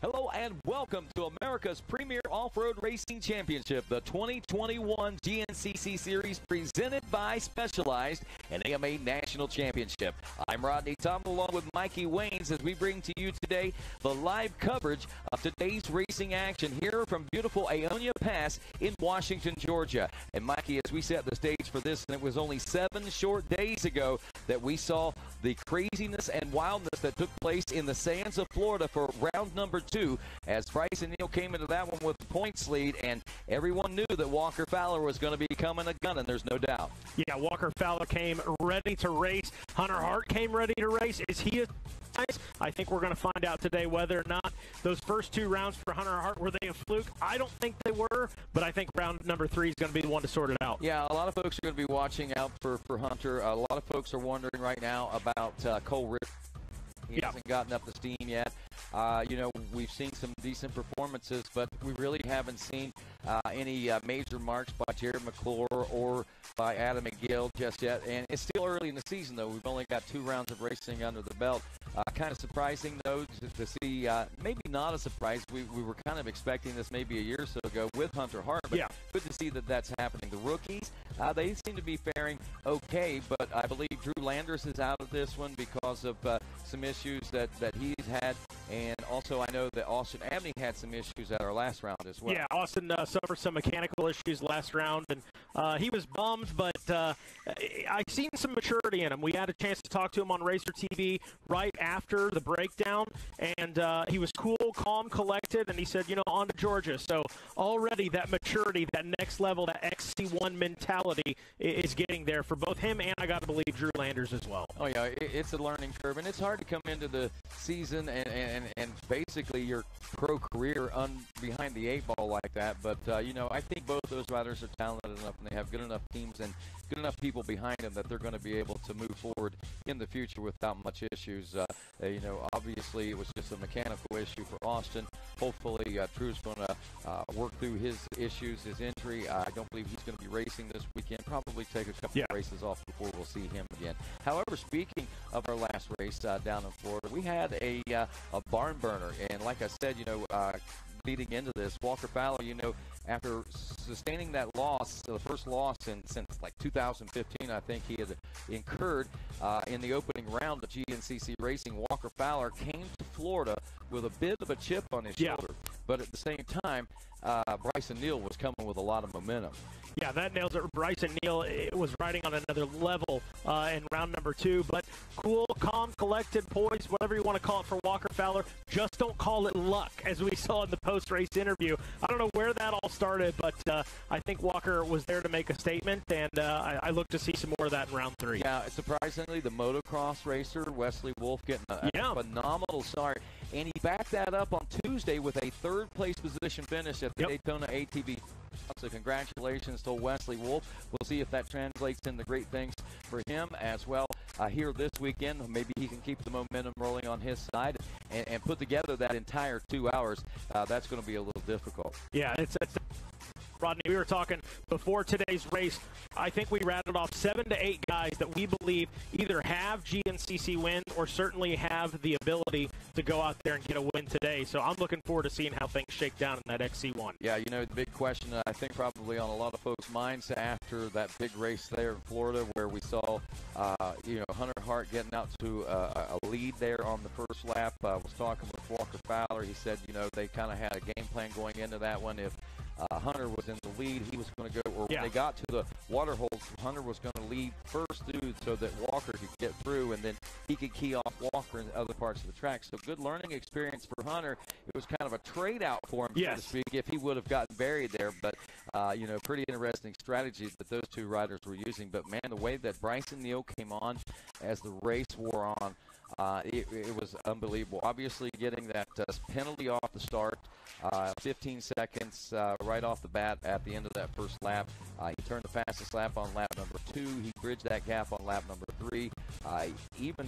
Hello and welcome to America's premier off-road racing championship, the 2021 GNCC Series presented by Specialized and AMA National Championship. I'm Rodney Tom along with Mikey Waynes as we bring to you today the live coverage of today's racing action here from beautiful Aonia Pass in Washington, Georgia. And Mikey, as we set the stage for this, and it was only 7 short days ago that we saw the craziness and wildness that took place in the sands of Florida for round number 2, as Bryson Neal came into that one with a points lead, and everyone knew that Walker Fowler was going to be coming a gunning, there's no doubt. Yeah, Walker Fowler came ready to race. Hunter Hart came ready to race. Is he a I think we're going to find out today whether or not those first 2 rounds for Hunter Hart, were they a fluke? I don't think they were, but I think round number 3 is going to be the one to sort it out. Yeah, a lot of folks are going to be watching out for Hunter. A lot of folks are wondering right now about Cole Richardson. He hasn't gotten up to steam yet. You know, we've seen some decent performances, but we really haven't seen any major marks by Jared McClure or by Adam McGill just yet. And it's still early in the season, though. We've only got 2 rounds of racing under the belt. Kind of surprising, though, to see, maybe not a surprise. We were kind of expecting this maybe a year or so ago with Hunter Hart, but good to see that that's happening. The rookies, they seem to be faring okay, but I believe Drew Landers is out of this one because of some issues that he's had, and also I know that Austin Abney had some issues at our last round as well. Yeah, Austin suffered some mechanical issues last round, and he was bummed, but I seen some maturity in him. We had a chance to talk to him on RacerTV right after the breakdown, and he was cool, calm, collected, and he said, you know, on to Georgia. So already that maturity, that next level, that XC1 mentality is getting there for both him and, I got to believe, Drew Landers as well. Oh, yeah, it's a learning curve, and it's hard to come into the season and basically your pro career behind the 8 ball like that. But, you know, I think both those riders are talented enough, and they have good enough teams and good enough people behind them that they're going to be able to move forward in the future without much issues. You know, obviously it was just a mechanical issue for Austin. Hopefully Drew's going to work through his issues, his injury. I don't believe he's going to be racing this weekend. Probably take a couple of races off before we'll see him again. However, speaking of our last race down in Florida, we had a barn burner, and like I said, you know, leading into this, Walker Fowler, you know, after sustaining that loss, the first loss since like 2015, I think he had incurred in the opening round of GNCC Racing, Walker Fowler came to Florida with a bit of a chip on his shoulder. But at the same time, Bryson Neal was coming with a lot of momentum. Yeah, that nails it. Bryson Neal was riding on another level in round number 2, but cool, calm, collected, poised, whatever you want to call it for Walker Fowler. Just don't call it luck, as we saw in the post-race interview. I don't know where that all started, but I think Walker was there to make a statement, and I look to see some more of that in round 3. Yeah, surprisingly, the motocross racer, Wesley Wolf, getting a phenomenal start, and he backed that up on Tuesday with a 3rd-place position finish at the Daytona ATV. So congratulations to Wesley Wolf. We'll see if that translates into great things for him as well here this weekend. Maybe he can keep the momentum rolling on his side and put together that entire 2 hours. That's going to be a little difficult. Yeah, it's Rodney, we were talking before today's race. I think we rattled off 7 to 8 guys that we believe either have GNCC wins or certainly have the ability to go out there and get a win today. So I'm looking forward to seeing how things shake down in that XC1. Yeah, you know, the big question I think probably on a lot of folks' minds after that big race there in Florida where we saw, you know, Hunter Hart getting out to a lead there on the first lap. I was talking with Walker Fowler. He said, you know, they kind of had a game plan going into that one. If Hunter was in the lead, he was going to go, or when they got to the water holes, Hunter was going to lead first through so that Walker could get through, and then he could key off Walker in other parts of the track. So good learning experience for Hunter. It was kind of a trade-out for him, so to speak, if he would have gotten buried there. But, you know, pretty interesting strategy that those 2 riders were using. But, man, the way that Bryson Neal came on as the race wore on, it was unbelievable. Obviously getting that penalty off the start, 15 seconds right off the bat at the end of that first lap. He turned the fastest lap on lap number 2. He bridged that gap on lap number 3. Even,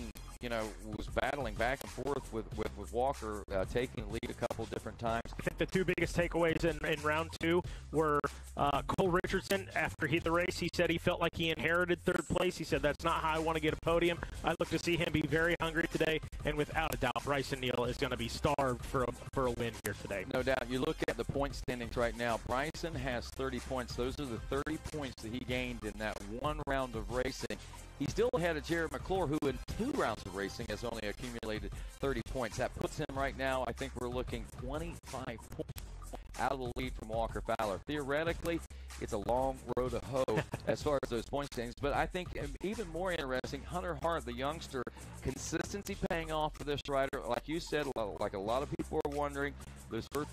was battling back and forth with Walker, taking the lead a couple different times. I think the two biggest takeaways in round 2 were Cole Richardson. After the race, he said he felt like he inherited 3rd place. He said, that's not how I want to get a podium. I look to see him be very hungry today, and without a doubt, Bryson Neal is going to be starved for a win here today. No doubt. You look at the point standings right now. Bryson has 30 points. Those are the 30 points that he gained in that one round of racing. He's still ahead of Jared McClure, who in 2 rounds of racing has only accumulated 30 points. That puts him right now, I think we're looking 25 points out of the lead from Walker Fowler. Theoretically, it's a long road to hoe as far as those point standings. But I think even more interesting, Hunter Hart, the youngster, consistency paying off for this rider. Like you said, like a lot of people are wondering, those first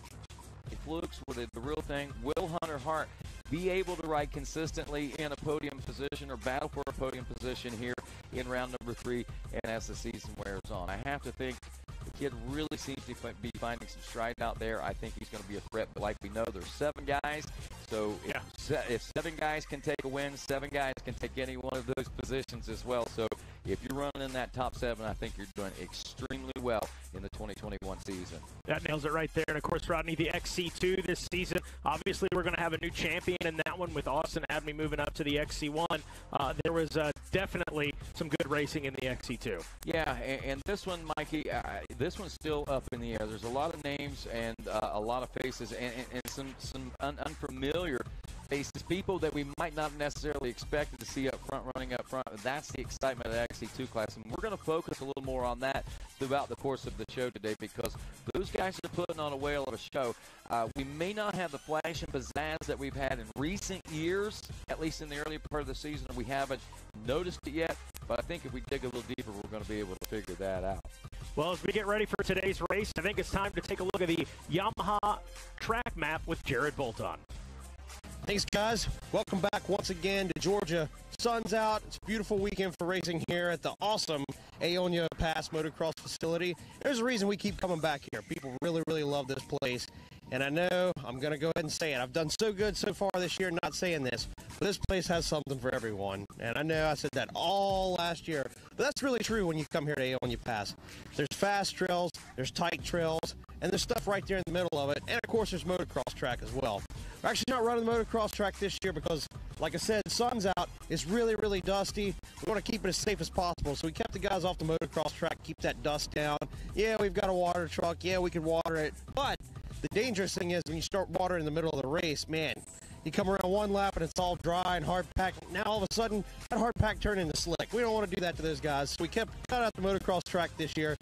flukes were the real thing. Will Hunter Hart be able to ride consistently in a podium position or battle for a podium position here in round number 3 and as the season wears on? I have to think the kid really seems to be finding some stride out there. I think he's going to be a threat, but like we know, there's 7 guys. So if 7 guys can take a win, 7 guys can take any one of those positions as well. So if you're running in that top 7, I think you're doing extremely well in the 2021 season. That nails it right there. And, of course, Rodney, the XC2 this season, obviously we're going to have a new champion in that one with Austin Abney moving up to the XC1. There was definitely some good racing in the XC2. Yeah, and this one, Mikey, this one's still up in the air. There's a lot of names and a lot of faces and some unfamiliar faces, people that we might not necessarily expect to see running up front. That's the excitement of the XC2 class, and we're going to focus a little more on that throughout the course of the show today because those guys are putting on a whale of a show. We may not have the flash and pizzazz that we've had in recent years, at least in the early part of the season. We haven't noticed it yet, but I think if we dig a little deeper, we're going to be able to figure that out. Well, as we get ready for today's race, I think it's time to take a look at the Yamaha track map with Jared Bolton. Thanks, guys. Welcome back once again to Georgia. Sun's out. It's a beautiful weekend for racing here at the awesome Aonia Pass Motocross facility. There's a reason we keep coming back here. People really, really love this place. And I know I'm going to go ahead and say it. I've done so good so far this year not saying this, but this place has something for everyone. And I know I said that all last year, but that's really true when you come here to Aonia Pass. There's fast trails, there's tight trails, and there's stuff right there in the middle of it. And, of course, there's motocross track as well. We're actually not running the motocross track this year because, like I said, the sun's out. It's really, really dusty. We want to keep it as safe as possible. So we kept the guys off the motocross track, keep that dust down. Yeah, we've got a water truck. Yeah, we can water it. But the dangerous thing is when you start watering in the middle of the race, man, you come around one lap and it's all dry and hard packed. Now all of a sudden, that hard pack turned into slick. We don't want to do that to those guys. So we cut out the motocross track this year,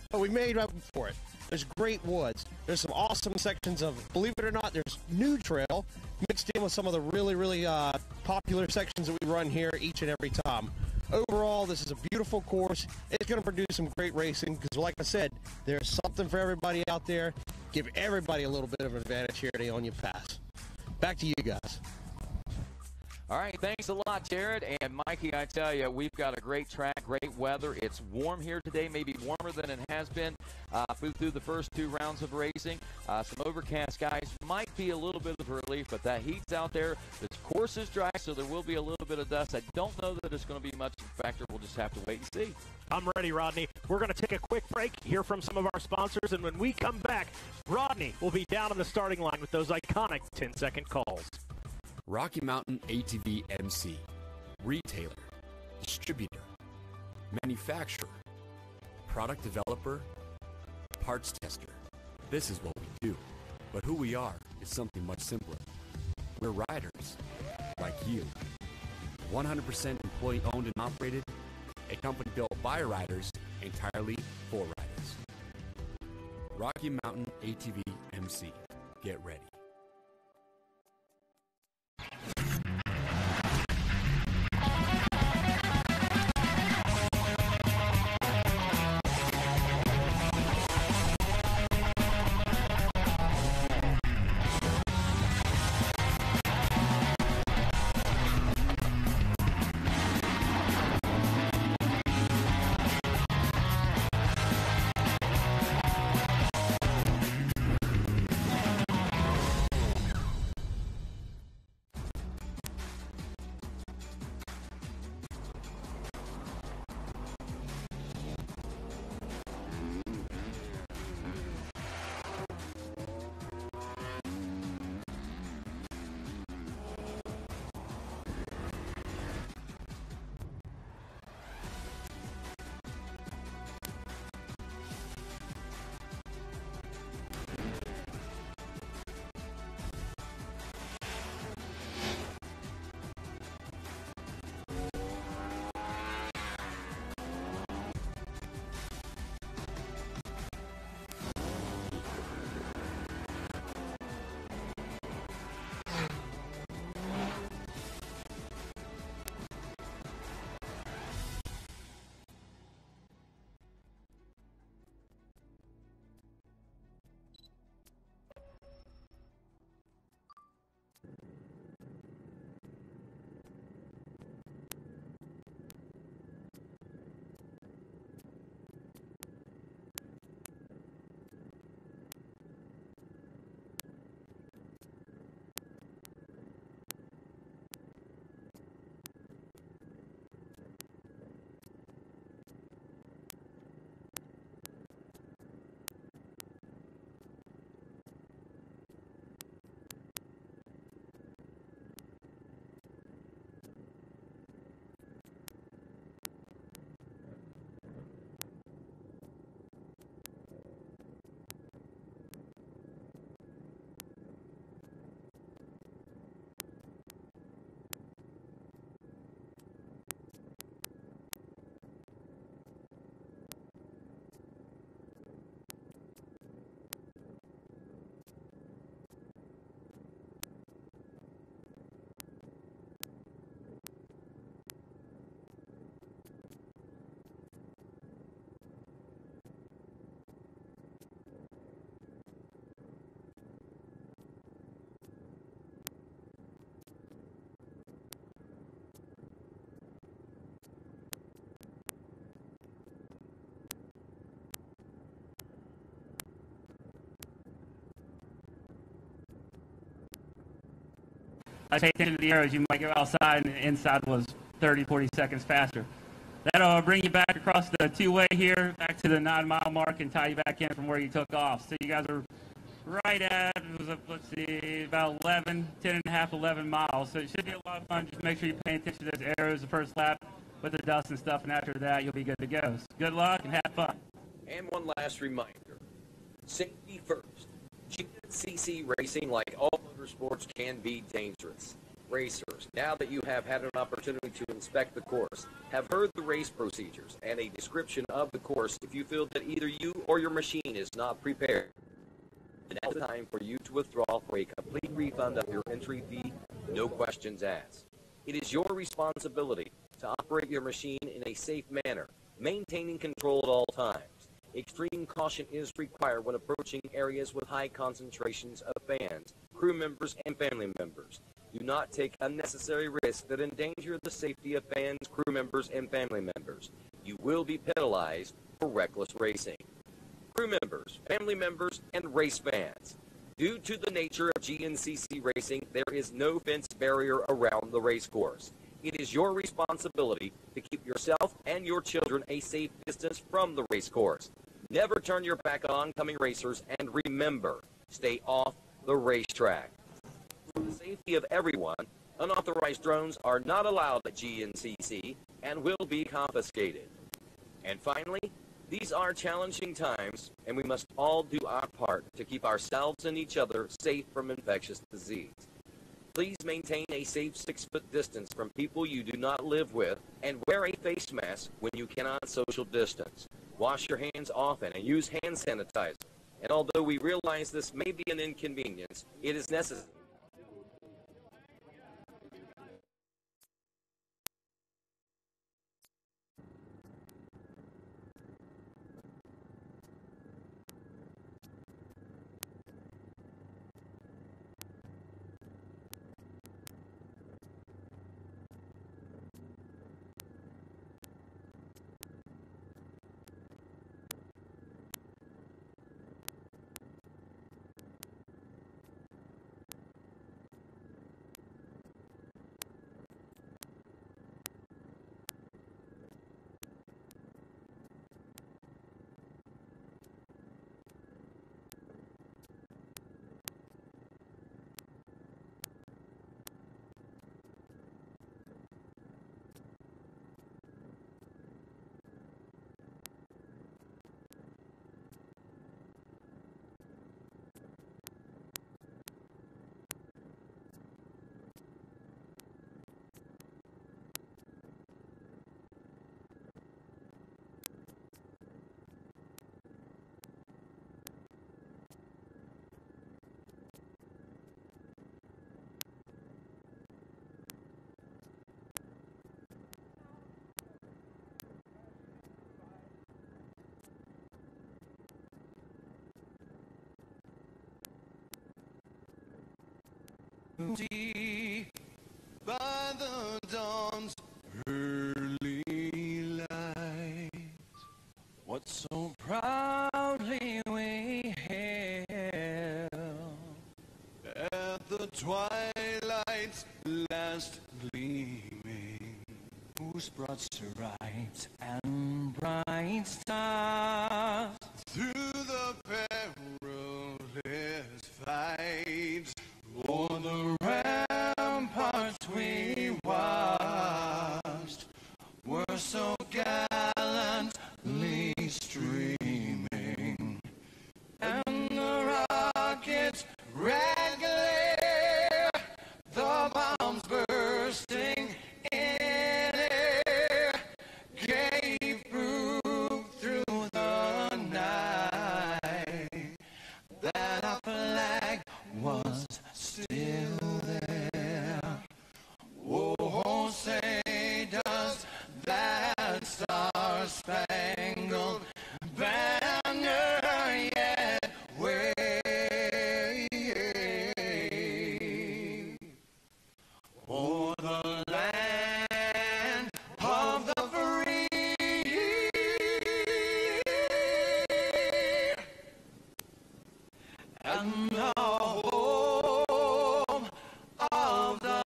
but we made up for it. There's great woods. There's some awesome sections of, believe it or not, there's new trail mixed in with some of the really, really popular sections that we run here each and every time. Overall, this is a beautiful course. It's going to produce some great racing because, like I said, there's something for everybody out there. Give everybody a little bit of an advantage here at Aonia Pass. Back to you guys. All right, thanks a lot, Jared. And Mikey, I tell you, we've got a great track, great weather. It's warm here today, maybe warmer than it has been through the first 2 rounds of racing. Some overcast skies might be a little bit of a relief, but that heat's out there. The course is dry, so there will be a little bit of dust. I don't know that it's going to be much of a factor. We'll just have to wait and see. I'm ready, Rodney. We're going to take a quick break, hear from some of our sponsors, and when we come back, Rodney will be down on the starting line with those iconic 10-second calls. Rocky Mountain ATV MC, retailer, distributor, manufacturer, product developer, parts tester. This is what we do, but who we are is something much simpler. We're riders, like you. 100% employee owned and operated, a company built by riders, entirely for riders. Rocky Mountain ATV MC, get ready. I pay attention to the arrows. You might go outside, and the inside was 30, 40 seconds faster. That'll bring you back across the two-way here, back to the 9-mile mark, and tie you back in from where you took off. So you guys are right at, let's see, about 11, 10 and a half, 11 miles. So it should be a lot of fun. Just make sure you're paying attention to those arrows the first lap with the dust and stuff, and after that, you'll be good to go. So good luck and have fun. And one last reminder, safety first. GNCC racing, like all motorsports, can be dangerous. Racers, now that you have had an opportunity to inspect the course, have heard the race procedures and a description of the course, if you feel that either you or your machine is not prepared, now's the time for you to withdraw for a complete refund of your entry fee, no questions asked. It is your responsibility to operate your machine in a safe manner, maintaining control at all times. Extreme caution is required when approaching areas with high concentrations of fans, crew members, and family members. Do not take unnecessary risks that endanger the safety of fans, crew members, and family members. You will be penalized for reckless racing. Crew members, family members, and race fans. Due to the nature of GNCC racing, there is no fence barrier around the race course. It is your responsibility to keep yourself and your children a safe distance from the race course. Never turn your back on oncoming racers, and remember, stay off the racetrack. For the safety of everyone, unauthorized drones are not allowed at GNCC and will be confiscated. And finally, these are challenging times, and we must all do our part to keep ourselves and each other safe from infectious disease. Please maintain a safe 6-foot distance from people you do not live with, and wear a face mask when you cannot social distance. Wash your hands often and use hand sanitizer. And although we realize this may be an inconvenience, it is necessary. By the dawn's early light, what so proudly we hailed at the twilight's last gleaming, whose broad stripes and bright stars through the perilous fight o'er the ramparts we watched were so gallantly streaming, and the rockets' red glare, the bombs bursting in air, gave proof through the night that our flag was still there. Oh, say does that star-spangled banner yet wave o'er the land of the free and the home of the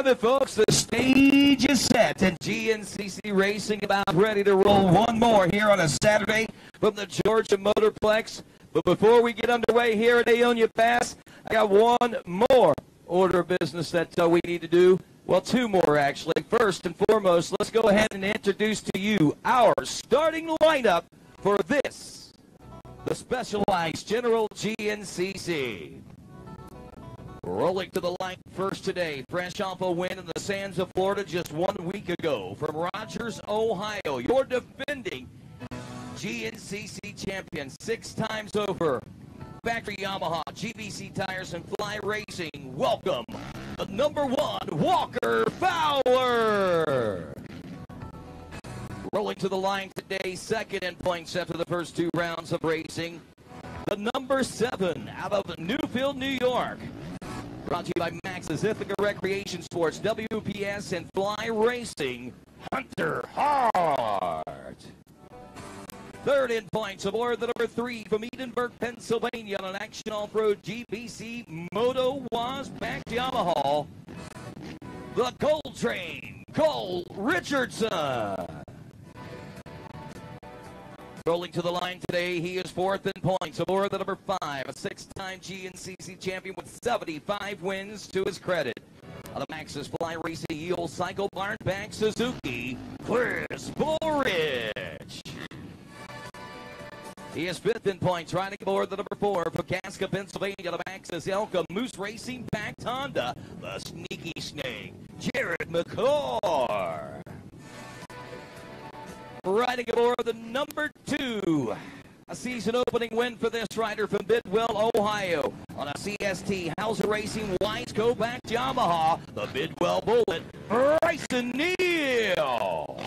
have it, folks. The stage is set, and GNCC Racing about ready to roll one more here on a Saturday from the Georgia Motorplex. But before we get underway here at Aonia Pass, I got one more order of business that we need to do. Well, two more, actually. First and foremost, let's go ahead and introduce to you our starting lineup for this, the Specialized General GNCC. Rolling to the line first today, fresh off a win in the sands of Florida just 1 week ago from Rogers, Ohio. Your defending GNCC champion 6 times over. Factory Yamaha, GBC Tires, and Fly Racing. Welcome, the number 1, Walker Fowler. Rolling to the line today, second in points after the first 2 rounds of racing. The number 7 out of Newfield, New York. Brought to you by Max's Ithaca Recreation Sports, WPS, and Fly Racing, Hunter Hart. Third in points aboard the number 3 from Edinburgh, Pennsylvania on an Action Off-Road GBC Moto Was backed Yamaha. The Gold Train, Cole Richardson. Rolling to the line today, he is 4th in points aboard the number 5, a 6-time GNCC champion with 75 wins to his credit. On the Max's Fly Racing Yield Cycle Barn back Suzuki, Chris Bullrich. He is 5th in points, riding aboard the number 4 for Casca, Pennsylvania. The Max's Elka Moose Racing backed Honda, the Sneaky Snake, Jared McClure. Riding aboard the number 2, a season-opening win for this rider from Bidwell, Ohio. On a CST Hauser Racing Wiseco backed Yamaha, the Bidwell Bullet, Bryson Neal.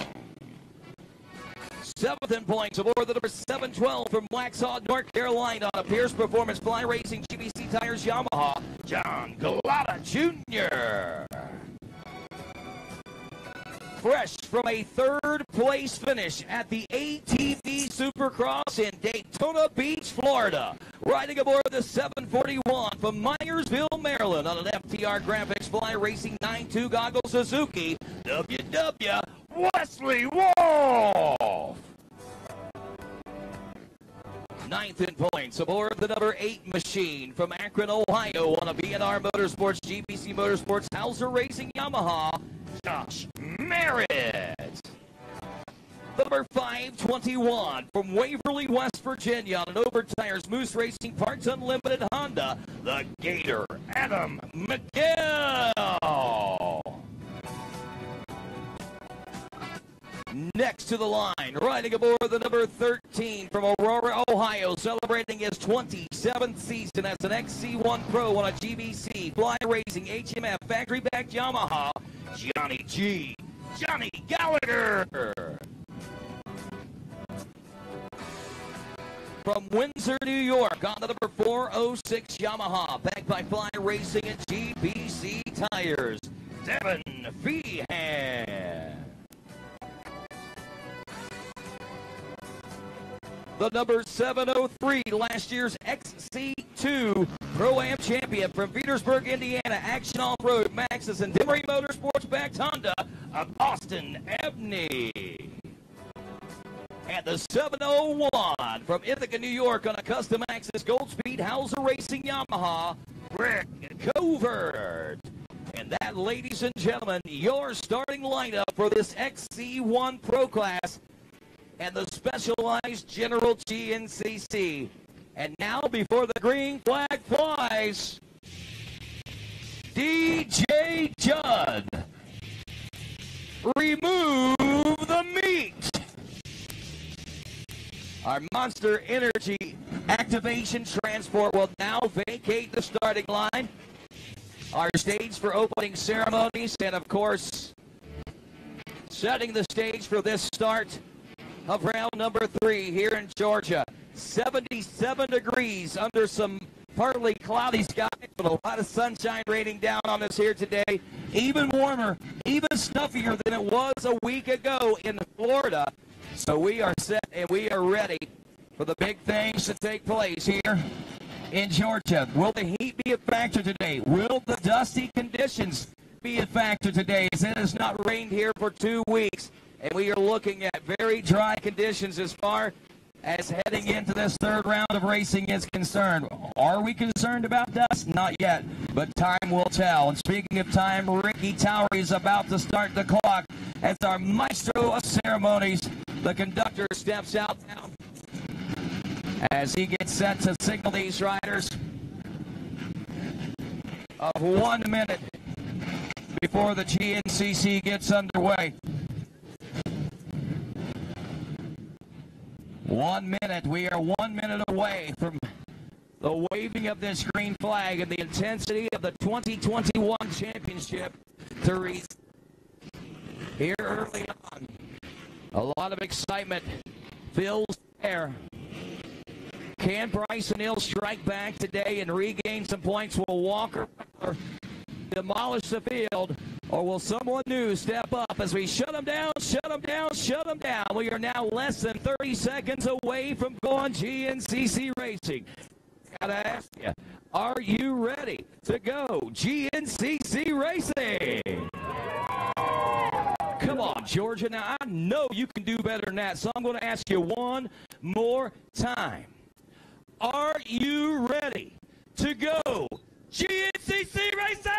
7th in points aboard the number 712 from Waxhaw, North Carolina. On a Pierce Performance Fly Racing GBC Tires Yamaha, John Galata Jr. Fresh from a 3rd place finish at the ATV Supercross in Daytona Beach, Florida. Riding aboard the 741 from Myersville, Maryland on an FTR Graphics Fly Racing 9.2 Goggle Suzuki, WW Wesley Wolf. 9th in points aboard the number 8 machine from Akron, Ohio on a B&R Motorsports GBC Motorsports Hauser Racing Yamaha, Josh Merritt. The number 521 from Waverly, West Virginia on an Over Tires Moose Racing Parts Unlimited Honda, the Gator, Adam McGill. Next to the line, riding aboard the number 13 from Aurora, Ohio, celebrating his 27th season as an XC1 Pro on a GBC Fly Racing HMF factory-backed Yamaha, Johnny G. Johnny Gallagher. From Windsor, New York, on the number 406 Yamaha, backed by Fly Racing and GBC Tires, Devin Feehan. The number 703, last year's XC2 Pro-Am champion from Petersburg, Indiana, Action Off-Road, Maxis and Demery Motorsports backed Honda, Austin Ebney. And the 701 from Ithaca, New York on a custom Maxis Goldspeed Hauser Racing Yamaha, Rick Covert. And that, ladies and gentlemen, your starting lineup for this XC1 Pro Class and the Specialized General GNCC. And now, before the green flag flies, DJ Judd, remove the meat. Our Monster Energy Activation Transport will now vacate the starting line. Our stage for opening ceremonies and, of course, setting the stage for this start of round number 3 here in Georgia. 77 degrees under some partly cloudy skies, but a lot of sunshine raining down on us here today. Even warmer, even stuffier than it was a week ago in Florida. So we are set and we are ready for the big things to take place here in Georgia. Will the heat be a factor today? Will the dusty conditions be a factor today, as it has not rained here for 2 weeks, and we are looking at very dry conditions as far as heading into this third round of racing is concerned. Are we concerned about dust? Not yet, but time will tell. And speaking of time, Ricky Towery is about to start the clock as our maestro of ceremonies, the conductor, steps out now as he gets set to signal these riders of 1 minute before the GNCC gets underway. 1 minute. We are 1 minute away from the waving of this green flag and the intensity of the 2021 championship to reach here early on. A lot of excitement fills the air. Can Bryson Hill strike back today and regain some points? Will Walker demolish the field, or will someone new step up as we shut them down, shut them down, shut them down? We are now less than 30 seconds away from going GNCC racing. Gotta ask you, are you ready to go GNCC racing? Come on, Georgia. Now, I know you can do better than that, so I'm going to ask you one more time. Are you ready to go GNCC racing?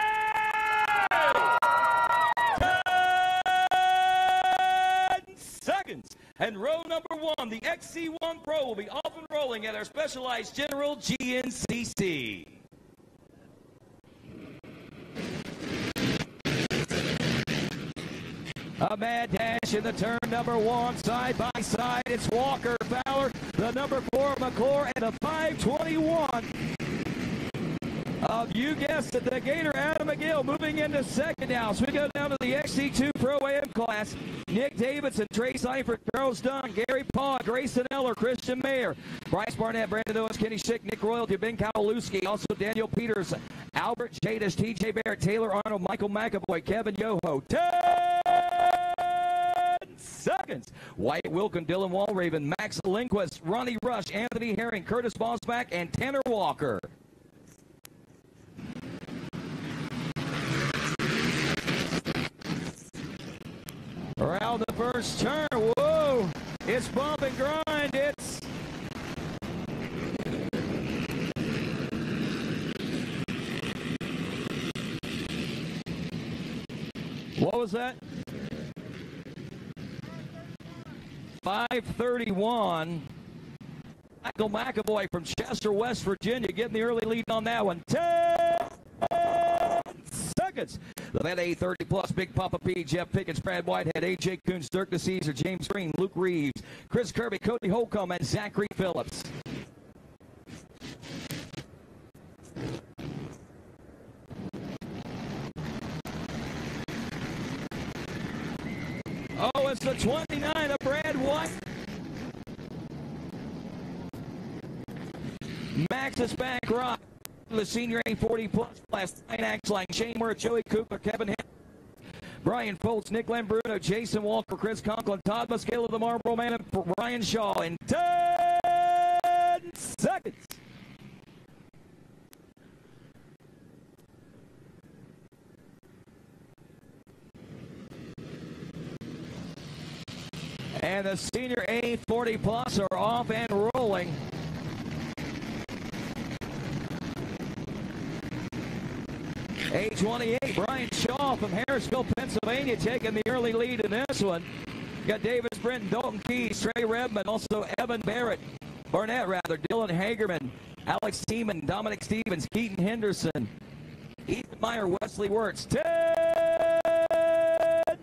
10 seconds. And row number 1, the XC1 Pro, will be off and rolling at our Specialized General GNCC. A mad dash in the turn number 1, side by side. It's Walker, Fowler, the number 4, McClure, and a 521 of, you guessed it, the Gator Adam McGill moving into second now. So we go down to the XC2 Pro-Am class. Nick Davidson, Trey Seifert, Charles Dunn, Gary Paw, Grayson Eller, Christian Mayer, Bryce Barnett, Brandon Owens, Kenny Schick, Nick Royalty, Ben Kowalewski, also Daniel Peters, Albert Jadis, TJ Barrett, Taylor Arnold, Michael McAvoy, Kevin Yoho. 10 seconds. Wyatt Wilkin, Dylan Walraven, Max Lindquist, Ronnie Rush, Anthony Herring, Curtis Bosback, and Tanner Walker. Around the first turn, whoa, it's bump and grind, it's what was that? 5:31. Michael McAvoy from Chester, West Virginia, getting the early lead on that one. 10 seconds. The Met 830 plus, Big Papa P, Jeff Pickens, Brad Whitehead, AJ Coons, Dirk DeCesar, James Green, Luke Reeves, Chris Kirby, Cody Holcomb, and Zachary Phillips. Oh, it's the 29 of Brad White. Max is back, Rock. The senior A40 plus class, Ryan Axline, Shane Worth, Joey Cooper, Kevin Henry, Brian Foltz, Nick Lambruno, Jason Walker, Chris Conklin, Todd Muscala of the Marlboro Man, and Ryan Shaw in 10 seconds. And the senior A40 plus are off and rolling. A28, Brian Shaw from Harrisville, Pennsylvania, taking the early lead in this one. Got Davis Brenton, Dalton Keys, Trey Redmond, also Evan Barrett, Dylan Hagerman, Alex Seaman, Dominic Stevens, Keaton Henderson, Ethan Meyer, Wesley Wirtz. 10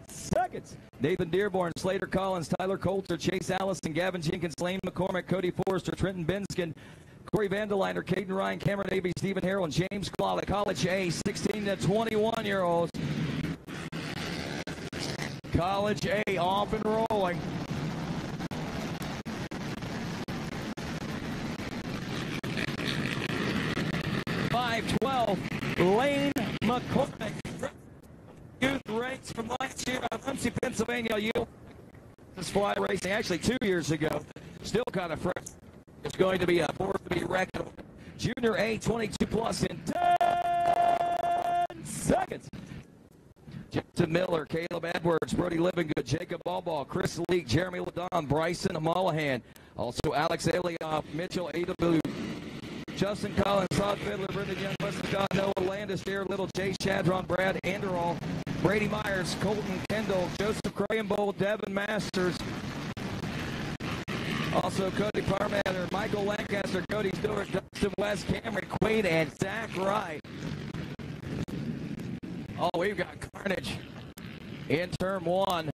seconds. Nathan Dearborn, Slater Collins, Tyler Coulter, Chase Allison, Gavin Jenkins, Lane McCormick, Cody Forrester, Trenton Benskin, Corey Vandeliner, Caden Ryan, Cameron Davey, Stephen Harrell, and James Claw, the College A, 16 to 21-year-olds. College A off and rolling. .512, Lane McCormick. Youth ranks from last year out of Muncie, Pennsylvania. You this fly racing actually 2 years ago. Still kind of fresh. It's going to be a force to be reckoned. Junior A 22 plus in 10 seconds. Justin Miller, Caleb Edwards, Brody Livingood, Jacob Ballball, Chris Leak, Jeremy Ladon, Bryson Mullahan, also Alex Alioff, Mitchell Adabu, Justin Collins, Todd Fiddler, Brendan Young, Wesley Scott, Noah Landis, Jared Little, Chase Chadron, Brad Anderall, Brady Myers, Colton Kendall, Joseph Crayenbowl, Devin Masters, also Cody Parmatter, Michael Lancaster, Cody Stewart, Dustin West, Cameron Quaid, and Zach Wright. Oh, we've got carnage in turn one.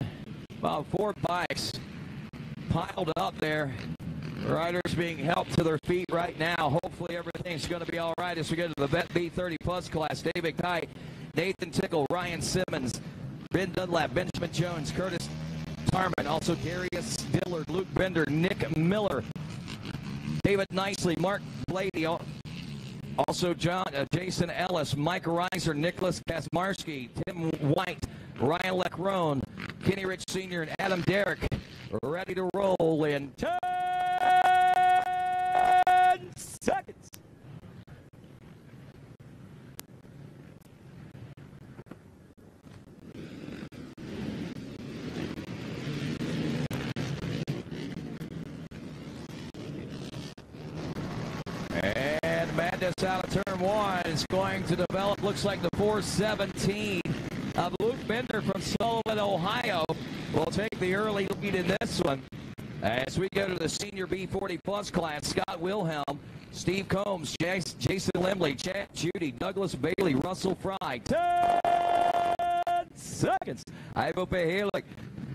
About 4 bikes piled up there. Riders being helped to their feet right now. Hopefully everything's going to be all right as we go to the Vet B30 Plus class. David Kite, Nathan Tickle, Ryan Simmons, Ben Dunlap, Benjamin Jones, Curtis Tarman, also Darius Dillard, Luke Bender, Nick Miller, David Nicely, Mark Blady, also Jason Ellis, Mike Reiser, Nicholas Kasmarski, Tim White, Ryan Leckrone, Kenny Rich Sr., and Adam Derrick ready to roll in 10 seconds. And madness out of turn one is going to develop. Looks like the 417 of Luke Bender from Sullivan, Ohio, will take the early lead in this one. As we go to the senior B40 Plus class, Scott Wilhelm, Steve Combs, Jason Limley, Chad Judy, Douglas Bailey, Russell Fry. 10 seconds. Ivo Pehalik,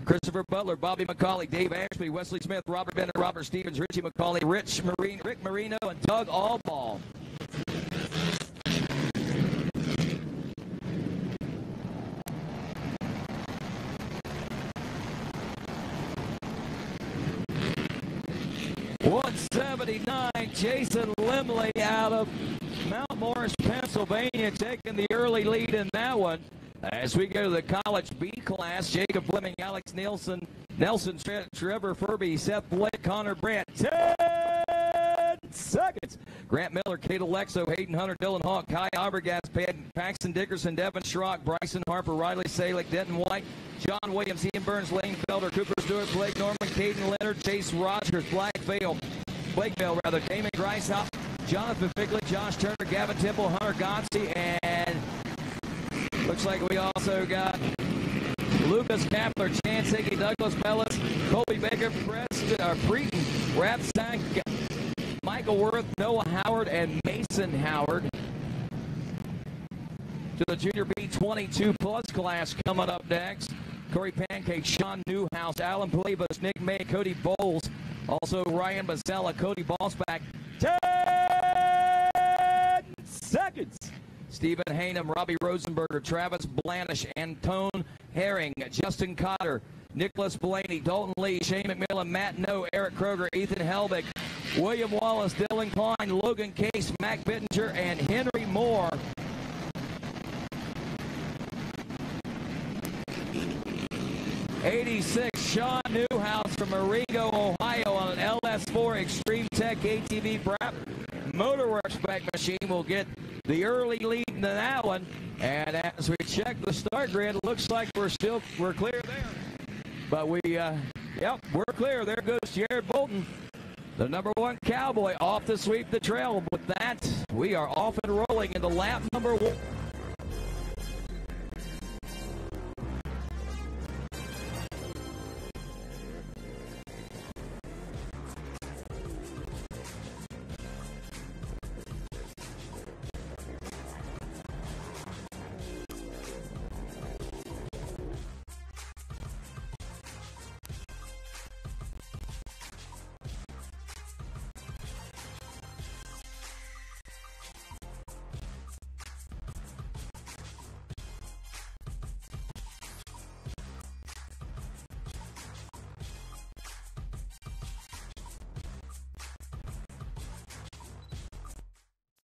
Christopher Butler, Bobby McCauley, Dave Ashby, Wesley Smith, Robert Bennett, Robert Stevens, Richie McCauley, Rick Marino, and Doug Allball. .179, Jason Limley out of Mount Morris, Pennsylvania, taking the early lead in that one. As we go to the college B class, Jacob Fleming, Alex Nelson, Trevor Furby, Seth Blake, Connor Brandt. 10 seconds. Grant Miller, Kate Alexo, Hayden Hunter, Dylan Hawk, Kai Aubergas, Paxton Dickerson, Devin Schrock, Bryson Harper, Riley Salick, Denton White, John Williams, Ian Burns, Lane Felder, Cooper Stewart, Blake Norman, Caden Leonard, Chase Rogers, Blakevale, Damon Greishop, Jonathan Figley, Josh Turner, Gavin Temple, Hunter Gonsey, and looks like we also got Lucas Kapler, Chance Hickey, Douglas Bellis, Colby Baker, Preeton, Rapsack, Michael Worth, Noah Howard, and Mason Howard. To the Junior B22 Plus class coming up next. Corey Pancake, Sean Newhouse, Alan Plebus, Nick May, Cody Bowles, also Ryan Basella, Cody Ballsback. 10 seconds. Stephen Hainham, Robbie Rosenberger, Travis Blanish, Antone Herring, Justin Cotter, Nicholas Blaney, Dalton Lee, Shane McMillan, Matt No, Eric Kroger, Ethan Helbig, William Wallace, Dylan Klein, Logan Case, Mac Bittinger, and Henry Moore. '86, Sean Newhouse from Arrigo, Ohio on an LS4 Extreme Tech ATV Brap Motorworks spec machine will get the early lead in that one. And as we check the start grid, it looks like we're clear there. But we're clear. There goes Jared Bolton, the #1 Cowboy, off to sweep the trail. With that, we are off and rolling into lap number 1.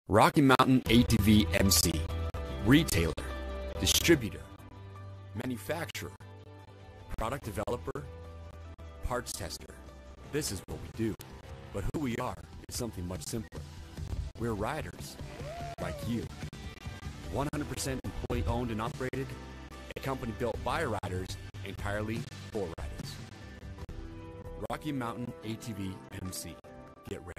Rocky Mountain ATV MC, retailer, distributor, manufacturer, product developer, parts tester. This is what we do, but who we are is something much simpler. We're riders, like you. 100% employee owned and operated, a company built by riders entirely for riders. Rocky Mountain ATV MC. Get ready.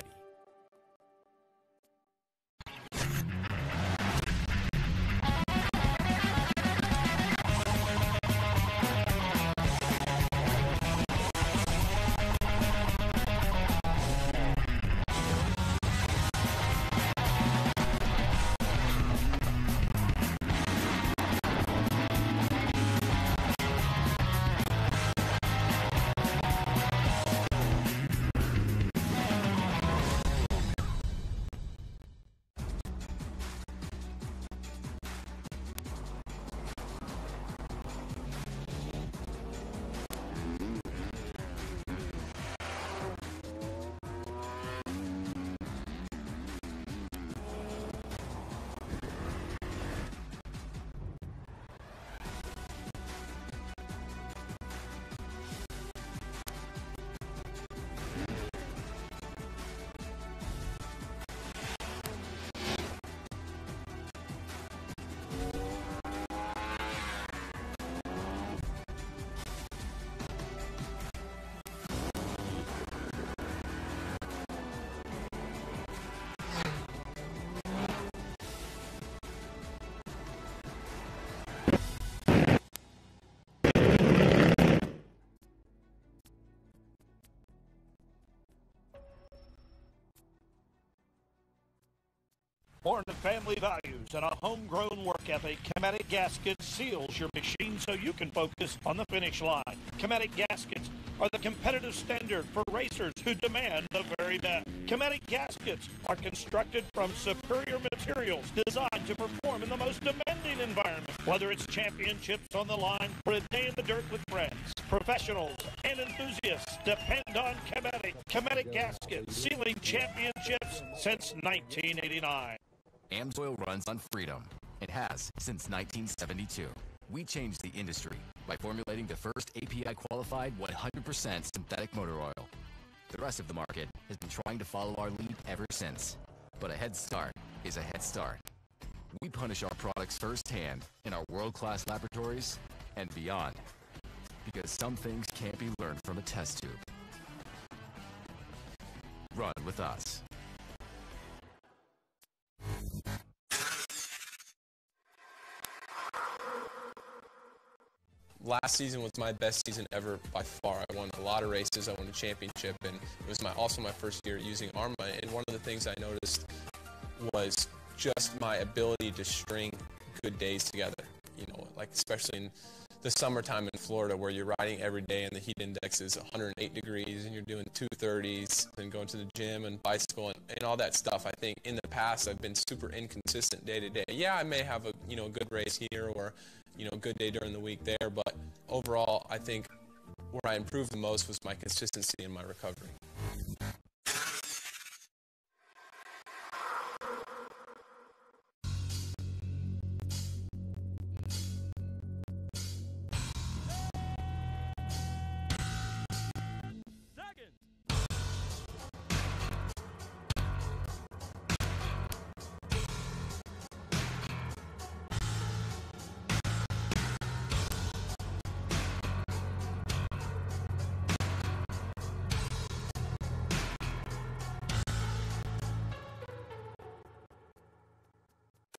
Born to family values and a homegrown work ethic, Chematic Gaskets seals your machine so you can focus on the finish line. Chematic Gaskets are the competitive standard for racers who demand the very best. Chematic Gaskets are constructed from superior materials designed to perform in the most demanding environment. Whether it's championships on the line or a day in the dirt with friends, professionals and enthusiasts depend on Chematic. Chematic Gaskets, sealing championships since 1989. AMSOIL runs on freedom. It has since 1972. We changed the industry by formulating the first API-qualified 100% synthetic motor oil. The rest of the market has been trying to follow our lead ever since. But a head start is a head start. We punish our products firsthand in our world-class laboratories and beyond. Because some things can't be learned from a test tube. Run with us. Last season was my best season ever by far. I won a lot of races. I won a championship, and it was also my first year using ARMA. And one of the things I noticed was just my ability to string good days together. You know, like especially in the summertime in Florida, where you're riding every day and the heat index is 108 degrees, and you're doing 230s and going to the gym and bicycle and all that stuff. I think in the past I've been super inconsistent day to day. Yeah, I may have a good race here or a good day during the week there, but overall, I think where I improved the most was my consistency in my recovery.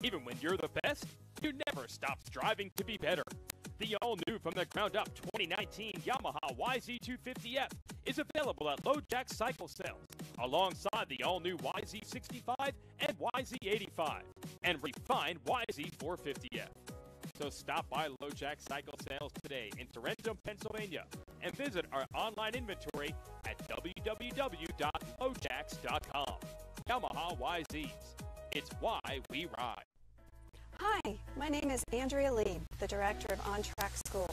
Even when you're the best, you never stop striving to be better. The all-new from the ground-up 2019 Yamaha YZ250F is available at LoJack Cycle Sales, alongside the all-new YZ65 and YZ85, and refined YZ450F. So stop by LoJack Cycle Sales today in Tarentum, Pennsylvania, and visit our online inventory at www.lojacks.com. Yamaha YZs. It's why we ride. Hi, my name is Andrea Lee, the director of On Track School.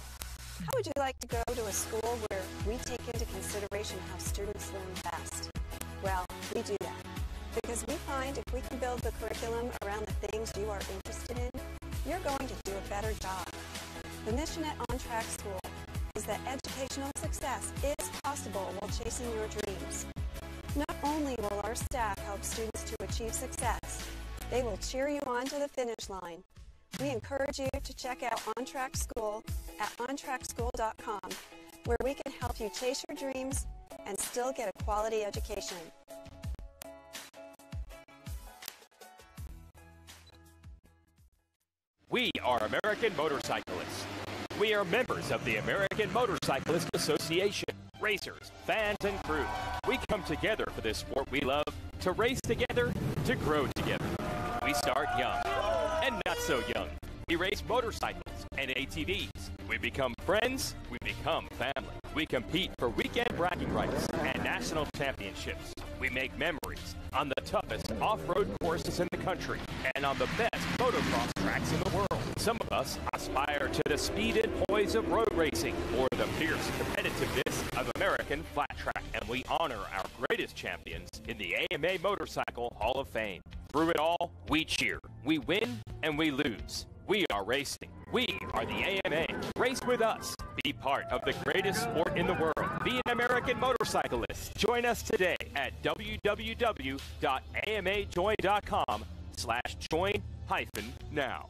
How would you like to go to a school where we take into consideration how students learn best? Well, we do that because we find if we can build the curriculum around the things you are interested in, you're going to do a better job. The mission at On Track School is that educational success is possible while chasing your dreams. Not only will our staff help students to achieve success, they will cheer you on to the finish line. we encourage you to check out On Track School at ontrackschool.com, where we can help you chase your dreams and still get a quality education. We are American motorcyclists. We are members of the American Motorcyclist Association. Racers, fans, and crew. We come together for this sport we love, to race together, to grow together. We start young and not so young. We race motorcycles and ATVs. We become friends. We become family. We compete for weekend bragging rights and national championships. We make memories on the toughest off-road courses in the country and on the best motocross tracks in the world. Some of us aspire to the speed and poise of road racing or the fierce competitiveness of American flat track, and we honor our greatest champions in the AMA Motorcycle Hall of Fame. Through it all, we cheer, we win, and we lose. We are racing. We are the AMA. Race with us. Be part of the greatest sport in the world. Be an American motorcyclist. Join us today at www.amajoin.com/join-now.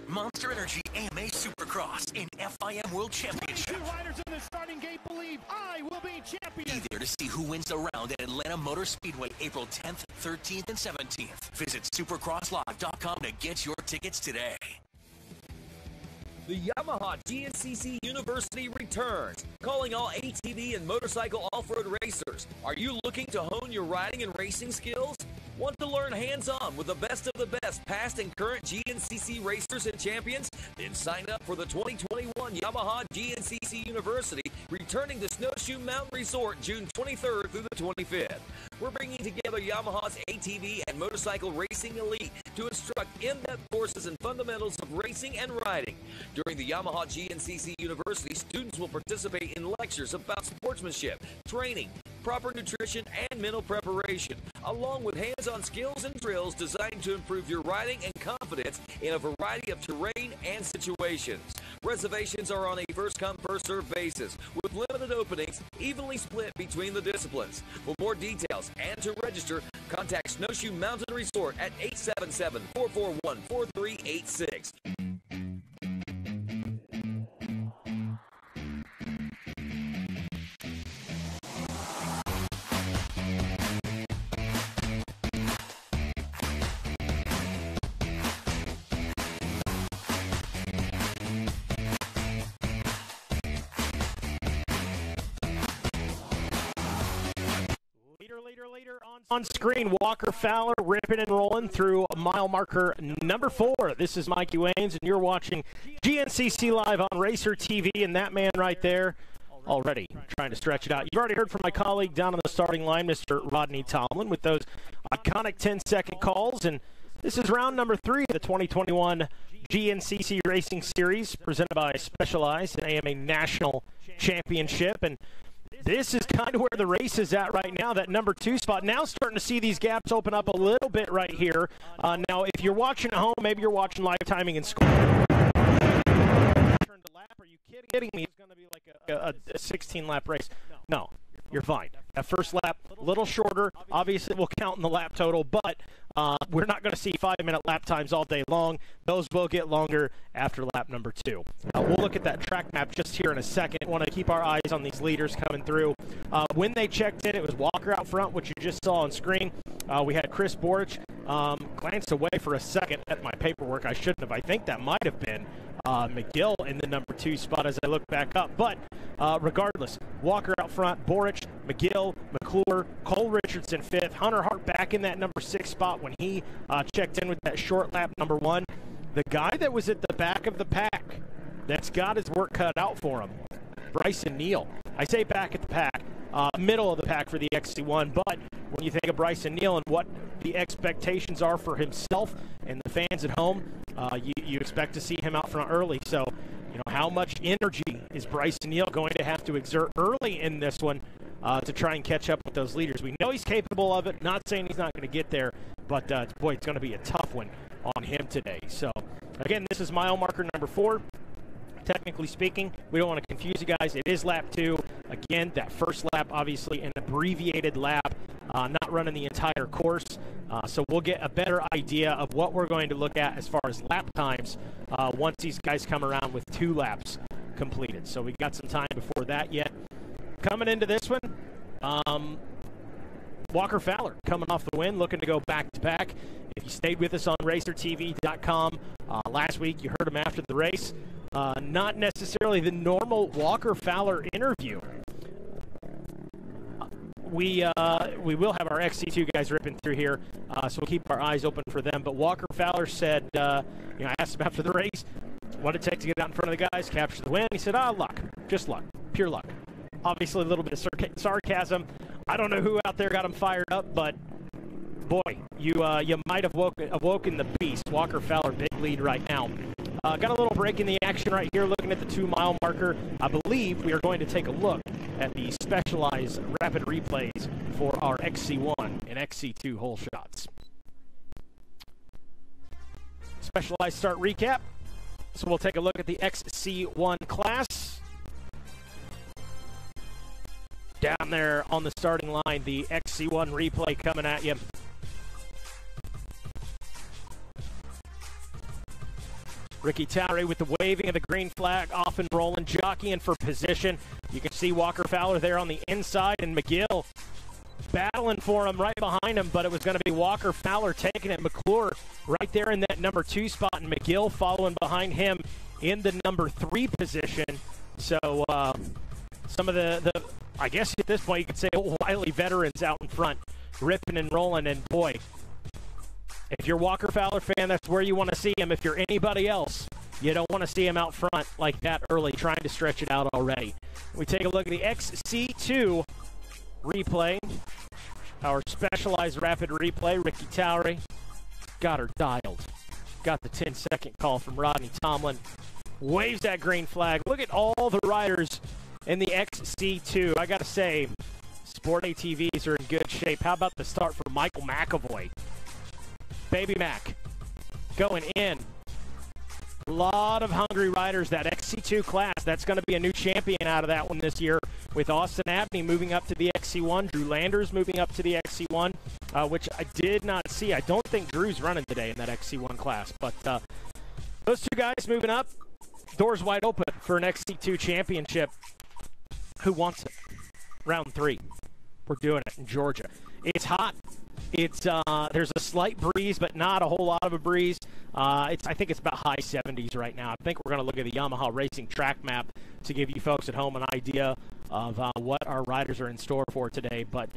Monster Energy AMA Supercross in FIM World Championship. Two riders in the starting gate believe I will be champion. Be there to see who wins the round at Atlanta Motor Speedway April 10th, 13th, and 17th. Visit supercrosslive.com to get your tickets today. The Yamaha GNCC University returns, calling all ATV and motorcycle off-road racers. Are you looking to hone your riding and racing skills? Want to learn hands-on with the best of the best past and current GNCC racers and champions? Then sign up for the 2021 Yamaha GNCC University, returning to Snowshoe Mountain Resort June 23rd through the 25th. We're bringing together Yamaha's ATV and motorcycle racing elite to instruct in-depth courses and fundamentals of racing and riding. During the Yamaha GNCC University, students will participate in lectures about sportsmanship, training, proper nutrition, and mental preparation, along with hands-on skills and drills designed to improve your riding and confidence in a variety of terrain and situations. Reservations are on a first-come, first-served basis, with limited openings evenly split between the disciplines. For more details and to register, contact Snowshoe Mountain Resort at 877-441-4386. On screen, Walker Fowler ripping and rolling through mile marker number 4. This is Mikey Waynes, and you're watching GNCC Live on RacerTV, and that man right there already trying to stretch it out. You've already heard from my colleague down on the starting line, Mr. Rodney Tomlin, with those iconic 10-second calls, and this is round number 3 of the 2021 GNCC Racing Series, presented by Specialized, an AMA National Championship, and this is kind of where the race is at right now, that number 2 spot. Now starting to see these gaps open up a little bit right here. Now, if you're watching at home, maybe you're watching live timing and score. Are you kidding me? It's going to be like a 16-lap race. No, you're fine. That first lap, a little shorter. Obviously, will count in the lap total, but we're not going to see 5-minute lap times all day long. Those will get longer after lap number 2. We'll look at that track map just here in a second. Want to keep our eyes on these leaders coming through. When they checked in, it was Walker out front, which you just saw on screen. We had Chris Borich glanced away for a second at my paperwork. I shouldn't have. I think that might have been McGill in the number 2 spot as I look back up. But regardless, Walker out front, Borich, McGill, McClure, Cole Richardson 5th, Hunter Hart back in that number 6 spot when he checked in with that short lap number 1. The guy that was at the back of the pack that's got his work cut out for him, Bryson Neal. I say back at the pack, middle of the pack for the XC1, but when you think of Bryson Neal and what the expectations are for himself and the fans at home, you expect to see him out front early. So, how much energy is Bryson Neal going to have to exert early in this one to try and catch up with those leaders? We know he's capable of it. Not saying he's not going to get there, but boy, it's going to be a tough one on him today. So, again, this is mile marker number 4. Technically speaking, we don't want to confuse you guys. It is lap 2. Again, that first lap, obviously, an abbreviated lap, not running the entire course. So we'll get a better idea of what we're going to look at as far as lap times once these guys come around with 2 laps completed. So we got some time before that yet. Coming into this one, Walker Fowler coming off the win, looking to go back-to-back. If you stayed with us on RacerTV.com last week, you heard him after the race. Not necessarily the normal Walker Fowler interview. We will have our XC2 guys ripping through here, so we'll keep our eyes open for them. But Walker Fowler said, I asked him after the race, what did it take to get out in front of the guys, capture the win? He said, luck, just luck, pure luck. Obviously a little bit of sarcasm. I don't know who out there got him fired up, but boy, you might have awoken the beast. Walker Fowler, big lead right now. Got a little break in the action right here, looking at the 2-mile marker. I believe we are going to take a look at the specialized rapid replays for our XC1 and XC2 hole shots. Specialized start recap. So we'll take a look at the XC1 class. Down there on the starting line, the XC1 replay coming at you. Ricky Towery with the waving of the green flag, off and rolling, jockeying for position. You can see Walker Fowler there on the inside, and McGill battling for him right behind him, but it was going to be Walker Fowler taking it. McClure right there in that number 2 spot, and McGill following behind him in the number 3 position. So some of the I guess at this point you could say old wily veterans out in front, ripping and rolling, and boy, if you're a Walker Fowler fan, that's where you want to see him. If you're anybody else, you don't want to see him out front like that early, trying to stretch it out already. We take a look at the XC2 replay, our specialized rapid replay. Ricky Towery got her dialed. Got the 10-second call from Rodney Tomlin. Waves that green flag. Look at all the riders in the XC2. I got to say, Sport ATVs are in good shape. How about the start for Michael McAvoy? Baby Mac going in. A lot of hungry riders, that XC2 class. That's going to be a new champion out of that one this year, with Austin Abney moving up to the XC1, Drew Landers moving up to the XC1, which I did not see. I don't think Drew's running today in that XC1 class, but those 2 guys moving up, doors wide open for an XC2 championship. Who wants it? Round 3. We're doing it in Georgia. It's hot. It's there's a slight breeze, but not a whole lot of a breeze. I think it's about high 70s right now. I think we're going to look at the Yamaha Racing track map to give you folks at home an idea of what our riders are in store for today. But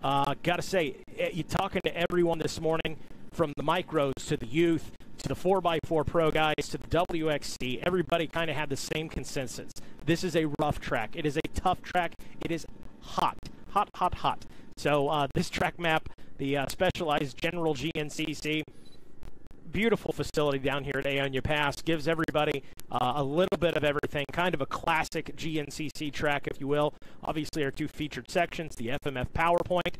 got to say, you're talking to everyone this morning, from the micros to the youth to the 4x4 pro guys to the WXC. Everybody kind of had the same consensus. This is a rough track. It is a tough track. It is hot. Hot, hot, hot. So this track map, the specialized General GNCC, beautiful facility down here at Aonia Pass, gives everybody a little bit of everything, kind of a classic GNCC track, if you will. Obviously, our 2 featured sections, the FMF PowerPoint,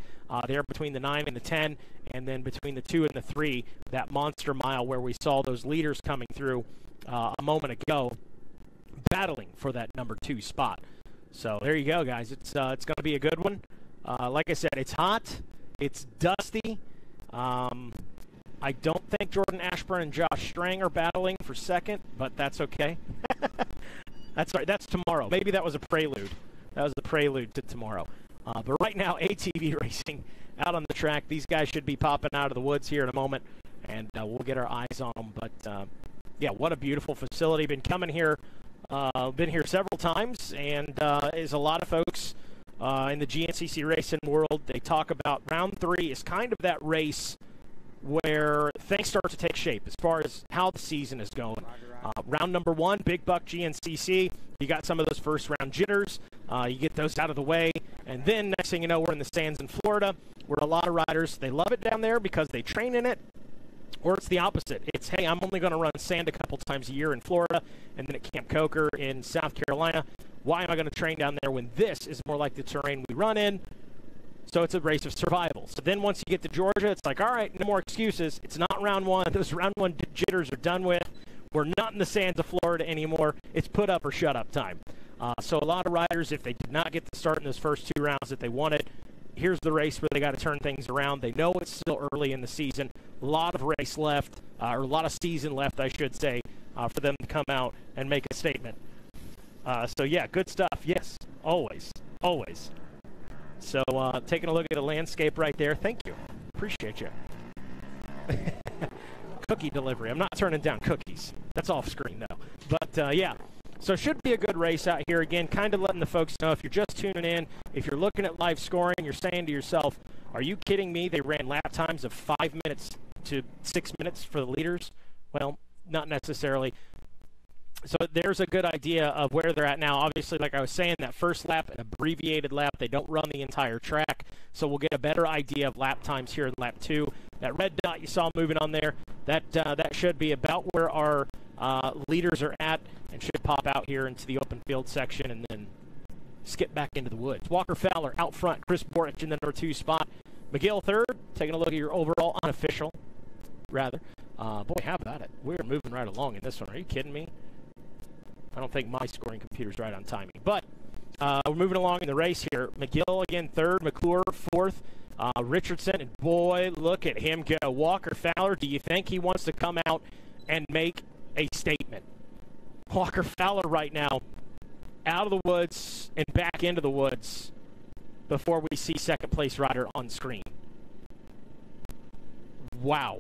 there between the 9 and the 10, and then between the 2 and the 3, that monster mile where we saw those leaders coming through a moment ago, battling for that number 2 spot. So there you go, guys. It's going to be a good one. Like I said, it's hot. It's dusty. I don't think Jordan Ashburn and Josh Strang are battling for second, but that's okay. That's right. That's tomorrow. Maybe that was a prelude. That was the prelude to tomorrow. But right now, ATV racing out on the track. These guys should be popping out of the woods here in a moment, and we'll get our eyes on them. But, yeah, what a beautiful facility. Been coming here, been here several times, and is a lot of folks in the GNCC racing world. They talk about round 3 is kind of that race where things start to take shape as far as how the season is going. Round number 1, Big Buck GNCC. You got some of those first round jitters. You get those out of the way. And then next thing you know, we're in the stands in Florida, where a lot of riders, they love it down there because they train in it. Or it's the opposite. It's, hey, I'm only going to run sand a couple times a year in Florida and then at Camp Coker in South Carolina. Why am I going to train down there when this is more like the terrain we run in? So it's a race of survival. So then once you get to Georgia, it's like, all right, no more excuses. It's not round 1. Those round 1 jitters are done with. We're not in the sands of Florida anymore. It's put up or shut up time. So a lot of riders, if they did not get the start in those first 2 rounds that they wanted, here's the race where they got to turn things around. They know it's still early in the season. A lot of race left, or a lot of season left, I should say, for them to come out and make a statement. So, yeah, good stuff. Yes, always, always. So, taking a look at the landscape right there. Thank you. Appreciate you. Cookie delivery. I'm not turning down cookies. That's off screen, though. But, yeah. So it should be a good race out here. Again, kind of letting the folks know, if you're just tuning in, if you're looking at live scoring, you're saying to yourself, are you kidding me? They ran lap times of 5 minutes to 6 minutes for the leaders. Well, not necessarily. So there's a good idea of where they're at now. Obviously, like I was saying, that first lap, an abbreviated lap, they don't run the entire track. So we'll get a better idea of lap times here in lap 2. That red dot you saw moving on there, that should be about where our leaders are at, and should pop out here into the open field section and then skip back into the woods. Walker Fowler out front, Chris Borich in the number 2 spot. McGill third. Taking a look at your overall unofficial, rather. Boy, how about it? We're moving right along in this one. Are you kidding me? I don't think my scoring computer's right on timing. But we're moving along in the race here. McGill again third, McClure fourth, Richardson, and boy, look at him go. Walker Fowler, do you think he wants to come out and make a statement? Walker Fowler right now out of the woods and back into the woods before we see second place rider on screen. Wow.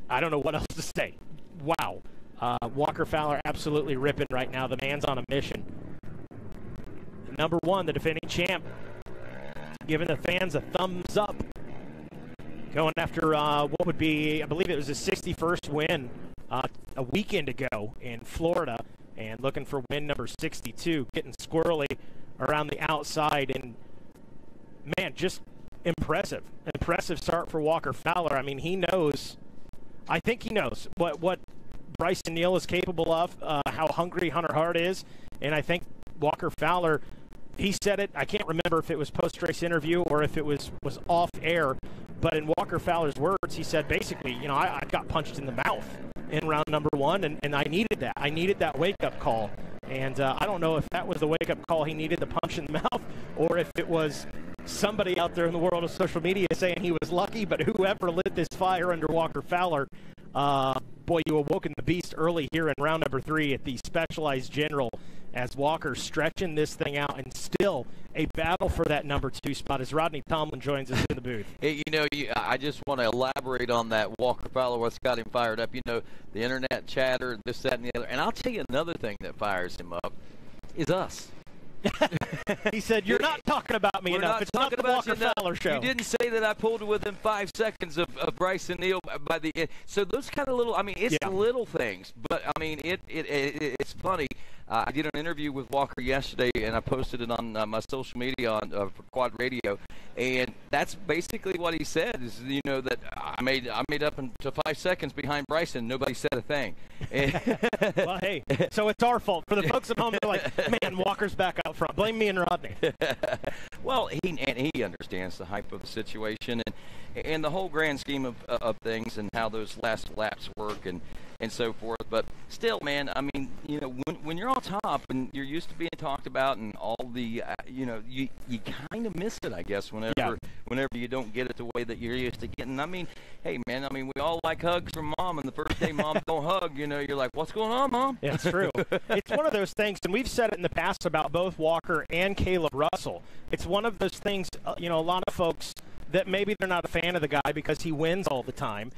I don't know what else to say. Wow. Walker Fowler absolutely ripping right now. The man's on a mission. Number 1, the defending champ, giving the fans a thumbs up. Going after what would be, I believe it was his 61st win a weekend ago in Florida, and looking for win number 62, getting squirrely around the outside. And, man, just impressive. Impressive start for Walker Fowler. I mean, he knows, I think he knows what Bryson Neal is capable of, how hungry Hunter Hart is, and I think Walker Fowler, he said it, I can't remember if it was post-race interview or if it was off air, but in Walker Fowler's words, he said basically, you know, I got punched in the mouth in round number 1, and I needed that. I needed that wake-up call, and I don't know if that was the wake-up call he needed, the punch in the mouth, or if it was somebody out there in the world of social media saying he was lucky, but whoever lit this fire under Walker Fowler, boy, you awoken the beast early here in round number 3 at the Specialized General, as Walker stretching this thing out, and still a battle for that number 2 spot as Rodney Tomlin joins us in the booth. Hey, I just want to elaborate on that Walker Fowler, what's got him fired up. The internet chatter, this, that, and the other. And I'll tell you another thing that fires him up is us. He said, you're not talking about me enough. It's not the Walker Fowler show. You didn't say that I pulled within 5 seconds of Bryson Neal by the end. So those kind of little, I mean, it's little things. But, I mean, it's funny. I did an interview with Walker yesterday, and I posted it on my social media on for Quad Radio. And that's basically what he said is, that I made up into 5 seconds behind Bryson. Nobody said a thing. Well, hey, so it's our fault. For the folks at home, they're like, man, Walker's back out front. Blame me and Rodney. Well, he understands the hype of the situation and the whole grand scheme of things and how those last laps work and so forth. But still, man, I mean, when you're on top and you're used to being talked about and all the, you kind of miss it, I guess, whenever you don't get it the way that you're used to getting. I mean, hey, man, we all like hugs from Mom, and the first day Mom don't hug, you're like, what's going on, Mom? Yeah, it's true. It's one of those things, and we've said it in the past about both Walker and Caleb Russell. It's one of those things, a lot of folks that maybe they're not a fan of the guy because he wins all the time.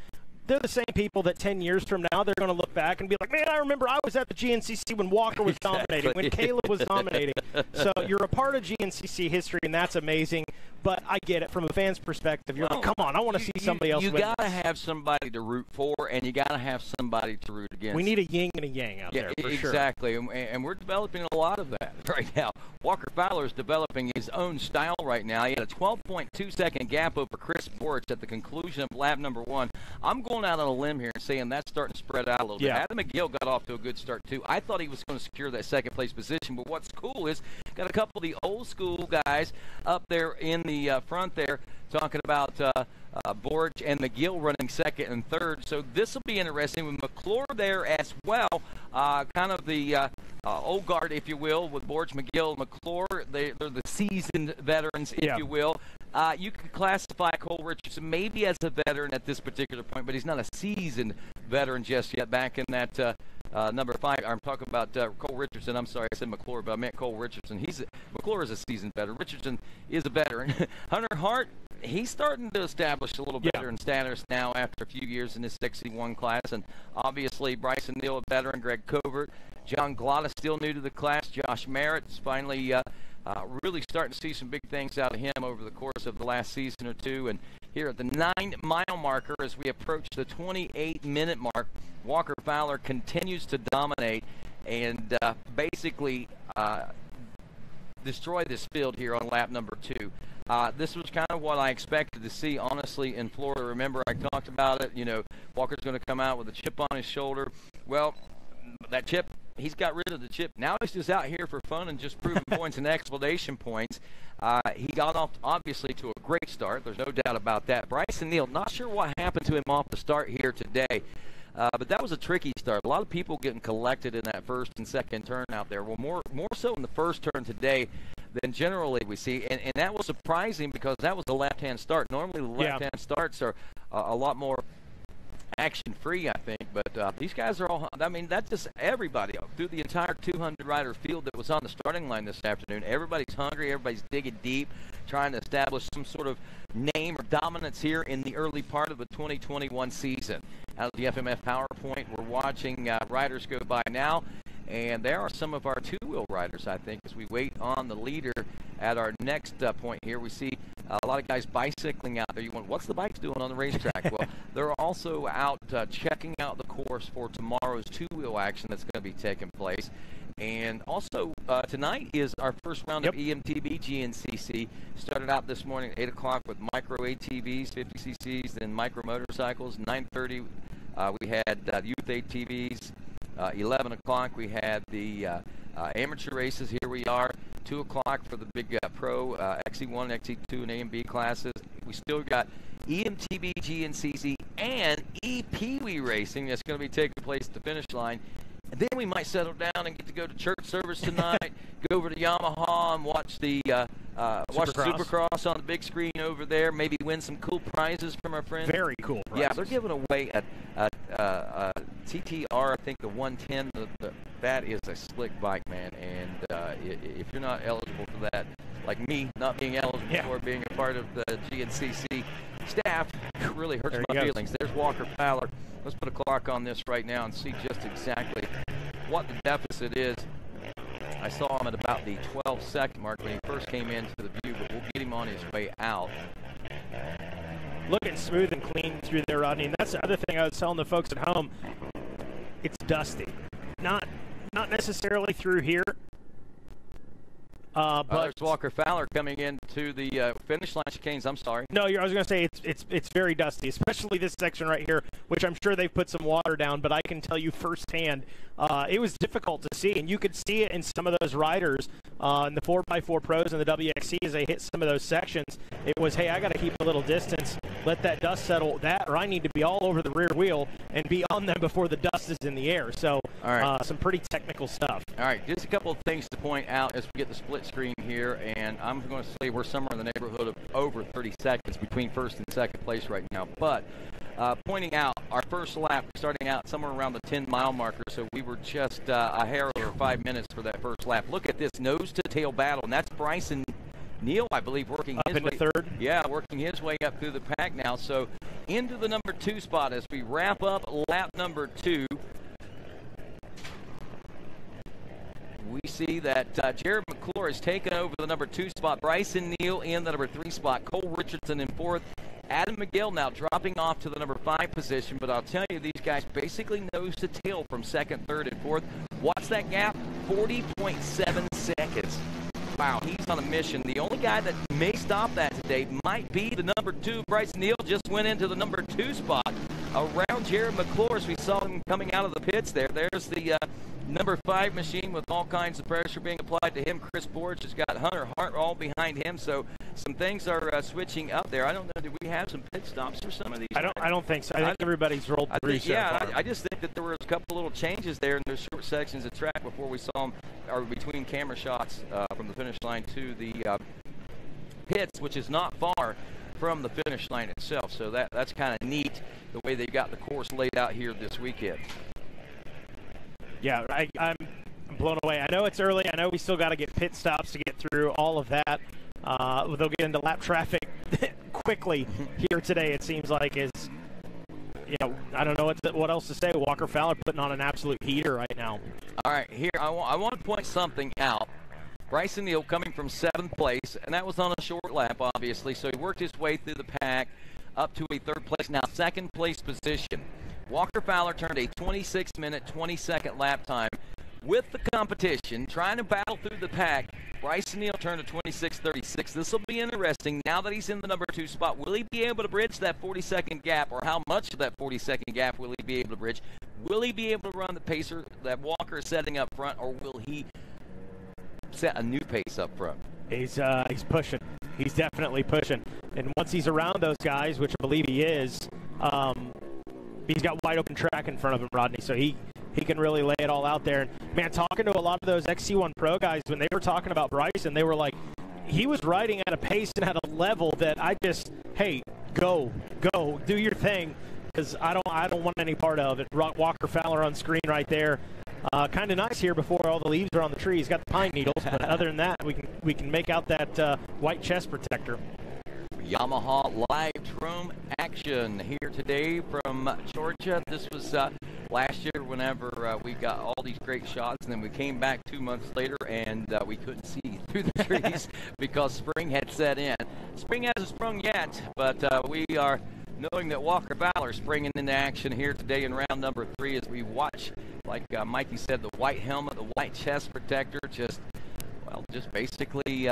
They're the same people that 10 years from now, they're going to look back and be like, man, I remember I was at the GNCC when Walker was dominating, when Caleb was dominating. So you're a part of GNCC history, and that's amazing. But I get it from a fan's perspective. You're like, come on, I want to see somebody else win. You got to have somebody to root for, and you got to have somebody to root against. We need a yin and a yang out there, for exactly. sure. And we're developing a lot of that right now. Walker Fowler is developing his own style right now. He had a 12.2-second gap over Chris Borich at the conclusion of lap number 1. I'm going out on a limb here and saying that's starting to spread out a little bit. Adam McGill got off to a good start, too. I thought he was going to secure that second-place position, but what's cool is got a couple of the old-school guys up there in the front there talking about Borich and McGill running second and third. So this will be interesting with McClure there as well. Kind of the old guard, if you will, with Borich, McGill, McClure. They're the seasoned veterans, if you will. You could classify Cole Richardson maybe as a veteran at this particular point, but he's not a seasoned veteran just yet. Back in that number 5, I'm talking about Cole Richardson. I'm sorry, I said McClure, but I meant Cole Richardson. McClure is a seasoned veteran. Richardson is a veteran. Hunter Hart, he's starting to establish a little veteran status now after a few years in his 61 class. And obviously Bryson Neal, a veteran, Greg Covert, John Glotta, still new to the class, Josh Merritt is finally really starting to see some big things out of him over the course of the last season or two. And here at the 9-mile marker, as we approach the 28-minute mark, Walker Fowler continues to dominate and basically destroy this field here on lap number 2. This was kind of what I expected to see, honestly, in Florida. Remember, I talked about it. You know, Walker's going to come out with a chip on his shoulder. Well, that chip, he's got rid of the chip. Now he's just out here for fun and just proving points and explanation points. He got off, obviously, to a great start. There's no doubt about that. Bryson Neal, not sure what happened to him off the start here today. But that was a tricky start. A lot of people getting collected in that first and second turn out there. Well, more so in the first turn today than generally we see. And that was surprising because that was the left-hand start. Normally the left-hand starts are a lot more action-free, I think. But these guys are all, I mean, that's just everybody through the entire 200-rider field that was on the starting line this afternoon. Everybody's hungry. Everybody's digging deep, trying to establish some sort of name or dominance here in the early part of the 2021 season. Out of the FMF PowerPoint, we're watching riders go by now. And there are some of our two-wheel riders, I think, as we wait on the leader at our next point here. We see a lot of guys bicycling out there. You want, what's the bikes doing on the racetrack? Well, they're also out checking out the course for tomorrow's two-wheel action that's going to be taking place. And also, tonight is our first round of EMTB GNCC. Started out this morning at 8 o'clock with micro ATVs, 50 cc's, then micro motorcycles. 9:30, we had youth ATVs. 11 o'clock, we had the amateur races. Here we are. 2 o'clock for the big pro XC1, XC2, and A and B classes. We still got EMTB GNCC and ePeewee racing that's going to be taking place at the finish line. And then we might settle down and get to go to church service tonight, go over to Yamaha and watch the Supercross on the big screen over there, maybe win some cool prizes from our friends. Very cool prizes. Yeah, they're giving away a TTR, I think the 110. That is a slick bike, man, and if you're not eligible for that, like me, not being eligible for being a part of the GNCC staff, it really hurts my feelings. There's Walker Fowler. Let's put a clock on this right now and see just exactly what the deficit is. I saw him at about the 12-second mark when he first came into the view, but we'll get him on his way out. Looking smooth and clean through there, Rodney. And that's the other thing I was telling the folks at home. It's dusty. Not necessarily through here. But there's Walker Fowler coming into the finish line chicanes. I'm sorry. No, I was going to say it's very dusty, especially this section right here, which I'm sure they've put some water down. But I can tell you firsthand, it was difficult to see, and you could see it in some of those riders in the 4x4 pros and the WXC as they hit some of those sections. It was, hey, I got to keep a little distance, let that dust settle, or I need to be all over the rear wheel and be on them before the dust is in the air. So some pretty technical stuff. All right, just a couple of things to point out as we get the split screen here, and I'm going to say we're somewhere in the neighborhood of over 30 seconds between first and second place right now. But pointing out our first lap, starting out somewhere around the 10-mile marker, so we were just a hair over 5 minutes for that first lap. Look at this nose-to-tail battle, and that's Bryson Neal, I believe, working up his into way third. Yeah, working his way up through the pack now. So into the number 2 spot as we wrap up lap number 2. We see that Jared McClure has taken over the number 2 spot. Bryson Neal in the number 3 spot. Cole Richardson in 4th. Adam McGill now dropping off to the number 5 position. But I'll tell you, these guys basically nose to tail from 2nd, 3rd, and 4th. What's that gap? 40.7 seconds. Wow, he's on a mission. The only guy that may stop that today might be the number 2. Bryson Neal just went into the number 2 spot around Jared McClure as we saw him coming out of the pits there. There's the number 5 machine with all kinds of pressure being applied to him. Chris Borge has got Hunter Hart all behind him, so some things are switching up there. I don't know, do we have some pit stops for some of these? I don't think so. I think everybody's rolled through so far. I just think that there were a couple little changes there in those short sections of track before we saw them, or between camera shots from the finish line to the pits, which is not far from the finish line itself. So that's kind of neat the way they've got the course laid out here this weekend. Yeah, I'm blown away. I know it's early. I know we still got to get pit stops to get through all of that. They'll get into lap traffic quickly here today, it seems like. I don't know what else to say. Walker Fowler putting on an absolute heater right now. All right, here, I want to point something out. Bryson Neal coming from 7th place, and that was on a short lap, obviously, so he worked his way through the pack up to a 3rd place, now 2nd place position. Walker Fowler turned a 26-minute, 22nd lap time with the competition, trying to battle through the pack. Bryson Neal turned a 26.36. This will be interesting now that he's in the number 2 spot. Will he be able to bridge that 40-second gap, or how much of that 40-second gap will he be able to bridge? Will he be able to run the pacer that Walker is setting up front, or will he set a new pace up front? He's pushing. He's definitely pushing. And once he's around those guys, which I believe he is, he's got wide open track in front of him, Rodney. So he can really lay it all out there. And, man, talking to a lot of those XC1 Pro guys, when they were talking about Bryson, they were like, he was riding at a pace and at a level that I just, hey, go, do your thing, because I don't want any part of it. Walker Fowler on screen right there. Kind of nice here before all the leaves are on the tree. He's got the pine needles, but other than that, we can make out that white chest protector. Yamaha live drone action here today from Georgia. This was last year whenever we got all these great shots, and then we came back 2 months later and we couldn't see through the trees because spring had set in. Spring hasn't sprung yet, but we are knowing that Walker Fowler springing into action here today in round number 3 as we watch, like Mikey said, the white helmet, the white chest protector, just basically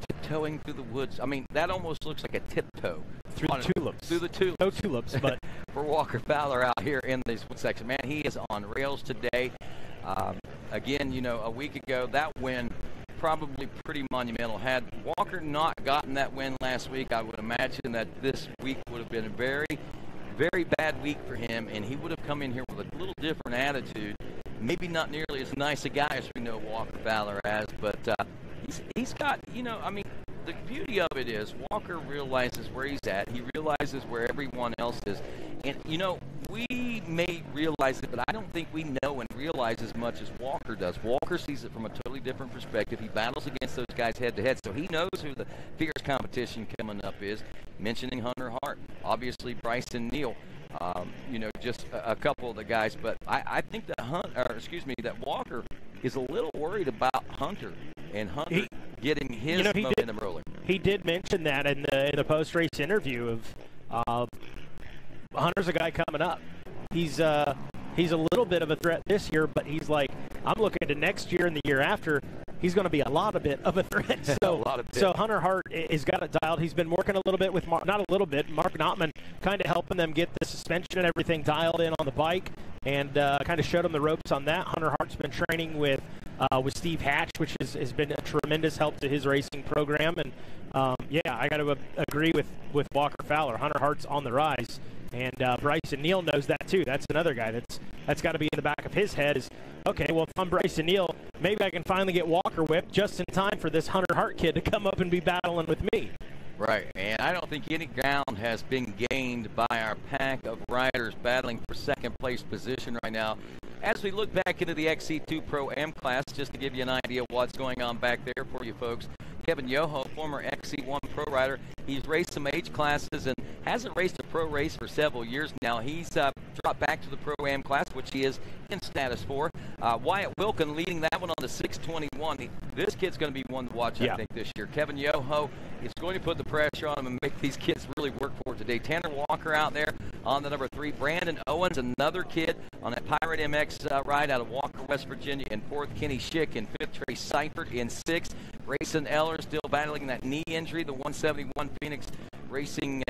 tiptoeing through the woods. I mean, that almost looks like a tiptoe. Through the tulips. Through the tulips. No tulips, but for Walker Fowler out here in this section. Man, he is on rails today. Again, a week ago, that win probably pretty monumental. Had Walker not gotten that win last week, I would imagine that this week would have been a very, very bad week for him, and he would have come in here with a little different attitude. Maybe not nearly as nice a guy as we know Walker Fowler as, but he's got, the beauty of it is Walker realizes where he's at. He realizes where everyone else is. And, we may realize it, but I don't think we know and realize as much as Walker does. Walker sees it from a totally different perspective. He battles against those guys head-to-head, so he knows who the fierce competition coming up is. Mentioning Hunter Hart, obviously Bryson Neal, just a couple of the guys. But I think that that Walker is a little worried about Hunter and Hunter getting his momentum rolling. He did mention that in the post-race interview of Hunter's a guy coming up. He's a little bit of a threat this year, but he's like, I'm looking to next year and the year after. He's going to be a bit of a threat. So Hunter Hart has got it dialed. He's been working a little bit with Mark Notman, kind of helping them get the suspension and everything dialed in on the bike, and kind of showed them the ropes on that. Hunter Hart's been training with Steve Hatch, which has been a tremendous help to his racing program. And I got to agree with Walker Fowler. Hunter Hart's on the rise. And Bryson Neal knows that too. That's another guy that's got to be in the back of his head is, okay, well, if I'm Bryson Neal, maybe I can finally get Walker whipped just in time for this Hunter Hart kid to come up and be battling with me. Right, and I don't think any ground has been gained by our pack of riders battling for second place position right now. As we look back into the XC2 Pro-Am class, just to give you an idea of what's going on back there for you folks, Kevin Yoho, former XC1 Pro rider, he's raced some age classes and hasn't raced a pro race for several years now. He's dropped back to the Pro-Am class, which he is in status for. Wyatt Wilkin leading that one on the 621. This kid's going to be one to watch, I think, this year. Kevin Yoho is going to put the pressure on him and make these kids really work for it today. Tanner Walker out there on the number 3. Brandon Owens, another kid on that Pirate MX ride out of Walker, West Virginia in 4th. Kenny Schick in 5th. Trey Seifert in 6th. Grayson Eller still battling that knee injury. The 171 Phoenix Racing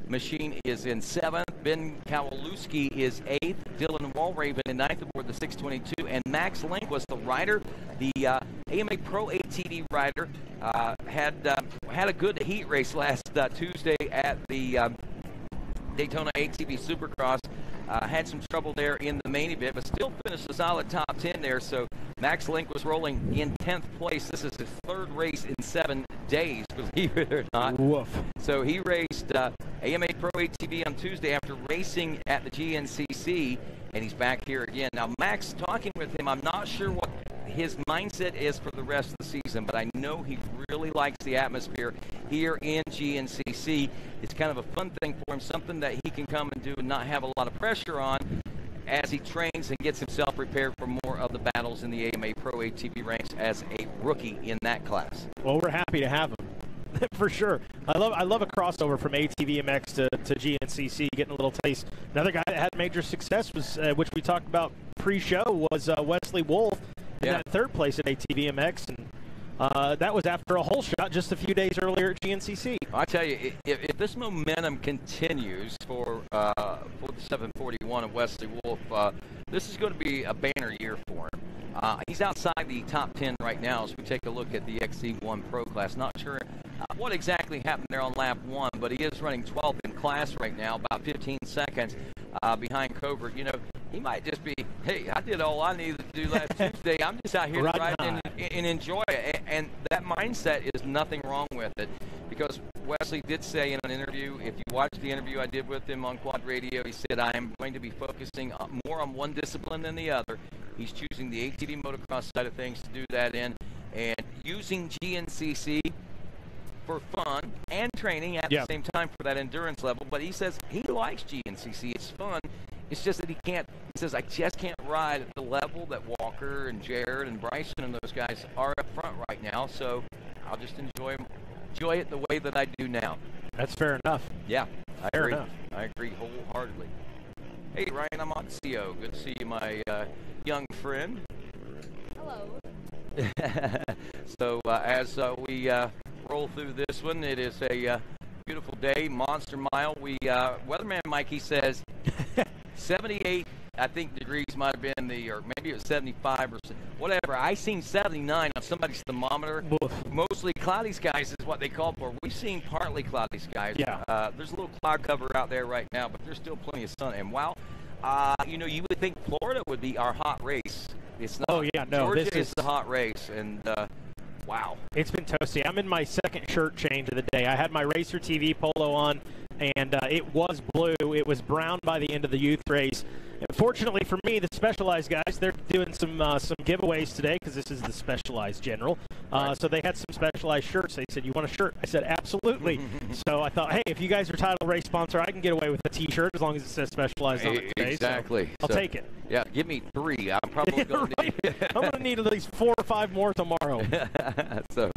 machine is in 7th. Ben Kowalewski is 8th. Dylan Walraven in 9th aboard the 622. And Max Link was the rider. The AMA Pro ATV rider had a good heat race last Tuesday at the Daytona ATV Supercross. Had some trouble there in the main event, but still finished a solid top 10 there. So Max Link was rolling in 10th place. This is his third race in 7 days, believe it or not. Woof. So he raced AMA Pro ATV on Tuesday after racing at the GNCC, and he's back here again. Now, Max, talking with him, I'm not sure what his mindset is for the rest of the season, but I know he really likes the atmosphere here in GNCC. It's kind of a fun thing for him, something that he can come and do and not have a lot of pressure on as he trains and gets himself prepared for more of the battles in the AMA Pro ATV ranks as a rookie in that class. Well, we're happy to have him. For sure. I love a crossover from ATVMX to GNCC, getting a little taste. Another guy that had major success was, which we talked about pre-show, was Wesley Wolf in that third place at ATVMX, and that was after a hole shot just a few days earlier at GNCC. I tell you, if this momentum continues for the 741 of Wesley Wolf, this is going to be a banner year for him. He's outside the top 10 right now as we take a look at the XC1 Pro class. Not sure what exactly happened there on lap 1, but he is running 12th in class right now, about 15 seconds behind Covert. You know, he might just be, hey, I did all I needed to do last Tuesday. I'm just out here to ride and enjoy it. And that mindset is nothing wrong with it, because Wesley did say in an interview, if you watch the interview I did with him on Quad Radio, he said, I am going to be focusing more on one discipline than the other. He's choosing the ATV motocross side of things to do that in, and using GNCC for fun and training at the same time for that endurance level. But he says he likes GNCC. It's fun. It's just that he says, I just can't ride at the level that Walker and Jared and Bryson and those guys are up front right now. So I'll just enjoy it the way that I do now. That's fair enough. Yeah, I agree. Enough. I agree wholeheartedly. Hey, Ryan Amancio. Good to see you, my young friend. Hello. So as we roll through this one, it is a beautiful day, Monster Mile. Weatherman Mikey says 78, I think, degrees might have been or maybe it was 75 or whatever. I seen 79 on somebody's thermometer. Mostly cloudy skies is what they called for. We've seen partly cloudy skies. Yeah. There's a little cloud cover out there right now, but there's still plenty of sun. And wow, you know, you would think Florida would be our hot race. It's not. Oh yeah, no. Georgia is the hot race, and wow. It's been toasty. I'm in my second shirt change of the day. I had my RacerTV polo on, and it was blue. It was brown by the end of the youth race. And fortunately for me, the Specialized guys, they're doing some giveaways today because this is the Specialized General. So they had some Specialized shirts. They said, you want a shirt? I said, absolutely. So I thought, hey, if you guys are title race sponsor, I can get away with a T-shirt as long as it says Specialized on it today. Exactly. So I'll take it. Yeah, give me 3. I'm probably going to need I'm going to need at least 4 or 5 more tomorrow. So,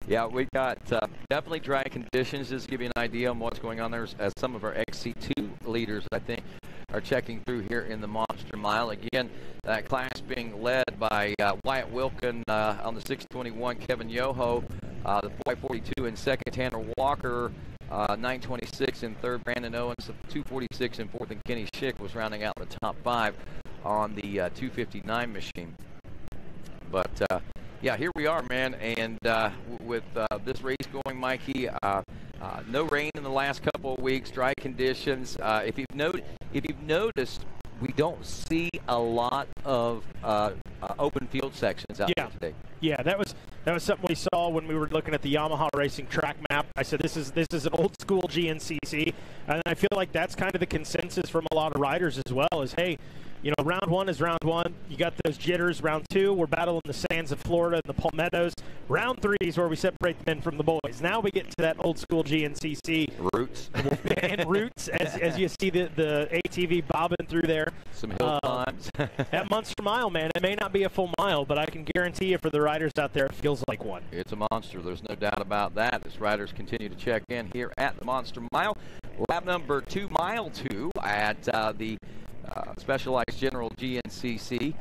yeah, we got definitely dry conditions. Just to give you an idea on what's going on there, as some of our XC2 leaders, I think, are checking through here in the Monster Mile. Again, that class being led by Wyatt Wilkin on the 621, Kevin Yoho, the 542 in second, Tanner Walker, 926 in third, Brandon Owens, 246 in fourth, and Kenny Schick was rounding out the top 5 on the 259 machine. But yeah, here we are, man, and with this race going, Mikey, no rain in the last couple of weeks, dry conditions. If you've noticed, we don't see a lot of open field sections out there today. Yeah, that was something we saw when we were looking at the Yamaha Racing track map. I said this is an old school GNCC, and I feel like that's kind of the consensus from a lot of riders as well. Is hey, you know, round 1 is round 1. You got those jitters. Round 2, we're battling the sands of Florida and the Palmettos. Round 3 is where we separate the men from the boys. Now we get to that old school GNCC. Roots. And roots, as you see the ATV bobbing through there. Some hill climbs. That Monster Mile, man, it may not be a full mile, but I can guarantee you for the riders out there, it feels like one. It's a monster. There's no doubt about that. As riders continue to check in here at the Monster Mile. Lap number 2, mile 2 at the Specialized General GNCC.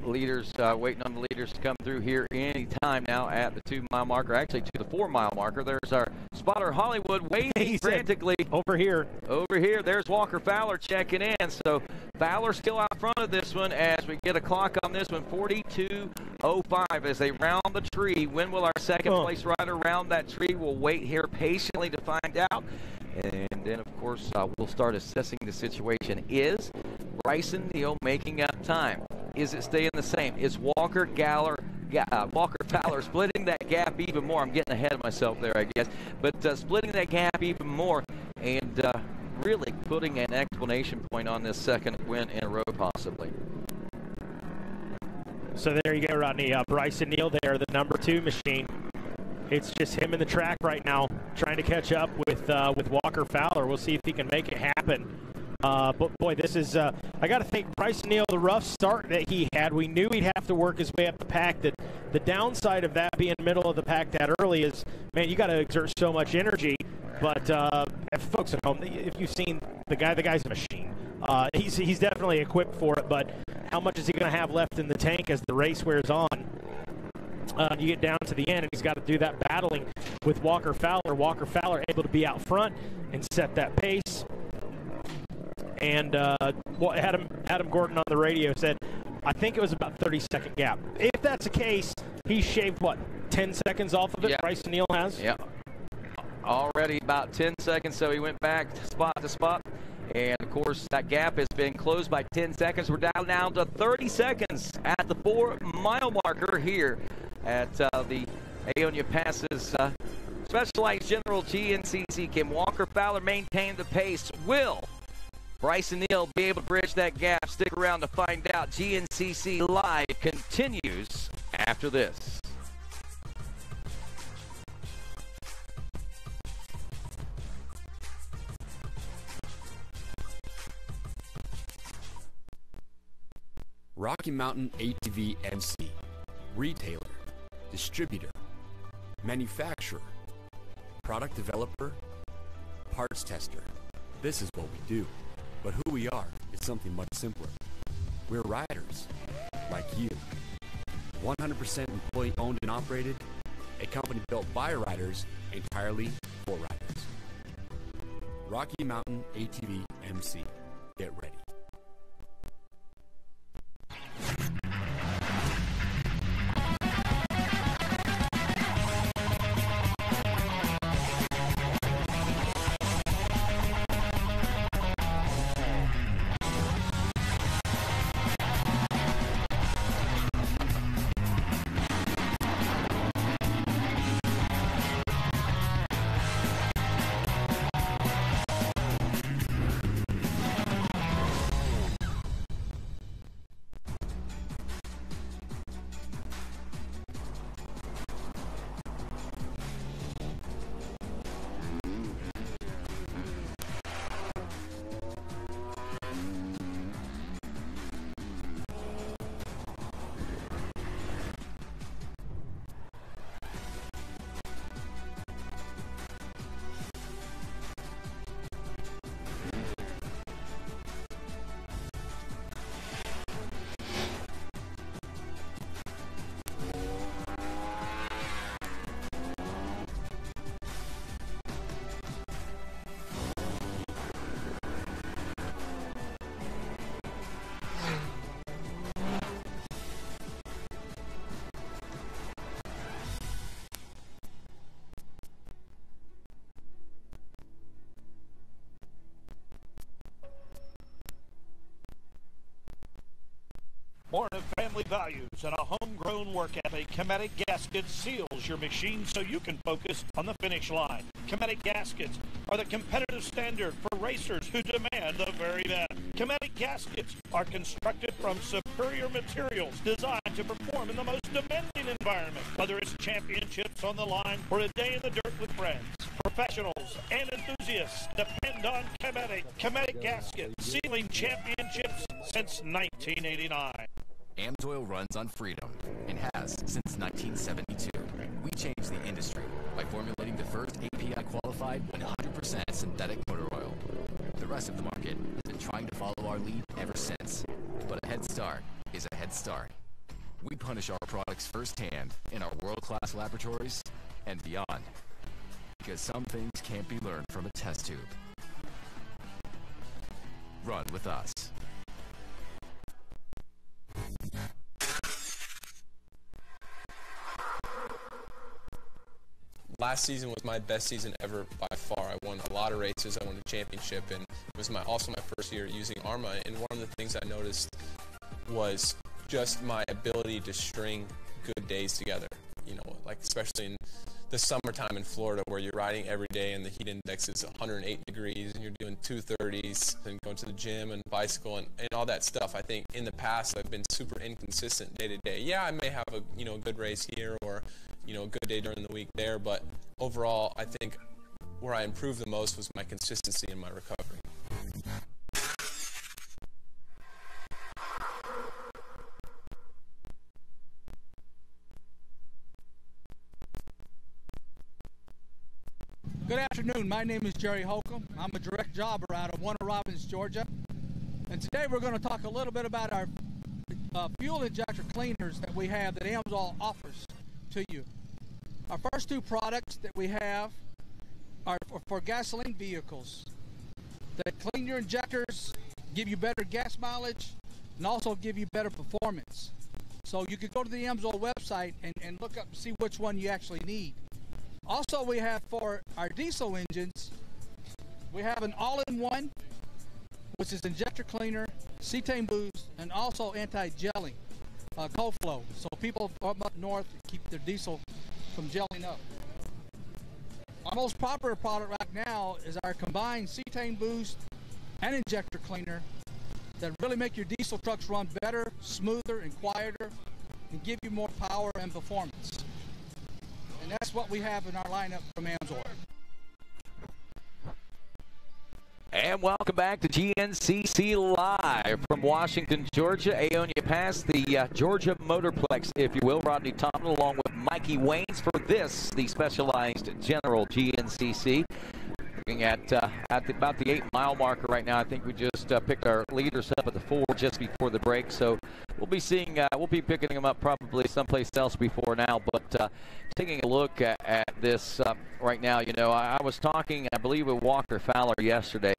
Leaders waiting on the leaders to come through here any time now at the 2-mile marker, actually to the 4-mile marker. There's our spotter Hollywood waving frantically. Over here. Over here. There's Walker Fowler checking in. So Fowler still out front of this one as we get a clock on this one, 42:05 as they round the tree. When will our second place rider round that tree? We'll wait here patiently to find out. And then, of course, we'll start assessing the situation. Is Bryson Neal making up time? is it staying the same? Is Walker Fowler splitting that gap even more? I'm getting ahead of myself there, I guess. But splitting that gap even more and really putting an exclamation point on this second win in a row, possibly. So there you go, Rodney. Bryson Neal there, the number 2 machine. It's just him in the track right now, trying to catch up with Walker Fowler. We'll see if he can make it happen. But boy, this is, I got to think, Bryson Neal, the rough start that he had, we knew he'd have to work his way up the pack. That the downside of that being middle of the pack that early is, man, you got to exert so much energy. But folks at home, if you've seen the guy's a machine. He's definitely equipped for it, but how much is he going to have left in the tank as the race wears on? You get down to the end, and he's got to do that battling with Walker Fowler. Walker Fowler able to be out front and set that pace. And Adam Gordon on the radio said, I think it was about 30-second gap. If that's the case, he shaved, 10 seconds off of it? Yeah. Bryson Neal has? Yeah. Already about 10 seconds, so he went back spot to spot. And, of course, that gap has been closed by 10 seconds. We're down now to 30 seconds at the 4-mile marker here at the Aonia Passes Specialized General GNCC. Can Walker Fowler maintain the pace? Will Bryson Neal be able to bridge that gap? Stick around to find out. GNCC Live continues after this. Rocky Mountain ATV MC, retailer, distributor, manufacturer, product developer, parts tester. This is what we do, but who we are is something much simpler. We're riders, like you. 100% employee owned and operated, a company built by riders entirely for riders. Rocky Mountain ATV MC, get ready. Born of family values and a homegrown work ethic, Chematic Gaskets seals your machine so you can focus on the finish line. Chematic Gaskets are the competitive standard for racers who demand the very best. Chematic Gaskets are constructed from superior materials designed to perform in the most demanding environment, whether it's championships on the line or a day in the dirt with friends. Professionals and enthusiasts depend on Chematic. Chematic Gaskets, sealing championships since 1989. Amsoil runs on freedom and has since 1972. We changed the industry by formulating the first API-qualified 100% synthetic motor oil. The rest of the market has been trying to follow our lead ever since, but a head start is a head start. We punish our products firsthand in our world-class laboratories and beyond, because some things can't be learned from a test tube. Run with us. Last season was my best season ever by far. I won a lot of races. I won a championship, and it was also my first year using ARMA. And one of the things I noticed was just my ability to string good days together. You know, like especially in the summertime in Florida where you're riding every day and the heat index is 108 degrees and you're doing 230s and going to the gym and bicycle and all that stuff. I think in the past I've been super inconsistent day to day. Yeah, I may have a good race here or a good day during the week there, but overall I think where I improved the most was my consistency in my recovery. Good afternoon. My name is Jerry Holcomb. I'm a direct jobber out of Warner Robins, Georgia. And today we're going to talk a little bit about our fuel injector cleaners that we have that AMSOIL offers to you. Our first two products that we have are for gasoline vehicles. That clean your injectors, give you better gas mileage, and also give you better performance. So you can go to the AMSOIL website and look up and see which one you actually need. Also, we have for our diesel engines, we have an all-in-one, which is injector cleaner, cetane boost, and also anti-gelling, cold flow. So people up north keep their diesel from gelling up. Our most popular product right now is our combined cetane boost and injector cleaner that really make your diesel trucks run better, smoother, and quieter, and give you more power and performance. And that's what we have in our lineup from AMSOIL. And welcome back to GNCC Live from Washington, Georgia. Aonia Pass, the Georgia Motorplex, if you will. Rodney Tomlin along with Mikey Waynes for this, the Specialized General GNCC. Looking at about the 8-mile marker right now. I think we just picked our leaders up at the 4 just before the break. So we'll be seeing, we'll be picking them up probably someplace else before now. But taking a look at this right now, I was talking, I believe, with Walker Fowler yesterday.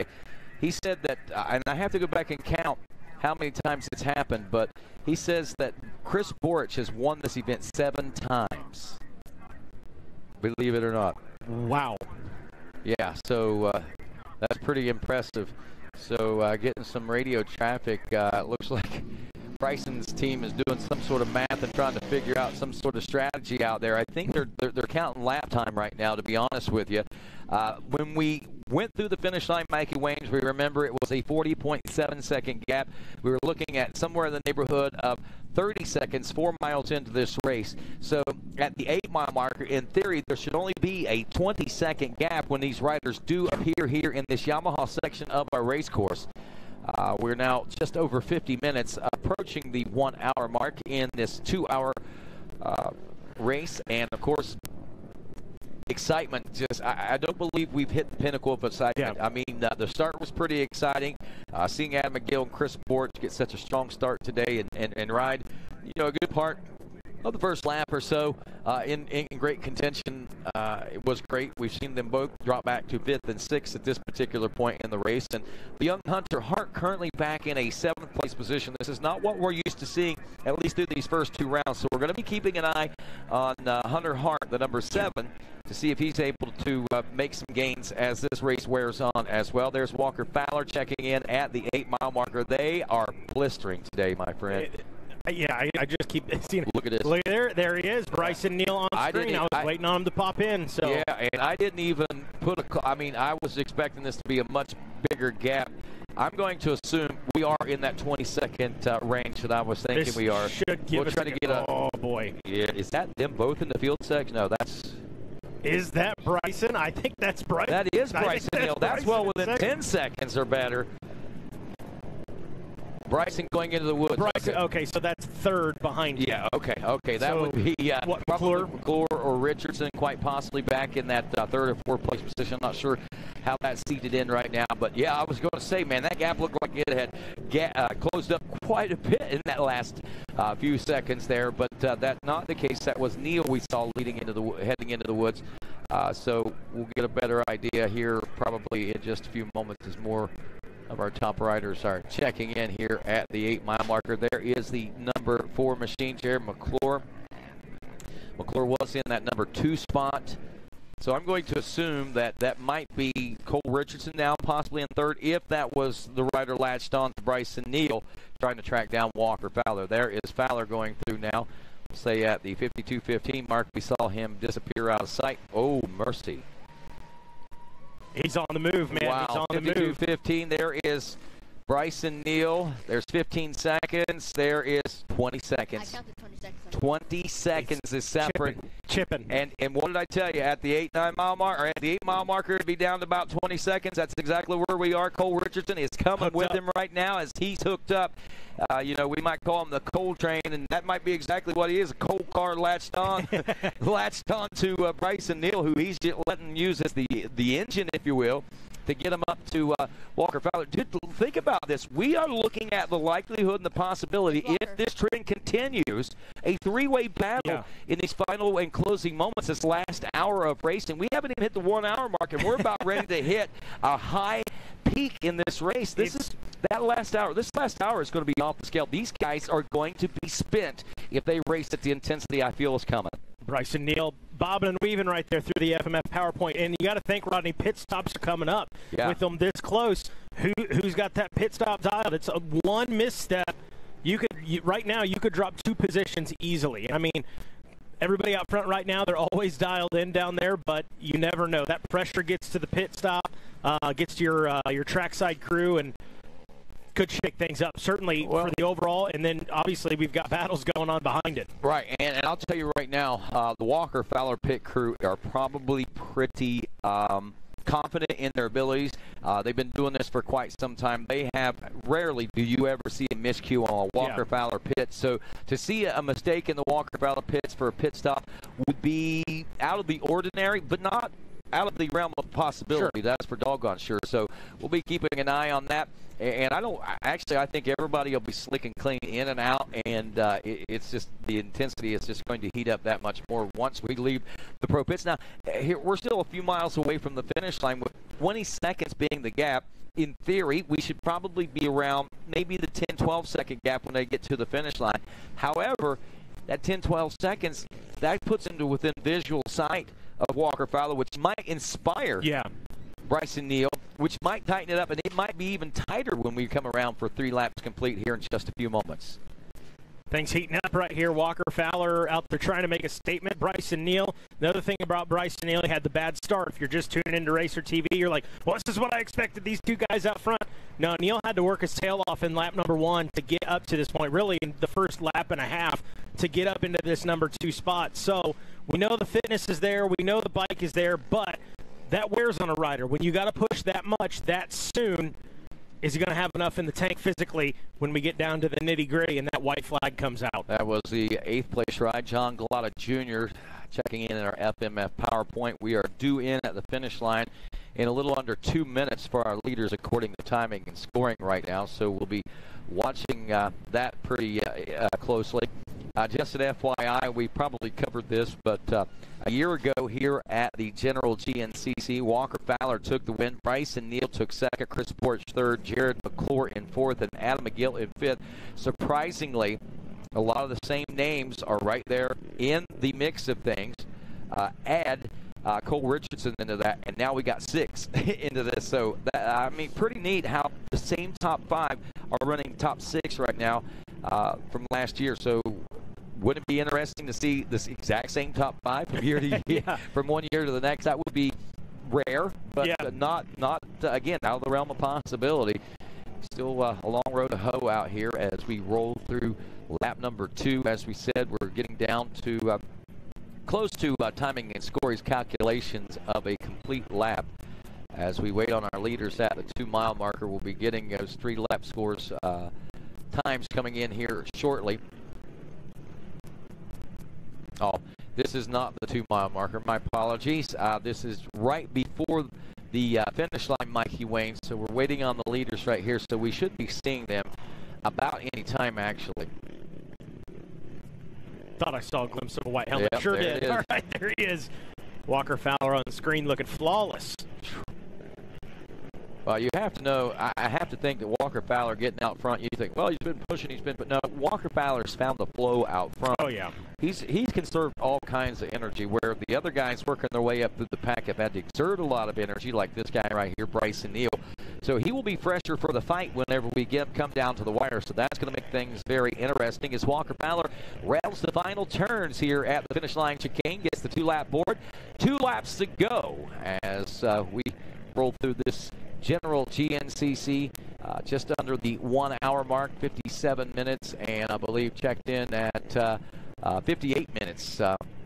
He said that, and I have to go back and count how many times it's happened, but he says that Chris Borich has won this event 7 times. Believe it or not. Wow. Yeah, so that's pretty impressive. So getting some radio traffic, looks like Bryson's team is doing some sort of math and trying to figure out some sort of strategy out there. I think they're counting lap time right now, to be honest with you. When we went through the finish line, Mikey Waynes, we remember it was a 40.7-second gap. We were looking at somewhere in the neighborhood of 30 seconds, 4 miles into this race. So at the 8-mile marker, in theory, there should only be a 20-second gap when these riders do appear here in this Yamaha section of our race course. We're now just over 50 minutes, approaching the 1-hour mark in this 2-hour race. And, of course, excitement, just I don't believe we've hit the pinnacle of excitement. Yeah. I mean, the start was pretty exciting. Seeing Adam McGill and Chris Borich get such a strong start today and ride, a good part of the first lap or so in great contention. It was great. We've seen them both drop back to 5th and 6th at this particular point in the race. And the young Hunter Hart currently back in a 7th place position. This is not what we're used to seeing, at least through these first 2 rounds. So we're going to be keeping an eye on Hunter Hart, the number 7, to see if he's able to make some gains as this race wears on as well. There's Walker Fowler checking in at the 8-mile marker. They are blistering today, my friend. Yeah, I just keep seeing. Look at this. Look there he is, Bryson Neal on screen. I was waiting on him to pop in. So yeah, and I didn't even put I mean, I was expecting this to be a much bigger gap. I'm going to assume we are in that 20-second range that I was thinking this we are. Should give we'll us try to get oh boy. Yeah, is that them both in the field section? No, that's. Is that Bryson? I think that's Bryson. That is Bryson Neal. That's well within 10 seconds or better. Bryson going into the woods. Bryson, okay, so that's 3rd behind him. Yeah, okay. That would be probably McClure or Richardson, quite possibly back in that 3rd or 4th place position. I'm not sure how that's seated in right now. But, yeah, I was going to say, man, that gap looked like it had closed up quite a bit in that last few seconds there. But that's not the case. That was Neal we saw heading into the woods. So we'll get a better idea here probably in just a few moments as more of our top riders are checking in here at the 8-mile marker. There is the number 4 machine, Jared McClure. McClure was in that number 2 spot So I'm going to assume that that might be Cole Richardson now possibly in third, if that was the rider latched on to Bryson Neal trying to track down Walker Fowler. There is Fowler going through now. Say at the 52.15 mark, we saw him disappear out of sight. Oh, mercy. He's on the move, man. Wow. He's on the move. 52.15. There is Bryson Neal. There's 15 seconds. There is 20 seconds. I counted 20 seconds. 20 seconds is separate. Chipping. And what did I tell you? At the 8-9 mile mark, or at the 8 mile marker, it'd be down to about 20 seconds. That's exactly where we are. Cole Richardson is coming Hooked with up. him right now as he's hooked up. You know, we might call him the coal train, and that might be exactly what he is, a coal car latched on, latched on to Bryson Neal, who he's just letting use as the engine, if you will, to get him up to Walker Fowler. Dude, think about this. We are looking at the likelihood and the possibility, if this trend continues, a three-way battle in these final and closing moments, this last hour of racing. We haven't even hit the 1 hour mark, and we're about ready to hit a high peak in this race. This last hour is going to be off the scale. These guys are going to be spent if they race at the intensity I feel is coming. Bryson Neal bobbing and weaving right there through the FMF PowerPoint. And you got to think, Rodney, pit stops are coming up. With them this close. Who's got that pit stop dialed? It's a one misstep. Right now, you could drop 2 positions easily. I mean, everybody out front right now, they're always dialed in down there, but you never know. That pressure gets to the pit stop, gets to your trackside crew, and could shake things up, certainly for the overall, and then obviously we've got battles going on behind it. Right, and I'll tell you right now, the Walker Fowler pit crew are probably pretty confident in their abilities. They've been doing this for quite some time. They have, rarely do you ever see a miscue on a Walker Fowler pit. So to see a mistake in the Walker Fowler pits for a pit stop would be out of the ordinary, but not out of the realm of possibility. That's for doggone sure. So we'll be keeping an eye on that. And I think everybody will be slick and clean in and out, and it's just the intensity is just going to heat up that much more once we leave the pro pits. Now, here we're still a few miles away from the finish line with 20 seconds being the gap. In theory, we should probably be around maybe the 10-12 second gap when they get to the finish line. However, that 10-12 seconds, that puts into within visual sight of Walker Fowler, which might inspire Bryson Neal, which might tighten it up, and it might be even tighter when we come around for 3 laps complete here in just a few moments. Things heating up right here. Walker Fowler out there trying to make a statement. Bryson Neal. Another thing about Bryson Neal, he had the bad start. If you're just tuning into RacerTV, you're like, well, this is what I expected, these 2 guys out front. No, Neal had to work his tail off in lap number 1 to get up to this point, really in the first lap and a half to get up into this number 2 spot. So we know the fitness is there. We know the bike is there, but that wears on a rider. When you got to push that much that soon, is he going to have enough in the tank physically when we get down to the nitty-gritty and that white flag comes out? That was the 8th place ride. John Galata Jr. checking in our FMF PowerPoint. We are due in at the finish line in a little under 2 minutes for our leaders according to timing and scoring right now. So we'll be watching that pretty closely. Just an FYI, we probably covered this, but a year ago here at the General GNCC, Walker Fowler took the win. Bryson Neal took second, Chris Porch third, Jared McClure in fourth, and Adam McGill in fifth. Surprisingly, a lot of the same names are right there in the mix of things. Add Cole Richardson into that, and now we got 6 into this. So, pretty neat how the same top 5 are running top 6 right now from last year. So, wouldn't it be interesting to see this exact same top 5 from year to year, from one year to the next? That would be rare, but not again, out of the realm of possibility. Still a long road to hoe out here as we roll through lap number 2. As we said, we're getting down to close to timing and scoring calculations of a complete lap. As we wait on our leaders at the 2 mile marker, we'll be getting those 3 lap scores times coming in here shortly. Oh, this is not the 2 mile marker. My apologies. This is right before the finish line, Mikey Wayne. So we're waiting on the leaders right here. So we should be seeing them about any time, actually. Thought I saw a glimpse of a white helmet. Yep, sure did. All right, there he is. Walker Fowler on the screen looking flawless. Well, you have to know, I have to think that Walker Fowler getting out front, you think, well, he's been pushing, but no, Walker Fowler's found the flow out front. Oh, yeah. He's conserved all kinds of energy, where the other guys working their way up through the pack have had to exert a lot of energy, like this guy right here, Bryson Neal. So he will be fresher for the fight whenever we come down to the wire. So that's going to make things very interesting as Walker Fowler rounds the final turns here at the finish line chicane, gets the 2-lap board. 2 laps to go as we roll through this general GNCC, just under the 1 hour mark, 57 minutes, and I believe checked in at 58 minutes,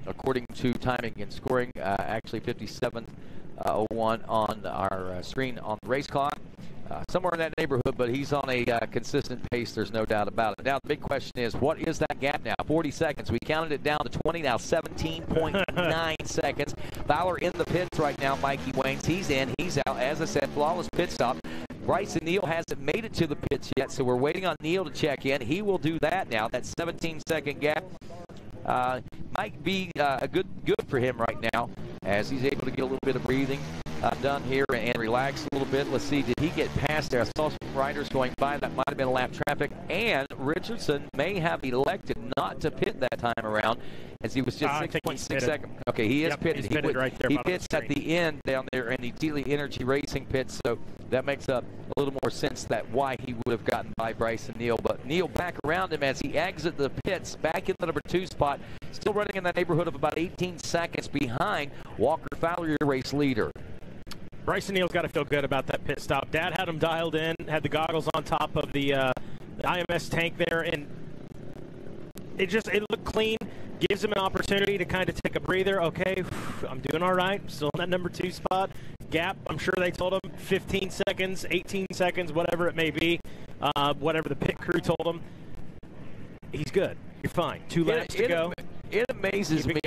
according to timing and scoring, actually 57:01 on our screen on the race clock. Somewhere in that neighborhood, but he's on a consistent pace, there's no doubt about it. Now, the big question is, what is that gap now? 40 seconds. We counted it down to 20, now 17.9 seconds. Fowler in the pits right now, Mikey Waynes. He's in, he's out. As I said, flawless pit stop. Bryson Neal hasn't made it to the pits yet, so we're waiting on Neal to check in. He will do that now. That 17-second gap might be good for him right now, as he's able to get a little bit of breathing done here and relax a little bit. Let's see, did he get past there? I saw some riders going by. That might have been a lap traffic, and Richardson may have elected not to pit that time around, as he was just 6.6 seconds. Okay, he is pitted. He's pitted right there. He pits at the end down there in the Geely Energy Racing pits, so that makes a little more sense that why he would have gotten by Bryson Neal. But Neal back around him as he exits the pits, back in the number 2 spot, still running in that neighborhood of about 18 seconds behind Walker Fowler, your race leader. Bryson Neal's got to feel good about that pit stop. Dad had him dialed in, had the goggles on top of the IMS tank there, and it looked clean. Gives him an opportunity to kind of take a breather. Okay, I'm doing all right. Still in that number 2 spot. Gap, I'm sure they told him 15 seconds, 18 seconds, whatever it may be, whatever the pit crew told him. He's good. You're fine. 2 laps to go. It amazes me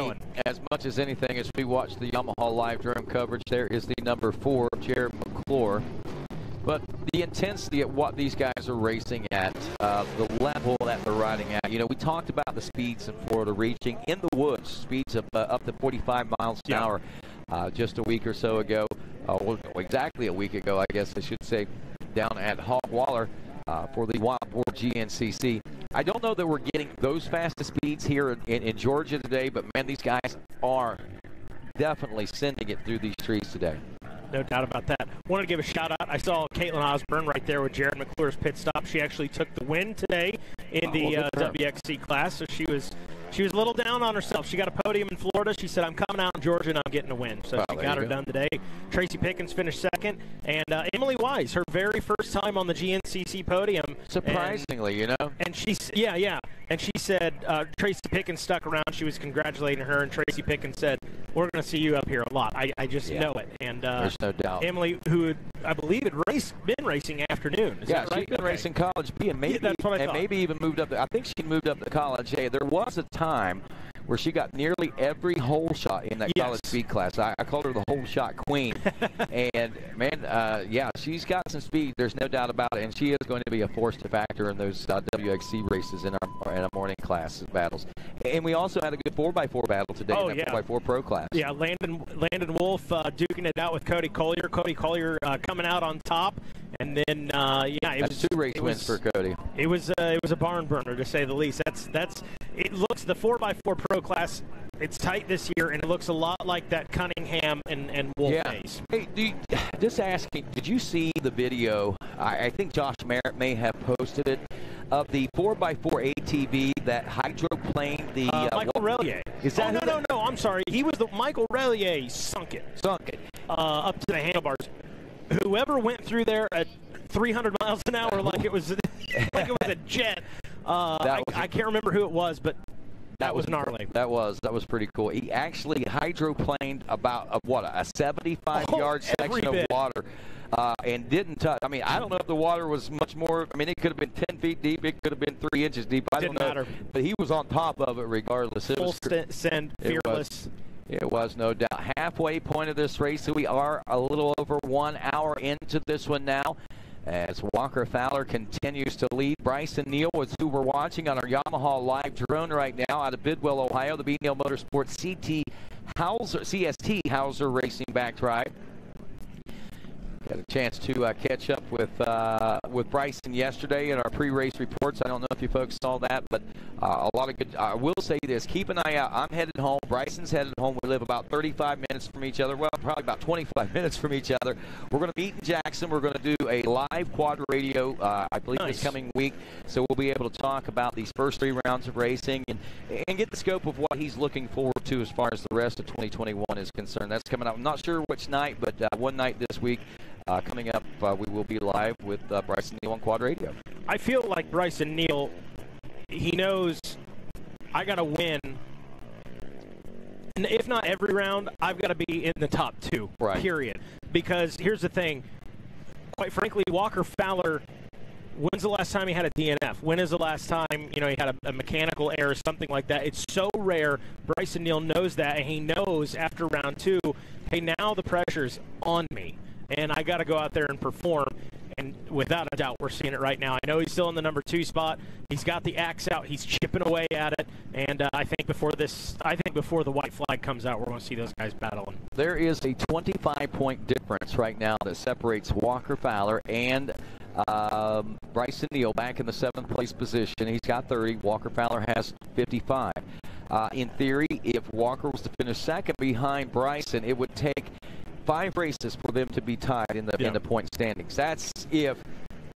as much as anything as we watch the Yamaha live drone coverage. There is the number 4, Jared McClure. But the intensity at what these guys are racing at, the level that they're riding at. You know, we talked about the speeds in Florida reaching in the woods, speeds of up to 45 miles an hour just a week or so ago. Well, exactly a week ago, I guess I should say, down at Hog Waller for the Wild Boar GNCC. I don't know that we're getting those fastest speeds here in Georgia today, but, man, these guys are definitely sending it through these trees today. No doubt about that. Wanted to give a shout-out. I saw Caitlin Osborne right there with Jared McClure's pit stop. She actually took the win today in the WXC class, so she was a little down on herself. She got a podium in Florida. She said, I'm coming out in Georgia, and I'm getting a win. So she got her done today. Tracy Pickens finished second. And Emily Wise, her very first time on the GNCC podium. Surprisingly, you know. And she's, yeah. And she said, Tracy Pickens stuck around. She was congratulating her, and Tracy Pickens said, we're going to see you up here a lot. I just know it. And there's no doubt. Emily, who I believe had been racing afternoon. Is that right? She's been racing College B, and maybe, maybe even moved up. I think she moved up to College A. There was a time where she got nearly every hole shot in that College B class. I called her the hole shot queen. And, man, she's got some speed. There's no doubt about it. And she is going to be a force to factor in those WXC races in our morning class battles. And we also had a good 4x4 battle today in that 4x4 Pro class. Yeah, Landon Wolf duking it out with Cody Collier. Cody Collier coming out on top. And then, that's 2 race wins for Cody. It was a barn burner, to say the least. It looks, the 4x4 Pro class, it's tight this year, and it looks a lot like that Cunningham and Wolf days. Hey, just asking, did you see the video? I think Josh Merritt may have posted it, of the 4x4 ATV that hydroplaned the Michael Relier. Is that no, I'm sorry. He was Michael Relier sunk it up to the handlebars. Whoever went through there at 300 miles an hour like it was a jet. I can't remember who it was, but that was gnarly. That was pretty cool. He actually hydroplaned about a 75-yard section of water and didn't touch. I mean, I don't know if the water was much more. I mean, it could have been 10 feet deep. It could have been 3 inches deep. I don't know. Didn't matter. But he was on top of it regardless. Full send, fearless. It was no doubt. Halfway point of this race, so we are a little over 1 hour into this one now, as Walker Fowler continues to lead. Bryson Neal is who we're watching on our Yamaha live drone right now out of Bidwell, Ohio. The B. Neal Motorsports CST Hauser Racing back drive. Got a chance to catch up with Bryson yesterday in our pre-race reports. I don't know if you folks saw that, but a lot of good. I will say this: keep an eye out. I'm headed home. Bryson's headed home. We live about 35 minutes from each other. Well, probably about 25 minutes from each other. We're going to meet in Jackson. We're going to do a live quad radio, I believe, this coming week. So we'll be able to talk about these first 3 rounds of racing and get the scope of what he's looking forward to as far as the rest of 2021 is concerned. That's coming up. I'm not sure which night, but one night this week. Coming up, we will be live with Bryson Neal on Quad Radio. I feel like Bryson Neal, he knows I got to win. And if not every round, I've got to be in the top 2, period. Because here's the thing. Quite frankly, Walker Fowler, when's the last time he had a DNF? When is the last time, he had a mechanical error or something like that? It's so rare. Bryson Neal knows that, and he knows after round 2, hey, now the pressure's on me. And I got to go out there and perform. And without a doubt, we're seeing it right now. I know he's still in the number 2 spot. He's got the axe out. He's chipping away at it. And I think before the white flag comes out, we're going to see those guys battling. There is a 25-point difference right now that separates Walker Fowler and Bryson Neal back in the 7th place position. He's got 30. Walker Fowler has 55. In theory, if Walker was to finish second behind Bryson, it would take 5 races for them to be tied in the point standings. That's if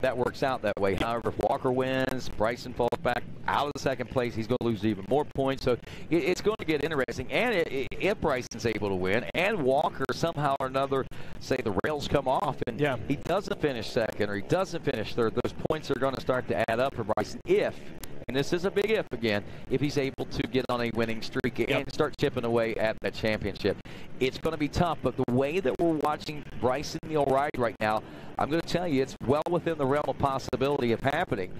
that works out that way. However, if Walker wins, Bryson falls back out of the 2nd place, he's going to lose even more points. So it's going to get interesting. And if Bryson's able to win and Walker somehow or another, say the rails come off and he doesn't finish 2nd or he doesn't finish 3rd, those points are going to start to add up for Bryson if, and this is a big if again, if he's able to get on a winning streak and start chipping away at that championship. It's going to be tough, but the way that we're watching Bryson Neal ride right now, I'm going to tell you, it's well within the realm of possibility of happening.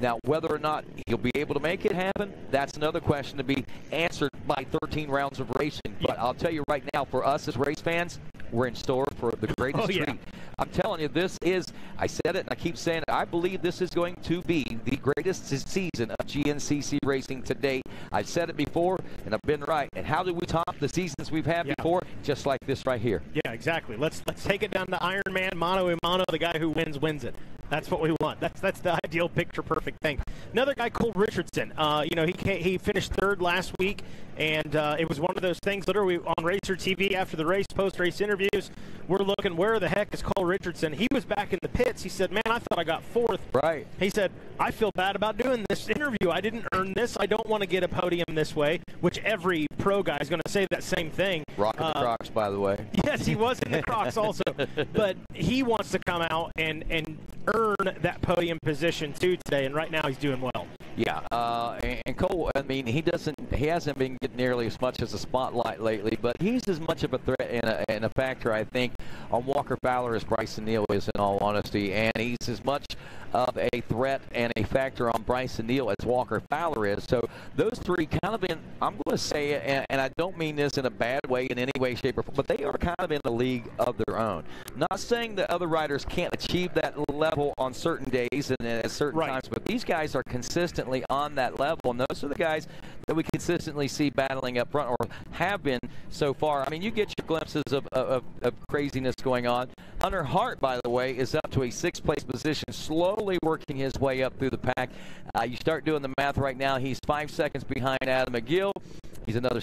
Now, whether or not he'll be able to make it happen, that's another question to be answered by 13 rounds of racing. But I'll tell you right now, for us as race fans, we're in store for the greatest treat. I'm telling you, this is, I said it and I keep saying it, I believe this is going to be the greatest season of GNCC racing to date. I've said it before, and I've been right. And how did we top the seasons we've had before? Just like this right here. Yeah, exactly. Let's take it down to Iron Man, mano a mano. The guy who wins it. That's what we want. That's the ideal picture-perfect thing. Another guy, Cole Richardson. He finished 3rd last week, and it was one of those things. Literally on RacerTV after the race, post-race interviews, we're looking, where the heck is Cole Richardson? He was back in the pits. He said, "Man, I thought I got 4th." Right. He said, "I feel bad about doing this interview. I didn't earn this. I don't want to get a podium this way," which every pro guy is going to say that same thing. Rocking the Crocs, by the way. Yes, he was in the Crocs also. But he wants to come out and earn that podium position too today, and right now he's doing well. Yeah, and Cole, I mean, he hasn't been getting nearly as much as a spotlight lately, but he's as much of a threat and a factor, I think, on Walker Fowler as Bryson Neal is, in all honesty, and he's as much of a threat and a factor on Bryson Neal as Walker Fowler is. So those three kind of in, I'm going to say it, and I don't mean this in a bad way in any way, shape, or form, but they are kind of in a league of their own. Not saying that other riders can't achieve that level on certain days and at certain times, but these guys are consistently on that level, and those are the guys that we consistently see battling up front, or have been so far. I mean, you get your glimpses of craziness going on. Hunter Hart, by the way, is up to a 6th place position, slowly working his way up through the pack. You start doing the math right now, he's 5 seconds behind Adam McGill. He's another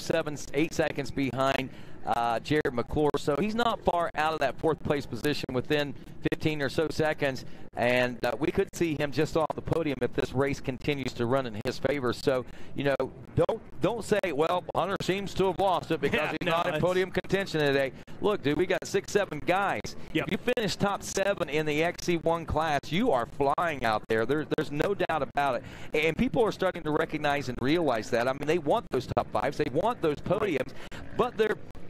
8 seconds behind Jared McClure, so he's not far out of that 4th place position, within 15 or so seconds, and we could see him just off the podium if this race continues to run in his favor. So, you know, don't say, well, Hunter seems to have lost it because he's not in podium contention today. Look, dude, we got 6-7 guys. If you finish top 7 in the XC1 class, you are flying out there. There's no doubt about it, and people are starting to recognize and realize that. I mean, they want those top 5s, they want those podiums, but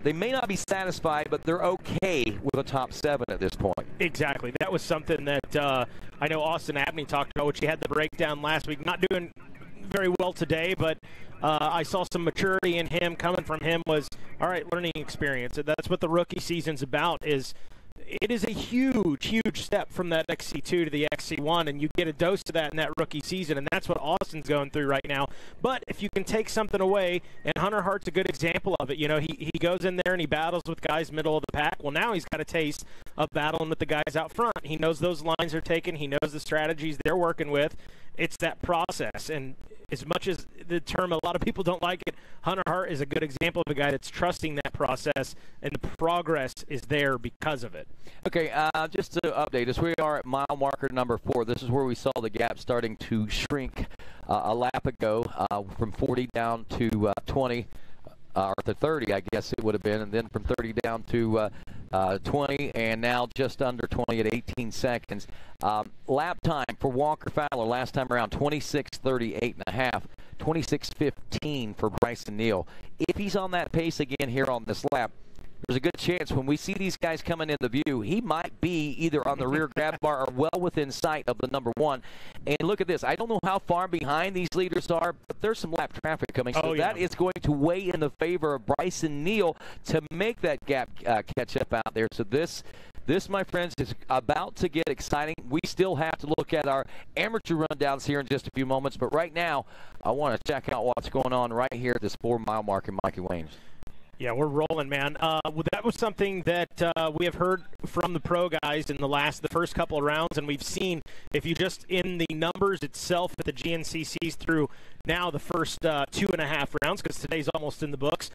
they may not be satisfied, but they're okay with a top 7 at this point. Exactly. That was something that I know Austin Abney talked about, which he had the breakdown last week. Not doing very well today, but I saw some maturity in him. Coming from him was, all right, learning experience. That's what the rookie season's about, is it is a huge, huge step from that XC2 to the XC1, and you get a dose of that in that rookie season, and that's what Austin's going through right now. But if you can take something away, and Hunter Hart's a good example of it. You know, he goes in there and he battles with guys middle of the pack. Well, now he's got a taste of battling with the guys out front. He knows those lines are taken. He knows the strategies they're working with. It's that process, and as much as the term a lot of people don't like it, Hunter Hart is a good example of a guy that's trusting that process, and the progress is there because of it. Okay, just to update us, we are at mile marker number 4. This is where we saw the gap starting to shrink a lap ago from 40 down to 20, or to 30, I guess it would have been, and then from 30 down to 20, and now just under 20 at 18 seconds. Lap time for Walker Fowler last time around, 26:38.5. 26:15 for Bryson Neal. If he's on that pace again here on this lap, there's a good chance when we see these guys coming into view, he might be either on the rear grab bar or well within sight of the number 1. And look at this. I don't know how far behind these leaders are, but there's some lap traffic coming. So that is going to weigh in the favor of Bryson Neal to make that gap catch up out there. So this, my friends, is about to get exciting. We still have to look at our amateur rundowns here in just a few moments. But right now, I want to check out what's going on right here at this 4-mile mark in Mikey Wayne's. Yeah, we're rolling, man. Well, that was something that we have heard from the pro guys in the first couple of rounds, and we've seen, if you just in the numbers itself at the GNCCs through now the first 2.5 rounds, because today's almost in the books,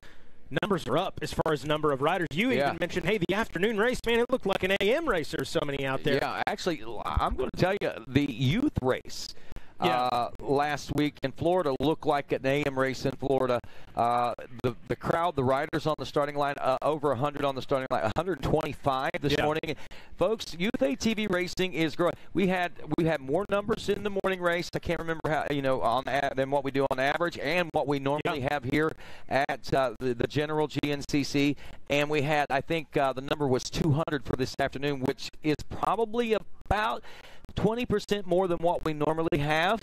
numbers are up as far as number of riders. You even mentioned, hey, the afternoon race, man, it looked like an AM race. There's so many out there. Yeah, actually, I'm going to tell you, the youth race last week in Florida looked like an AM race in Florida. The crowd, the riders on the starting line, over 100 on the starting line, 125 this morning. Folks, youth ATV racing is growing. We had more numbers in the morning race. I can't remember how, than what we do on average and what we normally have here at the general GNCC. And we had, I think the number was 200 for this afternoon, which is probably about 20% more than what we normally have,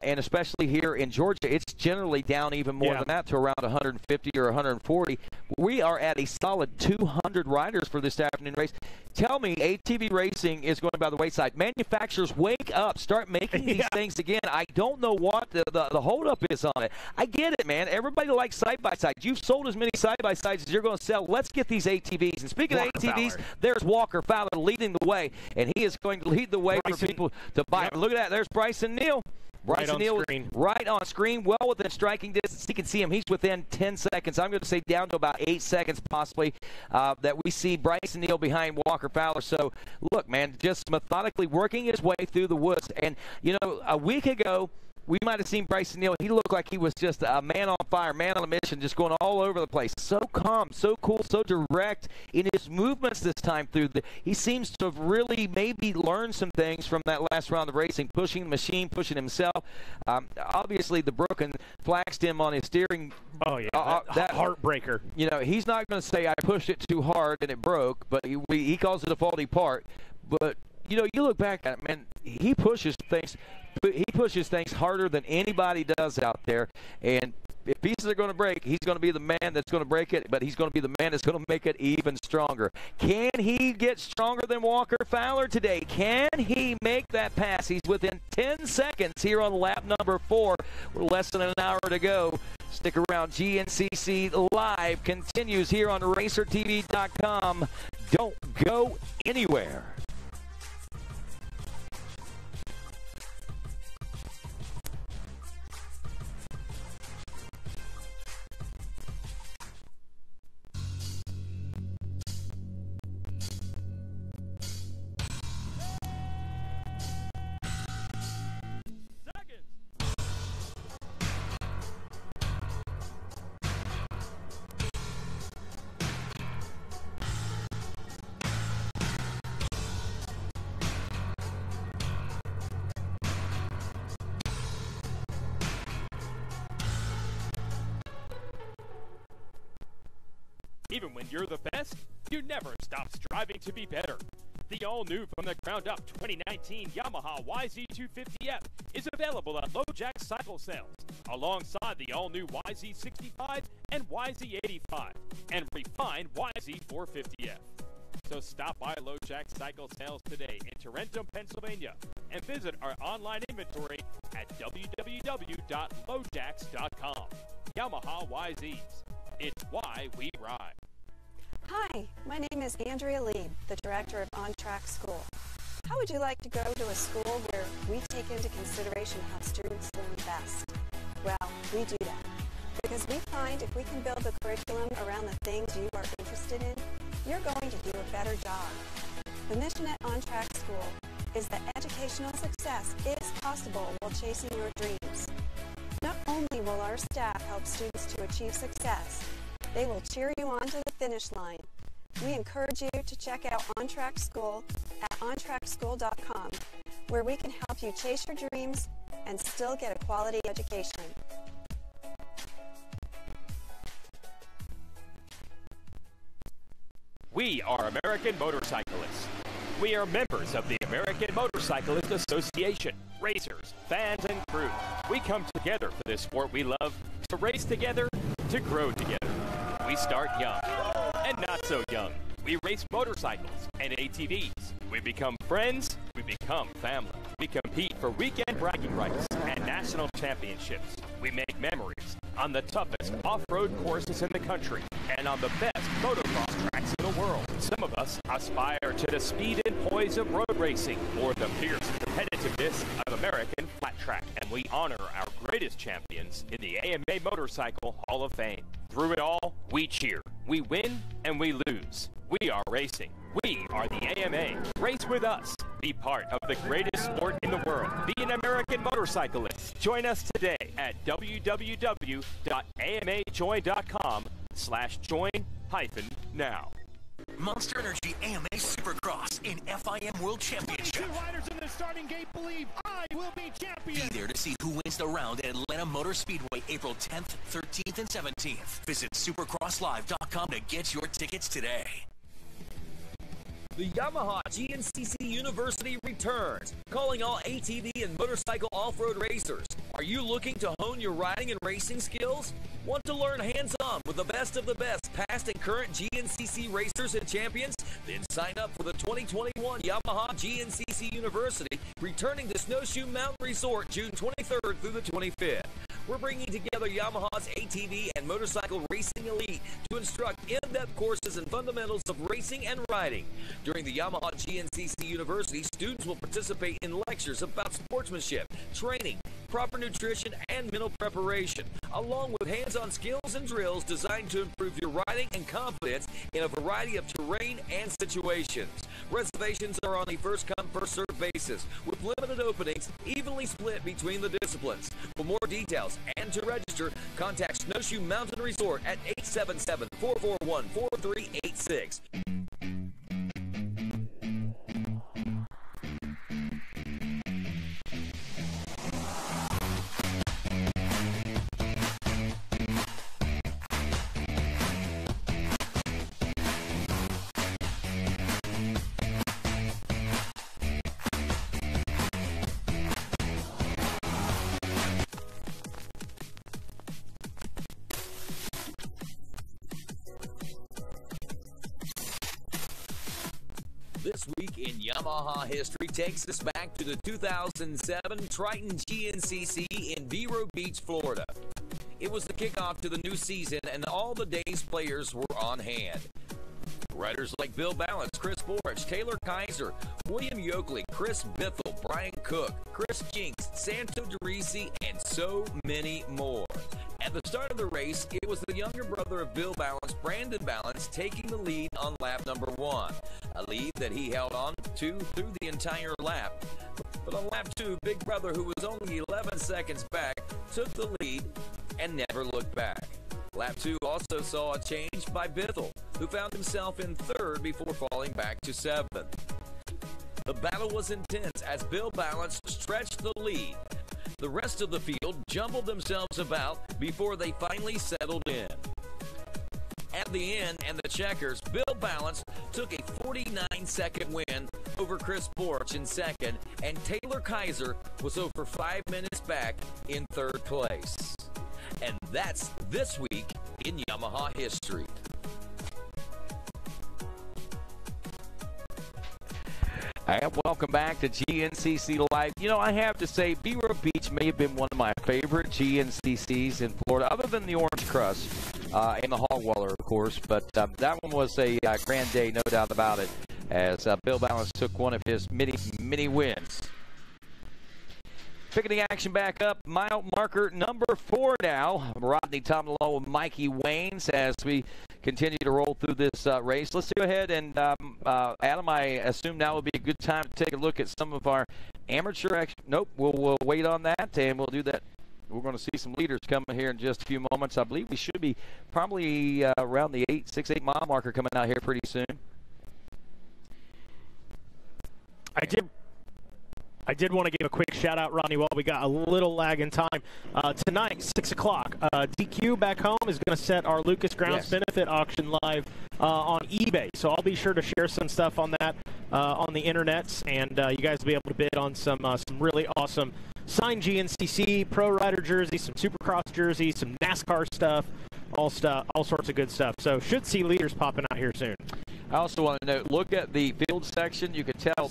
and especially here in Georgia, it's generally down even more than that to around 150 or 140. We are at a solid 200 riders for this afternoon race. Tell me, ATV racing is going by the wayside. Manufacturers, wake up, start making these things again. I don't know what the holdup is on it. I get it, man. Everybody likes side-by-sides. You've sold as many side-by-sides as you're going to sell. Let's get these ATVs. And speaking of ATVs, there's Walker Fowler leading the way, and he is going to lead the way for people to buy. Look at that. There's Bryson Neal. Bryson Neal right on screen, well within striking distance. You can see him. He's within 10 seconds. I'm going to say down to about 8 seconds possibly that we see Bryson Neal behind Walker Fowler. So, look, man, just methodically working his way through the woods. And, a week ago, we might have seen Bryson Neal. He looked like he was just a man on fire, man on a mission, just going all over the place. So calm, so cool, so direct in his movements this time through. He seems to have really maybe learned some things from that last round of racing, pushing the machine, pushing himself. Obviously, the broken flaxed him on his steering. Oh, yeah, that heartbreaker. He's not going to say I pushed it too hard and it broke, but he calls it a faulty part. But, you look back at it, man, he pushes things. He pushes things harder than anybody does out there, and if pieces are going to break, he's going to be the man that's going to break it, but he's going to be the man that's going to make it even stronger. Can he get stronger than Walker Fowler today? Can he make that pass? He's within 10 seconds here on lap number 4. We're less than an hour to go. Stick around. GNCC Live continues here on RacerTV.com. Don't go anywhere. Even when you're the best, you never stop striving to be better. The all-new from the ground up 2019 Yamaha YZ250F is available at LoJack Cycle Sales, alongside the all-new YZ65 and YZ85, and refined YZ450F. So stop by LoJack Cycle Sales today in Tarentum, Pennsylvania, and visit our online inventory at www.lojacks.com. Yamaha YZs. It's why we ride. Hi, my name is Andrea Lieb, the director of On Track School. How would you like to go to a school where we take into consideration how students learn best? Well, we do that because we find if we can build the curriculum around the things you are interested in, you're going to do a better job. The mission at On Track School is that educational success is possible while chasing your dreams. Not only will our staff help students to achieve success, they will cheer you on to the finish line. We encourage you to check out On Track School at ontrackschool.com, where we can help you chase your dreams and still get a quality education. We are American Motorcyclists. We are members of the American Motorcyclist Association, racers, fans, and crew. We come together for this sport we love, to race together, to grow together. We start young and not so young. We race motorcycles and ATVs. We become friends. We become family. We compete for weekend bragging rights and national championships. We make memories on the toughest off-road courses in the country and on the best motocross tracks in the world. Some of us aspire to the speed and poise of road racing or the fierce competitiveness of American flat track. And we honor our greatest champions in the AMA Motorcycle Hall of Fame. Through it all, we cheer. We win and we lose. We are racing. We are the AMA. Race with us. Be part of the greatest sport in the world. Be an American motorcyclist. Join us today at www.amajoin.com/join-now. Monster Energy AMA Supercross in FIM World Championship. 22 riders in the starting gate believe I will be champion. Be there to see who wins the round at Atlanta Motor Speedway April 10th, 13th, and 17th. Visit supercrosslive.com to get your tickets today. The Yamaha GNCC University returns, calling all ATV and motorcycle off-road racers. Are you looking to hone your riding and racing skills? Want to learn hands-on with the best of the best past and current GNCC racers and champions? Then sign up for the 2021 Yamaha GNCC University, returning to Snowshoe Mountain Resort June 23rd through the 25th. We're bringing together Yamaha's ATV and motorcycle racing elite to instruct in-depth courses and fundamentals of racing and riding. During the Yamaha GNCC University, students will participate in lectures about sportsmanship, training, proper nutrition, and mental preparation, along with hands-on skills and drills designed to improve your riding and confidence in a variety of terrain and situations. Reservations are on a first-come, first-served basis, with limited openings evenly split between the disciplines. For more details and to register, contact Snowshoe Mountain Resort at 877-441-4386. This week in Yamaha history takes us back to the 2007 Triton GNCC in Vero Beach, Florida. It was the kickoff to the new season, and all the day's players were on hand. Riders like Bill Balance, Chris Borich, Taylor Kaiser, William Yoakley, Chris Bithell, Brian Cook, Chris Jinks, Santo DeRisi, and so many more. At the start of the race, it was the younger brother of Bill Balance, Brandon Balance, taking the lead on lap number 1, a lead that he held on to through the entire lap. But on lap 2, Big Brother, who was only 11 seconds back, took the lead and never looked back. Lap 2 also saw a change by Bithell, who found himself in 3rd before falling back to 7th. The battle was intense as Bill Balance stretched the lead. The rest of the field jumbled themselves about before they finally settled in. At the end and the checkers, Bill Balance took a 49-second win over Chris Borich in 2nd, and Taylor Kaiser was over 5 minutes back in 3rd place. And that's this week in Yamaha history. And welcome back to GNCC Live. You know, I have to say, Vero Beach may have been one of my favorite GNCCs in Florida, other than the Orange Crust and the Hog Waller, of course. But that one was a grand day, no doubt about it, as Bill Balance took one of his many wins. Picking the action back up, mile marker number 4 now. Rodney Tomlin along with Mikey Waynes as we continue to roll through this race. Let's go ahead and, Adam, I assume now would be a good time to take a look at some of our amateur action. Nope, we'll wait on that, and we'll do that. We're going to see some leaders coming here in just a few moments. I believe we should be probably around the 6-8 mile marker coming out here pretty soon. I did want to give a quick shout out, Rodney, while we got a little lag in time. Tonight, 6 o'clock, DQ back home is going to set our Lucas Grounds benefit auction live on eBay. So I'll be sure to share some stuff on that on the internets, and you guys will be able to bid on some really awesome signed GNCC Pro Rider jerseys, some Supercross jerseys, some NASCAR stuff, all sorts of good stuff. So should see leaders popping out here soon. I also want to note, look at the field section. You can tell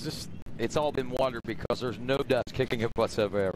it's all been watered because there's no dust kicking up whatsoever.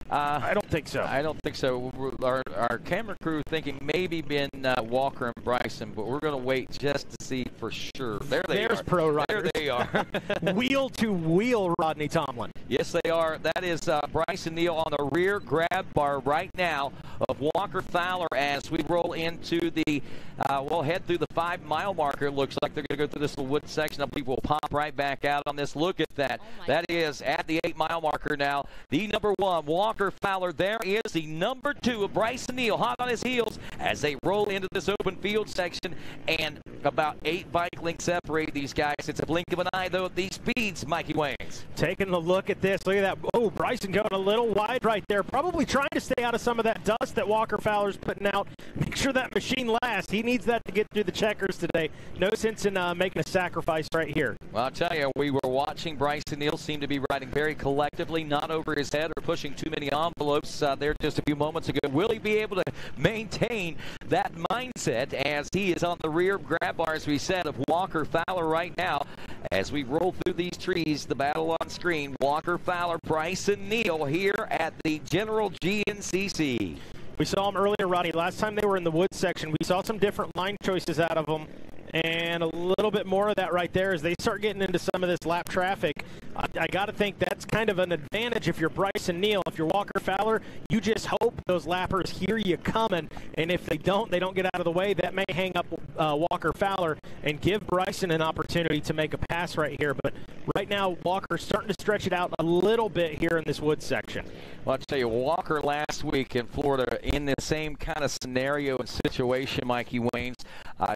I don't think so. I don't think so. Our camera crew thinking maybe been Walker and Bryson, but we're going to wait just to see for sure. There's Pro Riders. There they are. Wheel to wheel, Rodney Tomlin. Yes, they are. That is Bryson Neal on the rear grab bar right now of Walker Fowler as we roll into the, we'll head through the 5 mile marker. Looks like they're going to go through this little wood section. I believe we'll pop right back out on this. Look at that. That is at the 8 mile marker now. The number 1, Walker Fowler. There is the number 2 of Bryson Neal, hot on his heels as they roll into this open field section, and about 8 bike lengths separate these guys. It's a blink of an eye, though, at these speeds, Mikey Waynes. Taking a look at this. Look at that. Oh, Bryson going a little wide right there. Probably trying to stay out of some of that dust that Walker Fowler's putting out. Make sure that machine lasts. He needs that to get through the checkers today. No sense in making a sacrifice right here. Well, I'll tell you, we were watching Bryson Neal seem to be riding very collectively, not over his head or pushing too many envelopes there just a few moments ago. Will he be able to maintain that mindset as he is on the rear grab bar, as we said, of Walker Fowler right now? As we roll through these trees, the battle on screen, Walker Fowler, Bryson Neal here at the General GNCC. We saw him earlier, Rodney. Last time they were in the wood section, we saw some different line choices out of them. And a little bit more of that right there as they start getting into some of this lap traffic. I got to think that's kind of an advantage if you're Bryson Neal. If you're Walker Fowler, you just hope those lappers hear you coming. And if they don't get out of the way. That may hang up Walker Fowler and give Bryson an opportunity to make a pass right here. But right now, Walker's starting to stretch it out a little bit here in this wood section. Well, I'll tell you, Walker last week in Florida in the same kind of scenario and situation, Mikey Waynes,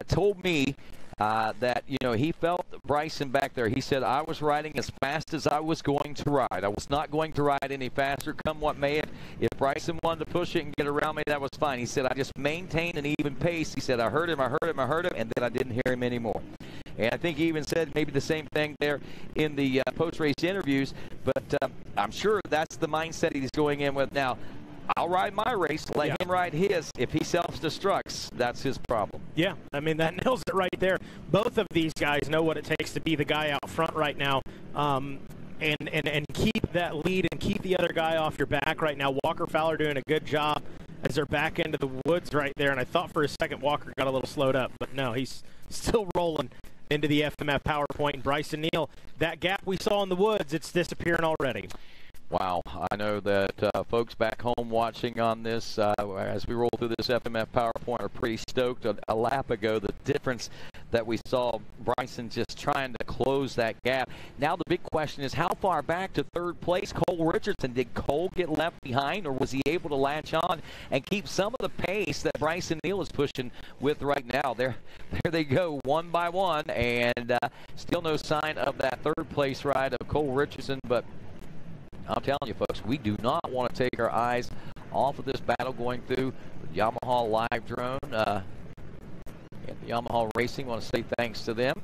told me that, you know, he felt Bryson back there. He said, I was riding as fast as I was going to ride. I was not going to ride any faster, come what may. If Bryson wanted to push it and get around me, that was fine. He said, I just maintained an even pace. He said, I heard him, and then I didn't hear him anymore. And I think he even said maybe the same thing there in the post-race interviews. But I'm sure that's the mindset he's going in with now. I'll ride my race, let him ride his. If he self-destructs, that's his problem. Yeah, I mean, that nails it right there. Both of these guys know what it takes to be the guy out front right now and keep that lead and keep the other guy off your back right now. Walker Fowler doing a good job as they're back into the woods right there. And I thought for a second Walker got a little slowed up, but no, he's still rolling into the FMF PowerPoint. And Bryson Neal, that gap we saw in the woods, it's disappearing already. Wow, I know that folks back home watching on this as we roll through this FMF PowerPoint are pretty stoked. A lap ago, the difference that we saw Bryson just trying to close that gap. Now the big question is how far back to third place Cole Richardson? Did Cole get left behind, or was he able to latch on and keep some of the pace that Bryson Neal is pushing with right now? There they go, one by one, and still no sign of that third place ride of Cole Richardson, but I'm telling you, folks, we do not want to take our eyes off of this battle going through the Yamaha Live Drone. And the Yamaha Racing, want to say thanks to them.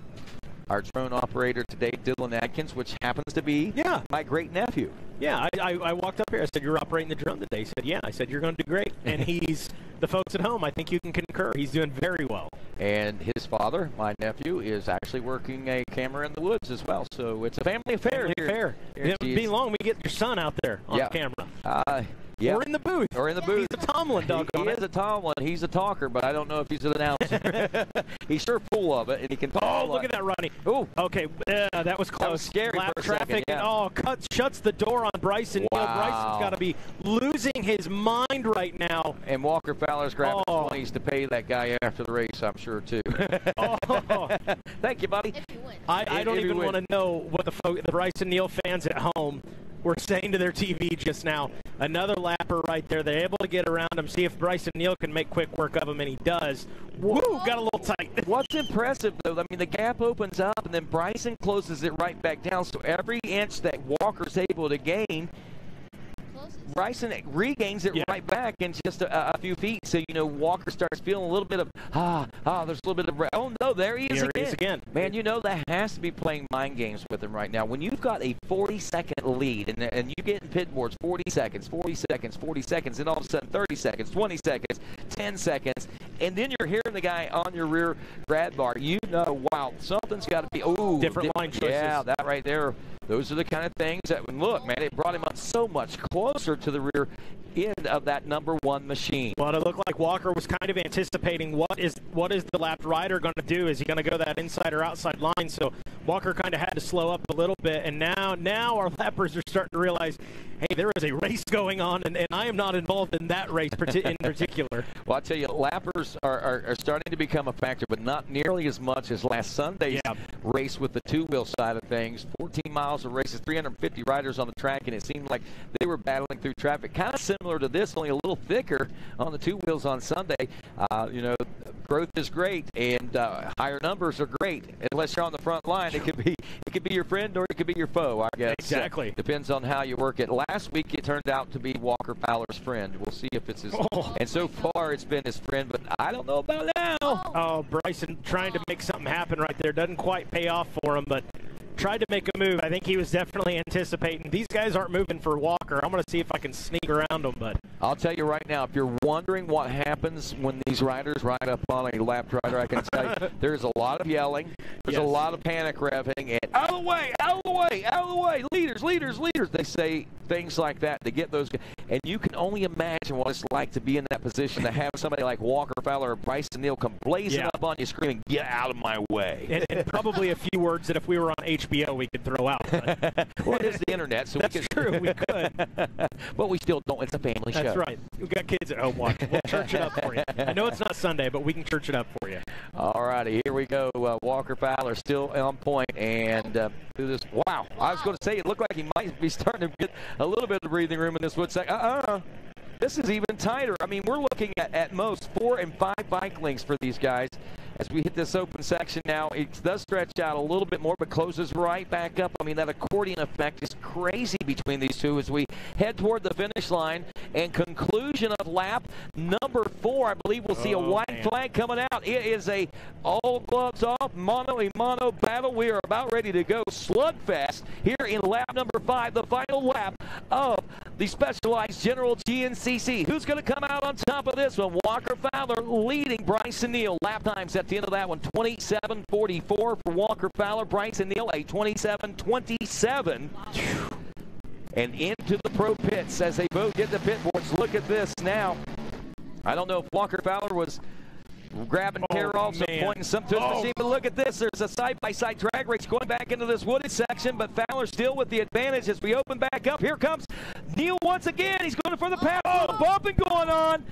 Our drone operator today, Dylan Adkins, which happens to be my great-nephew. Yeah, I walked up here. I said, you're operating the drone today. He said, yeah. I said, you're going to do great. And he's the folks at home, I think you can concur. He's doing very well. And his father, my nephew, is actually working a camera in the woods as well. So it's a family affair here. It won't be long we get your son out there on camera. Yeah. Or in the booth. Or in the booth. He's a Tomlin dog. He is a Tomlin. He's a talker, but I don't know if he's an announcer. He's sure full of it, and he can talk. Oh, look at that, Rodney. Oh. Okay, that was close. That was scary Lap for a traffic. second, yeah. And, shuts the door on Bryson Neal. Bryson's got to be losing his mind right now. And Walker Fowler's grabbing 20s to pay that guy after the race, I'm sure, too. Thank you, buddy. I don't even want to know what the Bryson Neal fans at home were saying to their TV just now. Another lapper right there. They're able to get around him, see if Bryson Neal can make quick work of him, and he does. Woo, got a little tight. What's impressive, though, I mean, the gap opens up, and then Bryson closes it right back down, so every inch that Walker's able to gain, Bryson regains it right back in just a few feet. So, you know, Walker starts feeling a little bit of, there's a little bit of, oh, no, there he is again. Man, you know, that has to be playing mind games with him right now. When you've got a 40-second lead and you get in pit boards 40 seconds, 40 seconds, 40 seconds, and all of a sudden 30 seconds, 20 seconds, 10 seconds, and then you're hearing the guy on your rear grab bar, you know, wow, something's got to be, different line choices. Yeah, that right there. Those are the kind of things that, look, man, it brought him up so much closer to the rear end of that number one machine. Well, it looked like Walker was kind of anticipating what is the lapped rider going to do? Is he going to go that inside or outside line? So Walker kind of had to slow up a little bit, and now our lappers are starting to realize, hey, there is a race going on, and I am not involved in that race in particular. Well, I tell you, lappers are starting to become a factor, but not nearly as much as last Sunday's race with the two-wheel side of things. 14 miles of races, 350 riders on the track, and it seemed like they were battling through traffic. Kind of similar to this, only a little thicker on the two wheels on Sunday. You know, growth is great, and higher numbers are great. Unless you're on the front line, it could be your friend or it could be your foe, I guess. Exactly. Depends on how you work it. Last week, it turned out to be Walker Fowler's friend. We'll see if it's his. And so far, it's been his friend, but I don't know about now. Oh, Bryson trying to make something happen right there. Doesn't quite pay off for him, but tried to make a move. I think he was definitely anticipating. These guys aren't moving for Walker. I'm going to see if I can sneak around them. But I'll tell you right now, if you're wondering what happens when these riders ride up on a lapped rider, I can tell you there's a lot of yelling. There's a lot of panic revving. And out of the way, out of the way, out of the way. Leaders, leaders, leaders. They say things like that to get those. And you can only imagine what it's like to be in that position, to have somebody like Walker Fowler or Bryson Neal come blazing up on you screaming, get out of my way. And probably a few words that if we were on HBO we could throw out. Well, it is the internet, so that's true. We could. But we still don't. It's a family show. That's right. We've got kids at home watching. We'll church it up for you. I know it's not Sunday, but we can church it up for you. All righty, here we go. Walker Fowler still on point, and do this. Wow. I was going to say it looked like he might be starting to get a little bit of breathing room in this wood section. This is even tighter. I mean, we're looking at most 4 and 5 bike lengths for these guys. As we hit this open section now, it does stretch out a little bit more, but closes right back up. I mean, that accordion effect is crazy between these two as we head toward the finish line. And conclusion of lap number 4, I believe we'll see a white flag coming out. It is a all gloves off, mano-a-mano battle. We are about ready to go slugfest here in lap number 5, the final lap of the Specialized General GNCC. Who's going to come out on top of this one? Walker Fowler leading Bryson Neal. Lap times at the end of that one, 27:44 for Walker Fowler. Bryson Neal, a 27:27. And into the pro pits as they both get the pit boards. Look at this now. I don't know if Walker Fowler was grabbing tear-offs and pointing something to his machine, but look at this. There's a side-by-side drag race going back into this wooded section, but Fowler still with the advantage as we open back up. Here comes Neal once again. He's going for the pass. Bumping going on.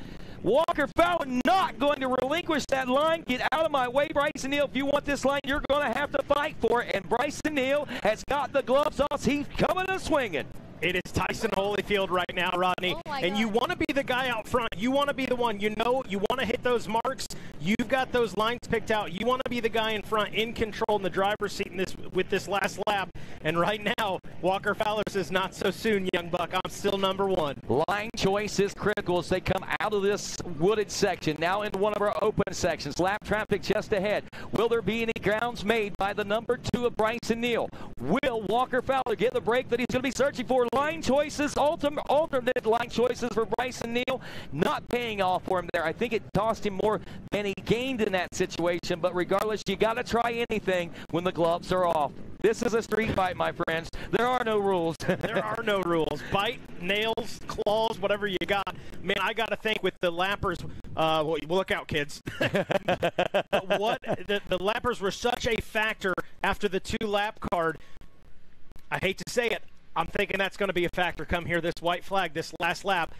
Walker Fowler not going to relinquish that line. Get out of my way, Bryson Neal. If you want this line, you're going to have to fight for it. And Bryson Neal has got the gloves off. He's coming and swinging. It is Tyson Holyfield right now, Rodney. And you want to be the guy out front. You want to be the one. You know, you want to hit those marks. You've got those lines picked out. You want to be the guy in front, in control in the driver's seat with this last lap. And right now, Walker Fowler says, not so soon, young buck. I'm still number 1. Line choice is critical as they come out of this wooded section. Now into one of our open sections. Lap traffic just ahead. Will there be any grounds made by the number 2 of Bryson Neal? Will Walker Fowler get the break that he's going to be searching for? Line choices, alternate line choices for Bryson Neal, not paying off for him there. I think it cost him more than he gained in that situation, but regardless, you got to try anything when the gloves are off. This is a street fight, my friends. There are no rules. There are no rules. Bite, nails, claws, whatever you got. Man, I got to think with the lappers, well, look out, kids. The lappers were such a factor after the 2-lap card. I hate to say it. I'm thinking that's going to be a factor. Come here, this white flag, this last lap.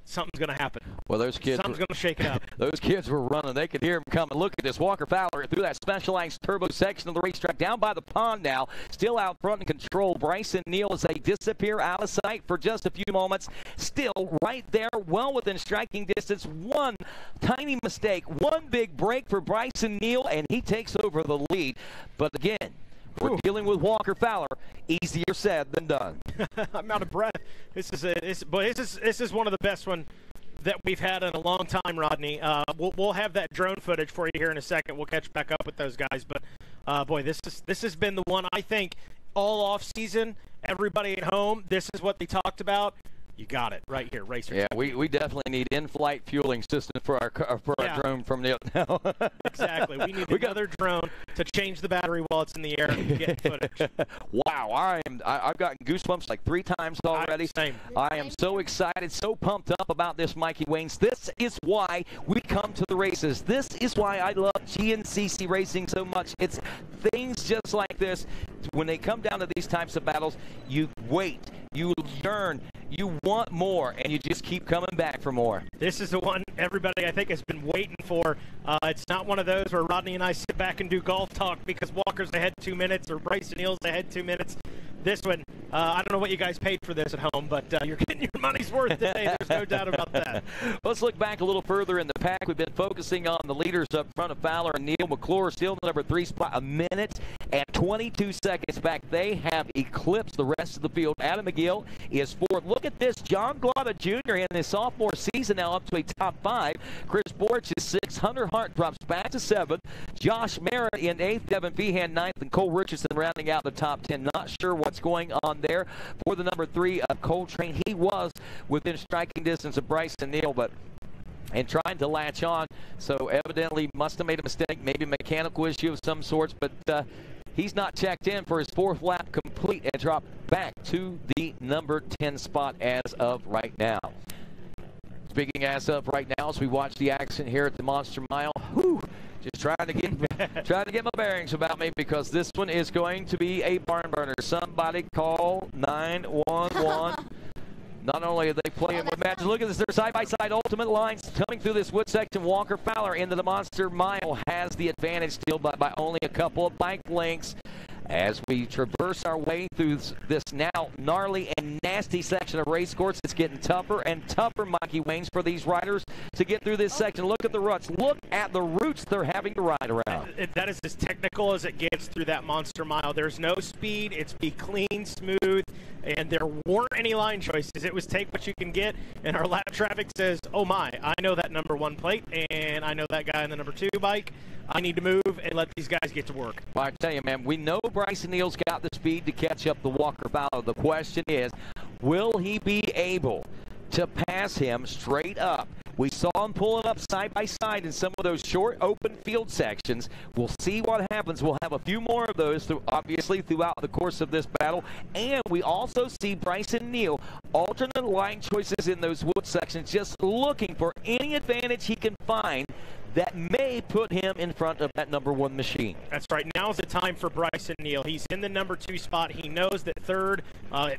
Something's going to happen. Well, those kids. Something's going to shake it up. Those kids were running. They could hear him coming. Look at this. Walker Fowler through that specialized turbo section of the racetrack down by the pond now. Still out front in control. Bryson Neal as they disappear out of sight for just a few moments. Still right there, well within striking distance. One tiny mistake, one big break for Bryson Neal, and he takes over the lead. But again, we're dealing with Walker Fowler. Easier said than done. I'm out of breath. This is one of the best ones that we've had in a long time, Rodney. We'll have that drone footage for you here in a second. We'll catch back up with those guys. But boy, this has been the one I think all off season. Everybody at home, this is what they talked about. You got it right here, RacerTV. Yeah, we definitely need in-flight fueling system for our drone from Neal. Exactly. We need another drone to change the battery while it's in the air and get footage. Wow, I've gotten goosebumps like 3 times already. I am so excited, so pumped up about this, Mikey Waynes. This is why we come to the races. This is why I love GNCC racing so much. It's things just like this. When they come down to these types of battles, you wait, you yearn, you want more, and you just keep coming back for more. This is the one everybody, I think, has been waiting for. It's not one of those where Rodney and I sit back and do golf talk because Walker's ahead 2 minutes or Bryson Neal's ahead 2 minutes. This one, I don't know what you guys paid for this at home, but you're getting your money's worth today. There's no doubt about that. Let's look back a little further in the pack. We've been focusing on the leaders up front of Fowler and Neal. McClure still in the number 3 spot, 1 minute and 22 seconds back. They have eclipsed the rest of the field. Adam McGill is 4th. Look at this. John Glotta Jr. in his sophomore season now up to a top 5. Chris Borch is 6th. Hunter Hart drops back to 7th. Josh Merritt in 8th. Devin Feehan 9th. And Cole Richardson rounding out the top 10. Not sure what's going on there for the number 3 Coltrane. He was within striking distance of Bryson Neal, but and trying to latch on, so evidently must have made a mistake, maybe a mechanical issue of some sorts, but he's not checked in for his 4th lap complete and dropped back to the number 10 spot as of right now. Speaking as of right now, as we watch the action here at the Monster Mile, just trying to get my bearings about me because this one is going to be a barn burner. Somebody call 911. Not only are they playing with matches, look at this, they're side-by-side ultimate lines coming through this wood section. Walker Fowler into the Monster Mile has the advantage still, but by only a couple of bike lengths. As we traverse our way through this now gnarly and nasty section of race course, it's getting tougher and tougher, Mikey Waynes, for these riders to get through this section. Look at the ruts. Look at the routes they're having to ride around. That is as technical as it gets through that Monster Mile. There's no speed. It's be clean, smooth, and there weren't any line choices. It was take what you can get, and our lap traffic says, oh my, I know that number 1 plate, and I know that guy in the number 2 bike. I need to move and let these guys get to work. Well, I tell you, man, we know Bryson Neal's got the speed to catch up to Walker Fowler. The question is, will he be able to pass him straight up? We saw him pulling up side by side in some of those short open field sections. We'll see what happens. We'll have a few more of those, obviously, throughout the course of this battle. And we also see Bryson Neal alternate line choices in those wood sections, just looking for any advantage he can find that may put him in front of that number 1 machine. That's right. Now's the time for Bryson Neal. He's in the number 2 spot. He knows that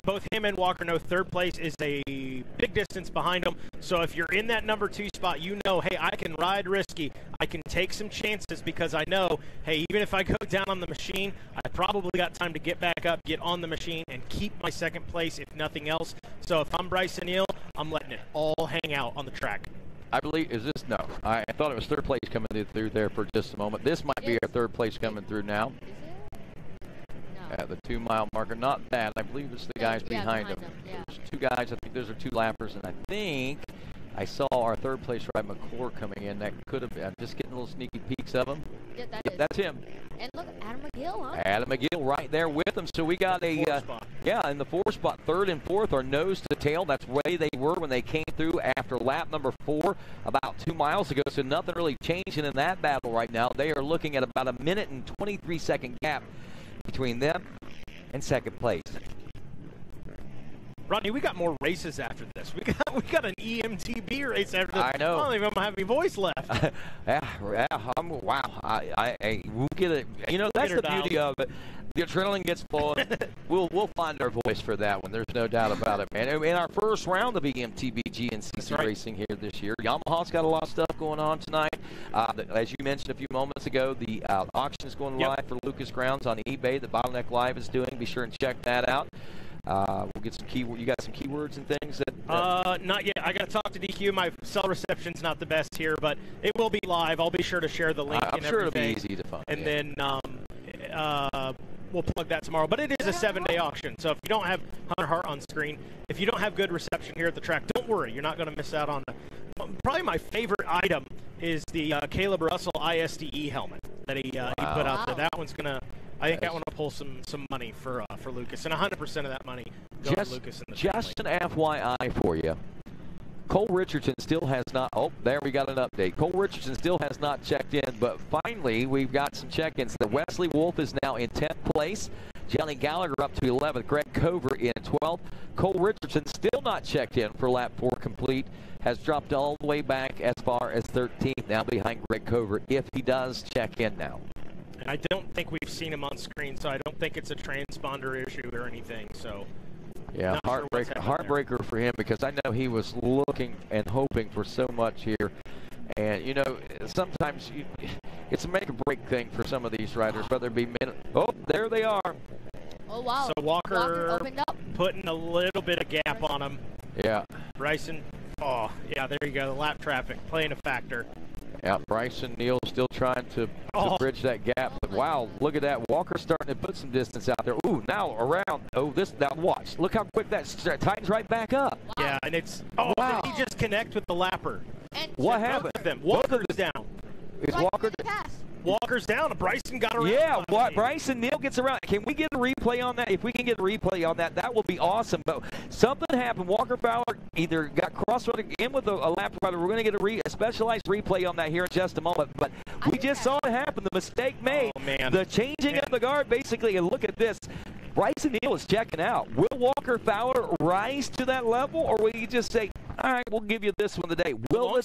both him and Walker know 3rd place is a big distance behind him. So if you're in that number 2 spot, you know, hey, I can ride risky. I can take some chances because I know, hey, even if I go down on the machine, I probably got time to get back up, get on the machine, and keep my 2nd place, if nothing else. So if I'm Bryson Neal, I'm letting it all hang out on the track. I believe, no, I thought it was 3rd place coming through there for just a moment. This might be our 3rd place coming through now. No. At the 2 mile marker. Not that. I believe it's the guys behind them. Yeah. There's 2 guys. I think those are 2 lappers, and I think I saw our third place ride McClure coming in. That could have been. I'm just getting little sneaky peeks of him. Yeah, that's him. And look, Adam McGill, huh? Adam McGill right there with him. So we got a yeah, in the 4 spot. 3rd and 4th are nose to tail. That's where they were when they came through after lap number 4 about 2 miles ago. So nothing really changing in that battle right now. They are looking at about a minute and 23-second gap between them and 2nd place. Rodney, we got more races after this. We got an EMTB race after this. I know. I don't even have any voice left. Wow. We'll get it. You know, that's the beauty of it. The adrenaline gets flowing. We'll find our voice for that one. There's no doubt about it, man. In our first round of EMTB GNCC racing here this year, Yamaha's got a lot of stuff going on tonight. As you mentioned a few moments ago, the auction is going live for Lucas Grounds on eBay that Bottleneck Live is doing. Be sure and check that out. We'll get some keyword. You got some keywords and things that. Not yet. I got to talk to DQ. My cell reception's not the best here, but it will be live. I'll be sure to share the link. I'm sure it'll be easy to find. And then we'll plug that tomorrow. But it is a 7-day auction, so if you don't have Hunter Hart on screen, if you don't have good reception here at the track, don't worry. You're not going to miss out on. Probably my favorite item is the Caleb Russell ISDE helmet that he put out there. That one's gonna. I think that one will pull some money for Lucas, and 100% of that money goes to Lucas and the Just an FYI for you. Cole Richardson still has not. Oh, there we got an update. Cole Richardson still has not checked in, but finally we've got some check-ins. The Wesley Wolf is now in 10th place. Johnny Gallagher up to 11th. Greg Cover in 12th. Cole Richardson still not checked in for lap 4 complete. Has dropped all the way back as far as 13th, now behind Greg Cover, if he does check in now. And I don't think we've seen him on screen, so I don't think it's a transponder issue or anything. So yeah, heartbreaker for him, because I know he was looking and hoping for so much here. And, you know, sometimes it's a make-or-break thing for some of these riders, whether it be Oh, there they are. Oh, wow. So Walker opened up, putting a little bit of gap on him. Yeah. Bryson, oh, yeah, there you go. The lap traffic playing a factor. Yeah, Bryson Neal still trying to bridge that gap. But wow, look at that. Walker starting to put some distance out there. Ooh, now around. Oh, now watch. Look how quick that tightens right back up. Wow. Yeah, and it's. Oh, wow. Did he just connect with the lapper? And what happened? Both of them. Walker's down. Is Walker Walker's down. Bryson got around. Yeah, Bryson Neal gets around. Can we get a replay on that? If we can get a replay on that, that will be awesome. But something happened. Walker Fowler either got cross-rutted in with a lap rider. We're going to get a specialized replay on that here in just a moment. But we just saw it happen. The mistake made. Oh, man. The changing of the guard, basically. And look at this. Bryson Neal is checking out. Will Walker Fowler rise to that level, or will you just say, all right, we'll give you this one today? Will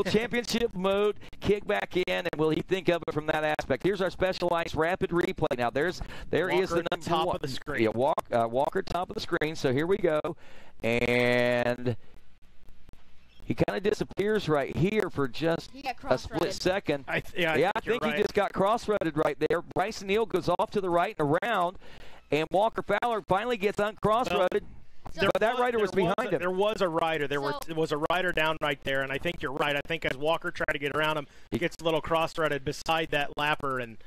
championship mode kick back in, and will he think of it from that aspect? Here's our specialized rapid replay. Now, there is the number top one. Of the screen. Yeah, Walker top of the screen. So here we go, and he kind of disappears right here for just a split second. I think he just got cross-rutted right there. Bryson Neal goes off to the right and around, and Walker Fowler finally gets uncross-rutted. But that rider was behind him. There was a rider. There was a rider down right there, and I think you're right. I think as Walker tried to get around him, he gets a little cross-rutted beside that lapper, and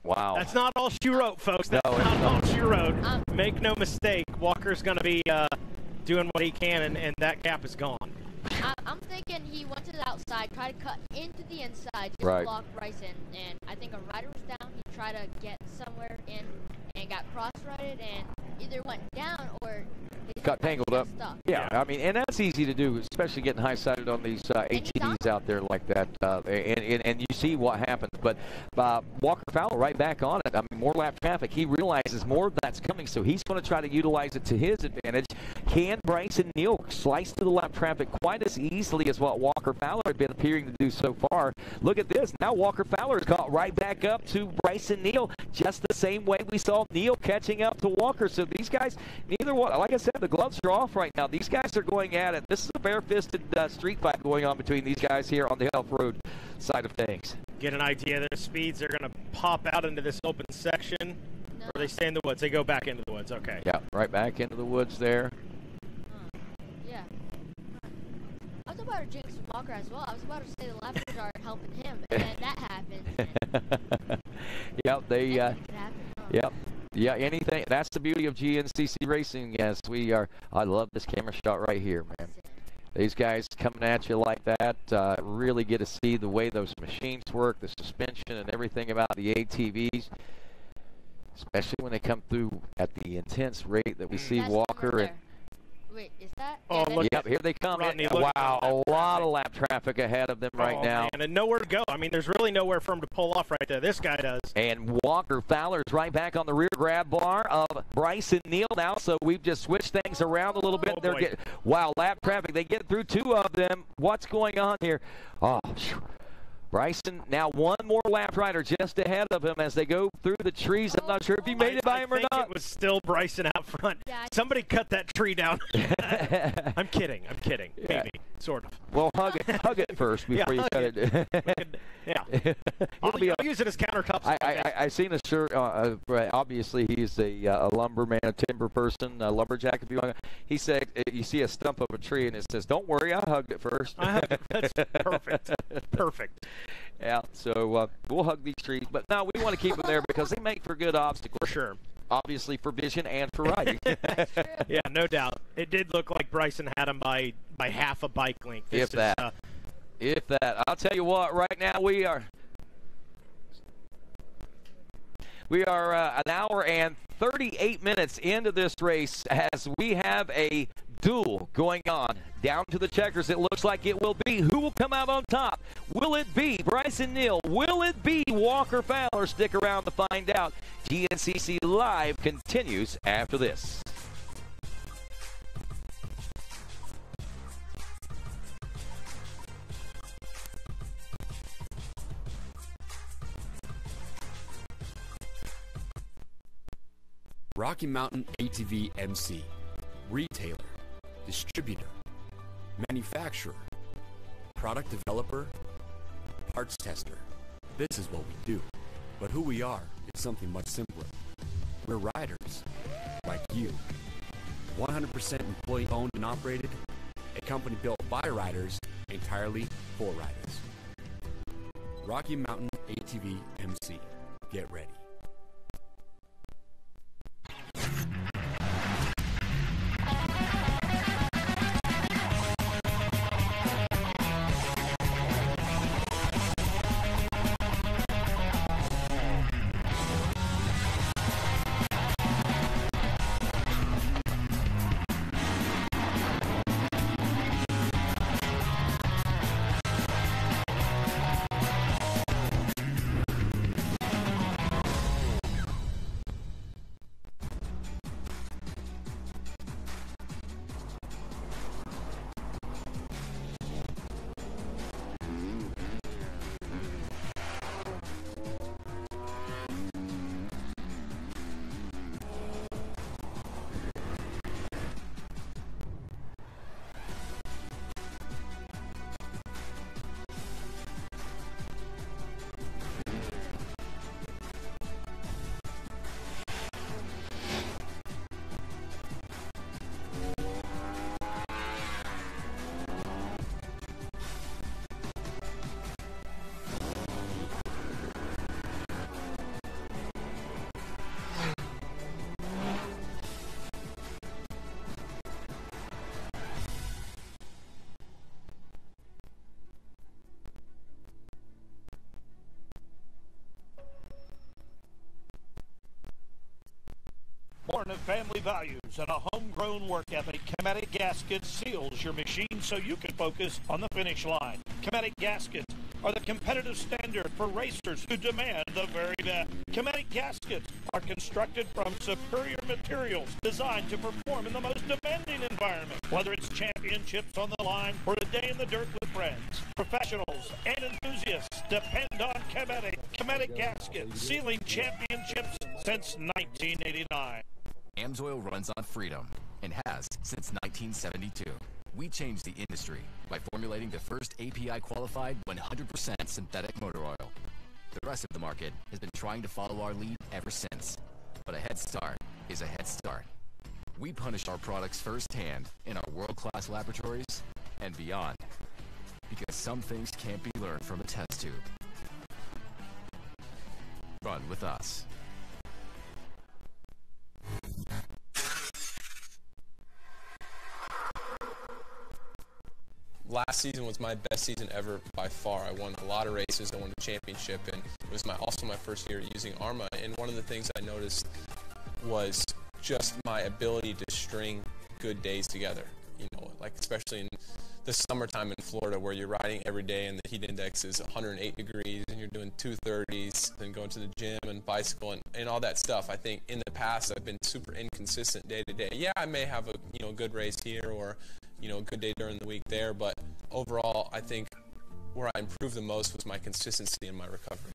wow, that's not all she wrote, folks. That's not all she wrote. Make no mistake, Walker's going to be doing what he can, and that gap is gone. I'm thinking he went to the outside, tried to cut into the inside, just right. block Bryson, and I think a rider was down. He tried to get somewhere in and got cross-rutted and either went down or got tangled up. Yeah, I mean, and that's easy to do, especially getting high-sided on these ATVs out there like that. And you see what happens. But Walker Fowler right back on it. I mean, more lap traffic. He realizes more of that's coming, so he's going to try to utilize it to his advantage. Can Bryson Neal slice through the lap traffic quite as easily as what Walker Fowler had been appearing to do so far? Look at this. Now Walker Fowler is caught right back up to Bryson Neal, just the same way we saw Neal catching up to Walker. So these guys, neither one, like I said, the gloves are off right now. These guys are going at it. This is a bare-fisted street fight going on between these guys here on the Health Road side of things. Get an idea of their speeds. They're going to pop out into this open section, or they stay in the woods. They go back into the woods. Okay. Yeah, right back into the woods there. Yeah. I was about to jinx Walker as well. I was about to say the lappers are helping him, and then that happened. Yep, they. Yep. Yeah, anything. That's the beauty of GNCC racing. Yes, we are. I love this camera shot right here, man. These guys coming at you like that, really get to see the way those machines work, the suspension and everything about the ATVs, especially when they come through at the intense rate that we see Walker and Wait, is that? Oh, look. Yep, here they come. Rodney, Wow, a lot of lap traffic ahead of them right now. Man, and nowhere to go. I mean, there's really nowhere for him to pull off right there. This guy does. And Walker Fowler's right back on the rear grab bar of Bryson Neal now, so we've just switched things around a little bit. Oh, boy. Wow, lap traffic. They get through two of them. What's going on here? Oh, Bryson now one more lap rider just ahead of him as they go through the trees. I'm not sure if he made it by him or not. I think it was still Bryson out front. Yeah, somebody cut that tree down. I'm kidding. Yeah. Maybe, sort of. Well, hug it first before you cut it. Yeah. I'll use it as countertops. I seen a shirt. Obviously, he's a lumberman, a timber person, a lumberjack. If you want, he said you see a stump of a tree and it says, "Don't worry, I hugged it first." That's perfect. Perfect. Yeah. So we'll hug these trees, but no, we want to keep them there because they make for good obstacles. For sure. Obviously for vision and for riding. Yeah, no doubt. It did look like Bryson had him by half a bike length. If that. I'll tell you what, right now we are an hour and 38 minutes into this race as we have a duel going on down to the checkers. It looks like it will be. Who will come out on top? Will it be Bryson Neal? Will it be Walker Fowler? Stick around to find out. GNCC Live continues after this. Rocky Mountain ATV MC, retailer, distributor, manufacturer, product developer, parts tester. This is what we do. But who we are is something much simpler. We're riders, like you. 100% employee owned and operated, a company built by riders, entirely for riders. Rocky Mountain ATV MC. Get ready. Born of family values and a homegrown work ethic, Chematic Gaskets seals your machine so you can focus on the finish line. Chematic Gaskets are the competitive standard for racers who demand the very best. Chematic Gaskets are constructed from superior materials designed to perform in the most demanding environment. Whether it's championships on the line or a day in the dirt with friends, professionals and enthusiasts depend on Chematic. Chematic Gaskets, sealing championships since 1989. AMSOIL runs on freedom and has since 1972. We changed the industry by formulating the first API-qualified 100% synthetic motor oil. The rest of the market has been trying to follow our lead ever since. But a head start is a head start. We punish our products firsthand in our world-class laboratories and beyond. Because some things can't be learned from a test tube. Run with us. last season was my best season ever by far. I won a lot of races. I won a championship, and it was also my first year using ARMA. And one of the things I noticed was just my ability to string good days together. You know, like especially in the summertime in Florida, where you're riding every day and the heat index is 108 degrees, and you're doing 230s, and going to the gym and bicycle and all that stuff. I think in the past I've been super inconsistent day to day. Yeah, I may have a good race here or a good day during the week there, but overall I think where I improved the most was my consistency in my recovery.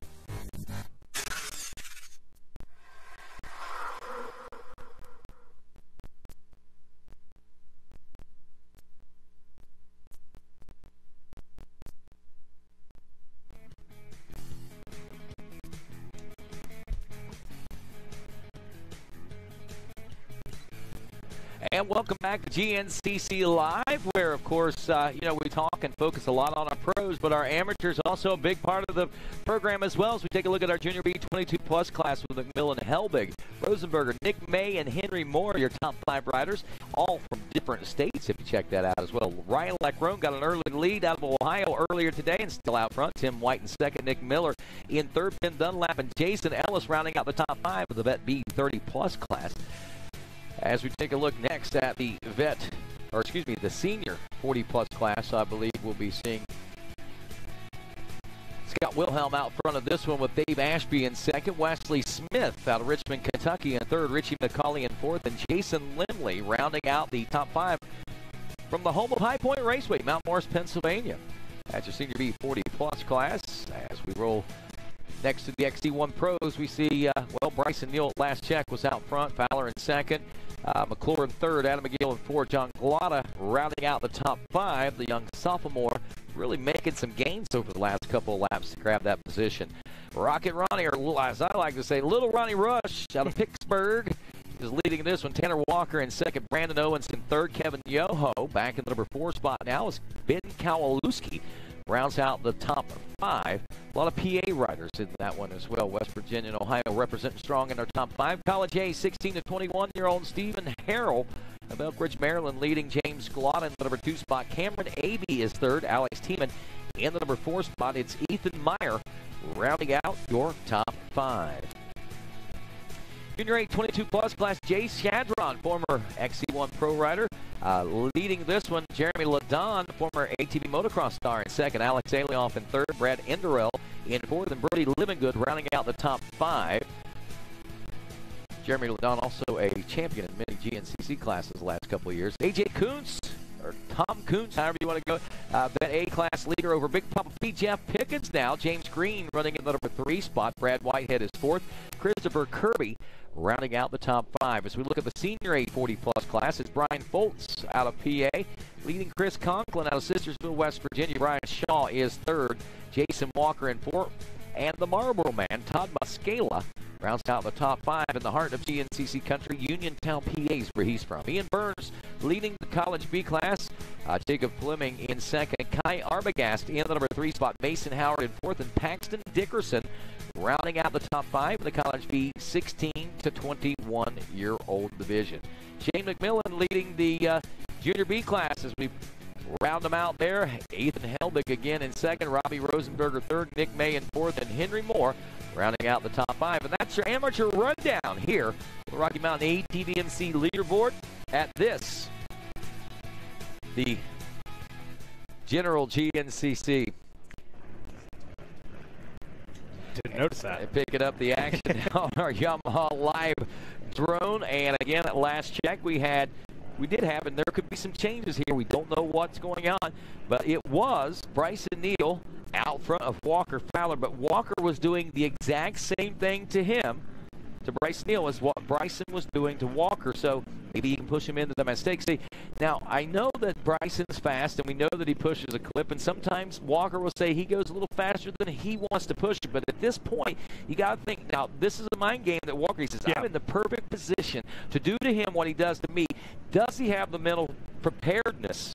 And welcome back to GNCC Live, where, of course, we talk and focus a lot on our pros, but our amateurs are also a big part of the program as well. As we take a look at our Junior B 22+ class with McMillan, Helbig, Rosenberger, Nick May, and Henry Moore, your top 5 riders, all from different states, if you check that out as well. Ryan Leckrone got an early lead out of Ohio earlier today and still out front. Tim White in second, Nick Miller in third, Ben Dunlap and Jason Ellis rounding out the top 5 of the Vet B 30+ class. As we take a look next at the the senior 40+ class, I believe we'll be seeing Scott Wilhelm out front of this one with Dave Ashby in second, Wesley Smith out of Richmond, Kentucky in third, Richie McCauley in fourth, and Jason Limley rounding out the top 5 from the home of High Point Raceway, Mount Morris, Pennsylvania. That's your senior B 40+ class. As we roll next to the XC1 Pros, we see, Bryson Neal at last check was out front, Fowler in second, McClure in third, Adam McGill in fourth, John Glotta rounding out the top 5. The young sophomore really making some gains over the last couple of laps to grab that position. Rocket Ronnie, or as I like to say, Little Ronnie Rush out of Pittsburgh is leading this one. Tanner Walker in second, Brandon Owens in third, Kevin Yoho back in the number 4 spot now as Ben Kowalewski rounds out the top 5. A lot of PA riders in that one as well. West Virginia and Ohio representing strong in our top 5. College A, 16 to 21-year-old Stephen Harrell of Elk Ridge, Maryland, leading James Glotta in the number 2 spot. Cameron Abey is third. Alex Tiemann in the number 4 spot. It's Ethan Meyer rounding out your top 5. Junior A 22+ class, Jay Shadron, former XC1 Pro rider, leading this one. Jeremy Ladon, former ATV motocross star, in second. Alex Alioff in third. Brad Enderell in fourth. And Brody Livingood rounding out the top 5. Jeremy Ladon also a champion in many GNCC classes the last couple of years. AJ Kuntz, or Tom Kuntz, however you want to go, that A-class leader over Big Papa P. Jeff Pickens now. James Green running in the number 3 spot. Brad Whitehead is fourth. Christopher Kirby rounding out the top 5. As we look at the senior A 40+ class, it's Brian Foltz out of PA, leading Chris Conklin out of Sistersville, West Virginia. Brian Shaw is third. Jason Walker in fourth. And the Marlboro man, Todd Muscala, rounds out the top 5 in the heart of GNCC country. Uniontown, PA is where he's from. Ian Burns leading the College B class. Jacob Fleming in second. Kai Arbogast in the number 3 spot. Mason Howard in fourth. And Paxton Dickerson rounding out the top 5 in the College B 16 to 21-year-old division. Shane McMillan leading the Junior B class as we round them out there. Ethan Helbig again in second, Robbie Rosenberger third, Nick May in fourth, and Henry Moore rounding out the top 5. And that's your amateur rundown here on the Rocky Mountain ATVMC leaderboard at this, the General GNCC. Didn't notice that. Picking up the action on our Yamaha Live drone. And again, at last check, we did have, and there could be some changes here. We don't know what's going on, but it was Bryson Neal out front of Walker Fowler, but Walker was doing the exact same thing to him, to Bryson Neal, as what Bryson was doing to Walker, so maybe he can push him into the mistake. See, now, I know that Bryson's fast, and we know that he pushes a clip, and sometimes Walker will say he goes a little faster than he wants to push it, but at this point, you got to think, now, this is a mind game that Walker, he says, I'm in the perfect position to do to him what he does to me. Does he have the mental preparedness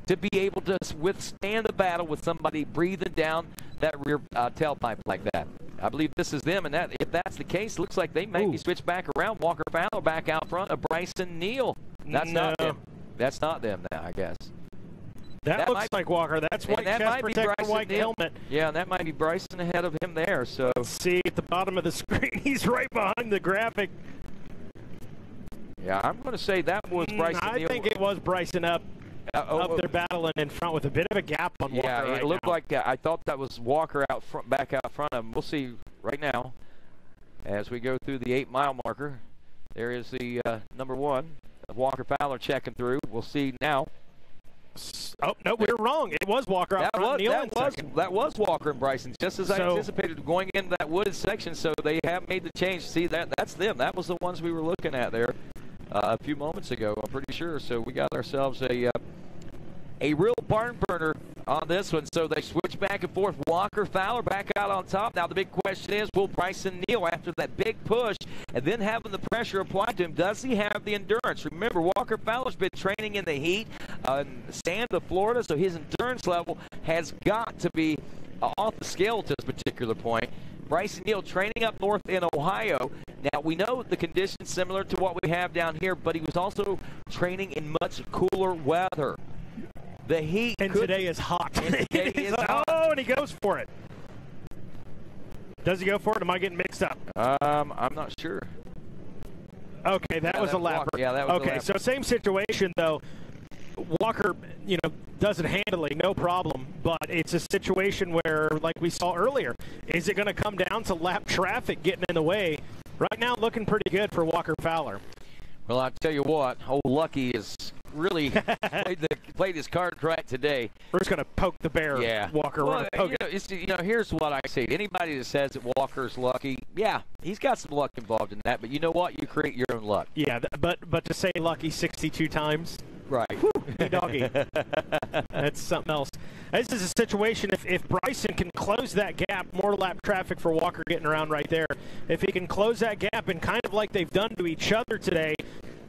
to be able to withstand a battle with somebody breathing down that rear tailpipe like that? I believe this is them, and that if that's the case, looks like they may be switched back around. Walker Fowler back out front of Bryson Neal. That's not them. That's not them now, I guess. That looks like Walker. That's white chest protector, white helmet. Yeah, and that might be Bryson ahead of him there. So let's see at the bottom of the screen. He's right behind the graphic. Yeah, I'm going to say that was Bryson. I think it was Bryson up there battling in front with a bit of a gap on Walker. Yeah, it looked like I thought that was Walker out front, back out front of him. We'll see right now as we go through the 8-mile marker. There is the number 1, Walker Fowler checking through. We'll see now. Oh no, we were wrong. It was Walker out front. That was Walker and Bryson, just as I anticipated going into that wooded section. So they have made the change. See, that's them. That was the ones we were looking at there a few moments ago, I'm pretty sure. So we got ourselves a real barn burner on this one. So they switch back and forth. Walker Fowler back out on top. Now the big question is, will Bryson Neal, after that big push and then having the pressure applied to him, does he have the endurance? Remember, Walker Fowler's been training in the heat, sand of Florida, so his endurance level has got to be off the scale at this particular point. Bryson Neal training up north in Ohio. Now, we know the conditions similar to what we have down here, but he was also training in much cooler weather. The heat. And today is hot. And he goes for it. Does he go for it? Am I getting mixed up? I'm not sure. Okay, that was a lapper. Yeah, that was okay, a lapper. So same situation, though. Walker, does it handily, no problem. But it's a situation where, like we saw earlier, is it going to come down to lap traffic getting in the way? Right now, looking pretty good for Walker Fowler. Well, I tell you what, old Lucky is really played his card right today. We're just going to poke the bear. Yeah. Walker. Well, here's what I say. Anybody that says that Walker's lucky, yeah, he's got some luck involved in that. But you know what? You create your own luck. Yeah, but to say lucky 62 times. Right. Whew, hey, doggy. That's something else. This is a situation, if Bryson can close that gap, more lap traffic for Walker getting around right there. If he can close that gap and kind of like they've done to each other today,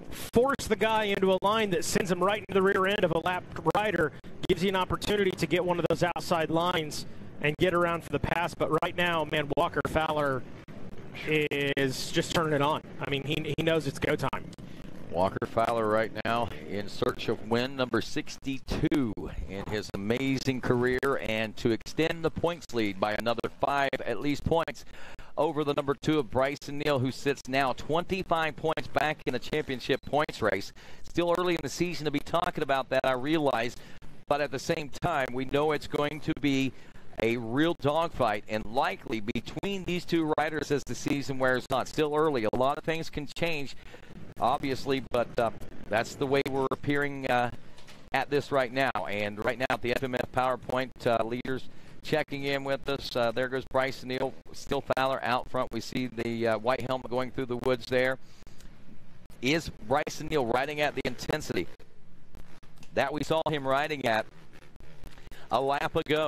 force the guy into a line that sends him right into the rear end of a lap rider, gives you an opportunity to get one of those outside lines and get around for the pass. But right now, man, Walker Fowler is just turning it on. I mean, he knows it's go time. Walker Fowler right now in search of win number 62 in his amazing career, and to extend the points lead by another 5 at least points over the number 2 of Bryson Neal, who sits now 25 points back in the championship points race. Still early in the season to be talking about that, I realize, but at the same time, we know it's going to be a real dogfight, and likely between these two riders as the season wears on. Still early. A lot of things can change, obviously, but that's the way we're appearing at this right now. And right now at the FMF PowerPoint, leaders checking in with us. There goes Bryson Neal, still Fowler out front. We see the white helmet going through the woods there. Is Bryson Neal riding at the intensity that we saw him riding at a lap ago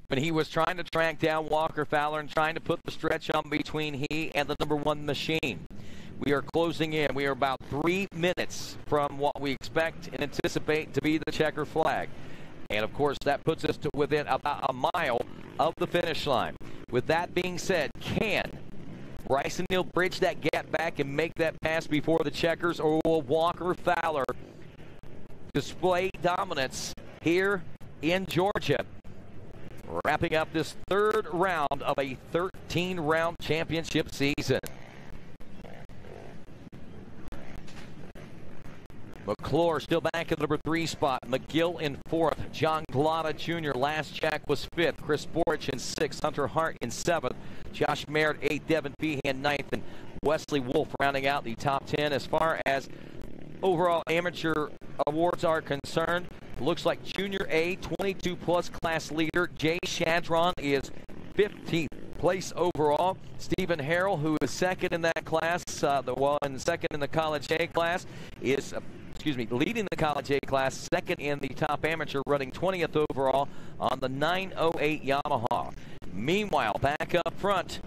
when he was trying to track down Walker Fowler and trying to put the stretch on between he and the number 1 machine? We are closing in. We are about 3 minutes from what we expect and anticipate to be the checker flag. And, of course, that puts us to within about a mile of the finish line. With that being said, can Bryson Neal bridge that gap back and make that pass before the checkers, or will Walker Fowler display dominance here in Georgia, wrapping up this 3rd round of a 13-round championship season? McClure still back in the number 3 spot. McGill in 4th. John Glada Jr. last check was 5th. Chris Borich in 6th. Hunter Hart in 7th. Josh Merritt 8th. Devin Feehan 9th. And Wesley Wolf rounding out the top 10. As far as overall amateur awards are concerned, looks like Junior A 22-plus class leader Jay Shadron is 15th place overall. Stephen Harrell, who is 2nd in that class, the one 2nd in the College A class, is leading the College A class, 2nd in the top amateur, running 20th overall on the 908 Yamaha. Meanwhile, back up front,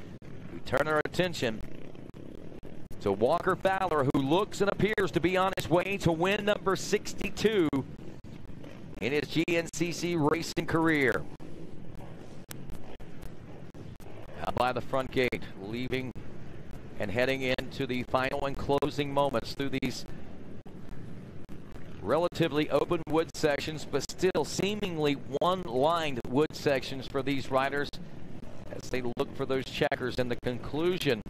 we turn our attention to Walker Fowler, who looks and appears to be on his way to win number 62 in his GNCC racing career. Out by the front gate, leaving and heading into the final and closing moments through these relatively open wood sections, but still seemingly one-lined wood sections for these riders as they look for those checkers in the conclusion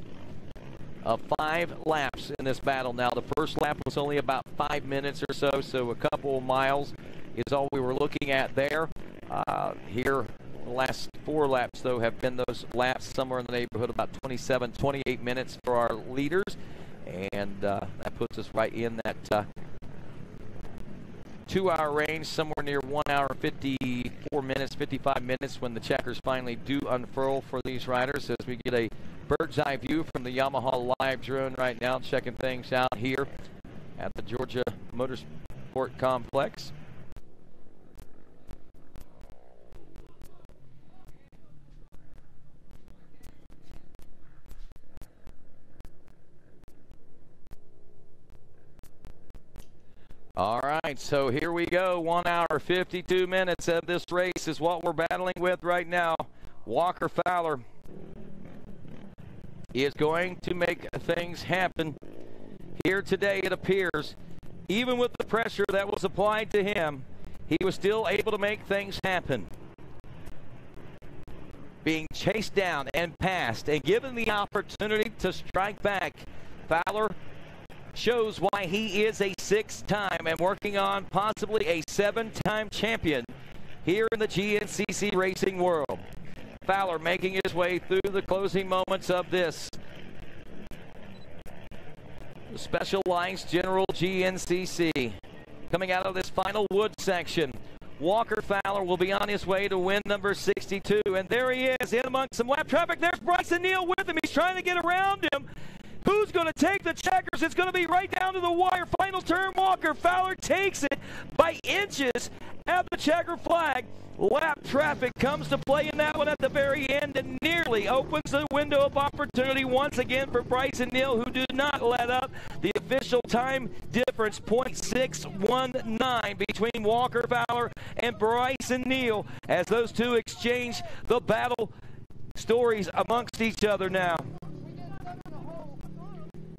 of 5 laps in this battle. Now, the first lap was only about 5 minutes or so, so a couple of miles is all we were looking at there. Here, the last 4 laps, though, have been those laps somewhere in the neighborhood about 27, 28 minutes for our leaders, and that puts us right in that 2-hour range, somewhere near 1 hour 54 minutes, 55 minutes when the checkers finally do unfurl for these riders as we get a bird's eye view from the Yamaha live drone right now, checking things out here at the Georgia Motorsport Complex. All right, so here we go. 1 hour, 52 minutes of this race is what we're battling with right now. Walker Fowler is going to make things happen here today, it appears. Even with the pressure that was applied to him, he was still able to make things happen. Being chased down and passed and given the opportunity to strike back, Fowler shows why he is a 6-time and working on possibly a 7-time champion here in the GNCC racing world. Fowler making his way through the closing moments of this Specialized General GNCC. Coming out of this final wood section, Walker Fowler will be on his way to win number 62, and there he is in amongst some lap traffic. There's Bryson Neal with him. He's trying to get around him. Who's going to take the checkers? It's going to be right down to the wire. Final turn, Walker Fowler takes it by inches at the checker flag. Lap traffic comes to play in that one at the very end and nearly opens the window of opportunity once again for Bryson Neal, who did not let up. The official time difference, 0.619 between Walker Fowler and Bryson Neal as those two exchange the battle stories amongst each other now.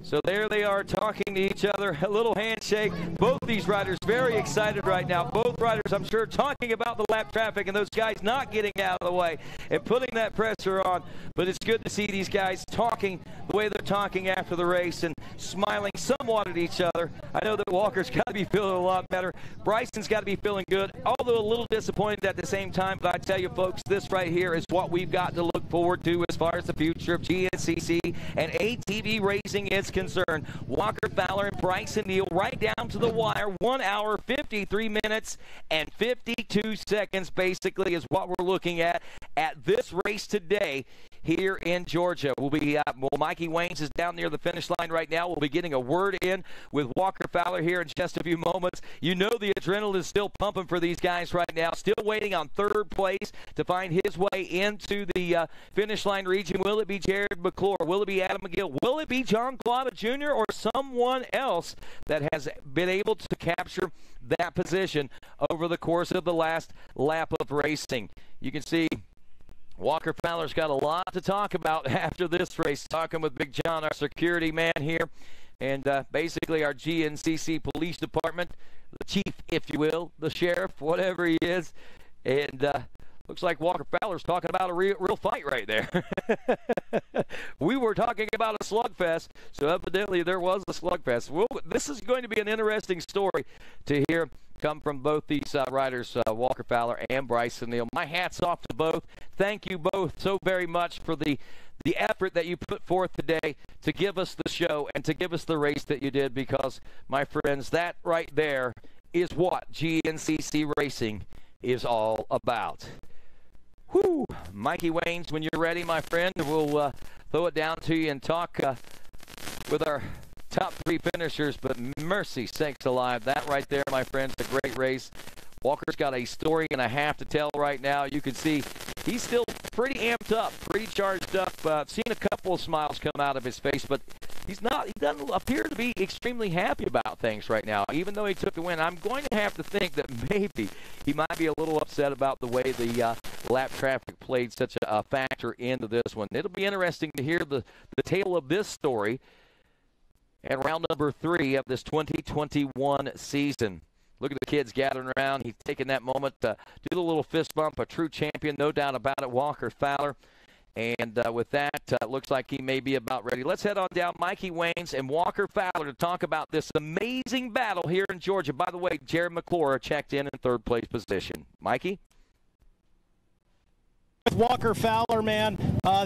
So there they are talking to each other, a little handshake. Both these riders very excited right now. Both riders, I'm sure, talking about the lap traffic and those guys not getting out of the way and putting that pressure on. But it's good to see these guys talking the way they're talking after the race and smiling somewhat at each other. I know that Walker's got to be feeling a lot better. Bryson's got to be feeling good, although a little disappointed at the same time. But I tell you, folks, this right here is what we've got to look forward to as far as the future of GNCC and ATV racing is concerned. Walker Fowler and Bryson Neal right down to the wire. 1 hour, 53 minutes, and 52 seconds basically is what we're looking at this race today here in Georgia. Mikey Waynes is down near the finish line right now. We'll be getting a word in with Walker Fowler here in just a few moments. You know the adrenaline is still pumping for these guys right now. Still waiting on 3rd place to find his way into the finish line region. Will it be Jared McClure? Will it be Adam McGill? Will it be John Glava Jr. or someone else that has been able to capture that position over the course of the last lap of racing? You can see Walker Fowler's got a lot to talk about after this race, talking with Big John, our security man here, and basically our GNCC Police Department, the chief, if you will, the sheriff, whatever he is. And looks like Walker Fowler's talking about a real fight right there. We were talking about a slugfest, so evidently there was a slugfest. Well, this is going to be an interesting story to hear come from both these riders, Walker Fowler and Bryson Neal. My hat's off to both. Thank you both so very much for the effort that you put forth today to give us the show and to give us the race that you did, because, my friends, that right there is what GNCC racing is all about. Whew. Mikey Waynes, when you're ready, my friend, we'll throw it down to you and talk with our top 3 finishers, but mercy sakes alive, that right there, my friends, a great race. Walker's got a story and a half to tell right now. You can see he's still pretty amped up, pretty charged up. I've seen a couple of smiles come out of his face, but he doesn't appear to be extremely happy about things right now, even though he took the win. I'm going to have to think that maybe he might be a little upset about the way the lap traffic played such a factor into this one. It'll be interesting to hear the tale of this story and round number 3 of this 2021 season. Look at the kids gathering around. He's taking that moment to do the little fist bump. A true champion, no doubt about it, Walker Fowler. And with that, looks like he may be about ready. Let's head on down. Mikey Waynes and Walker Fowler to talk about this amazing battle here in Georgia. By the way, Jared McClure checked in third place position. Mikey? Walker Fowler, man,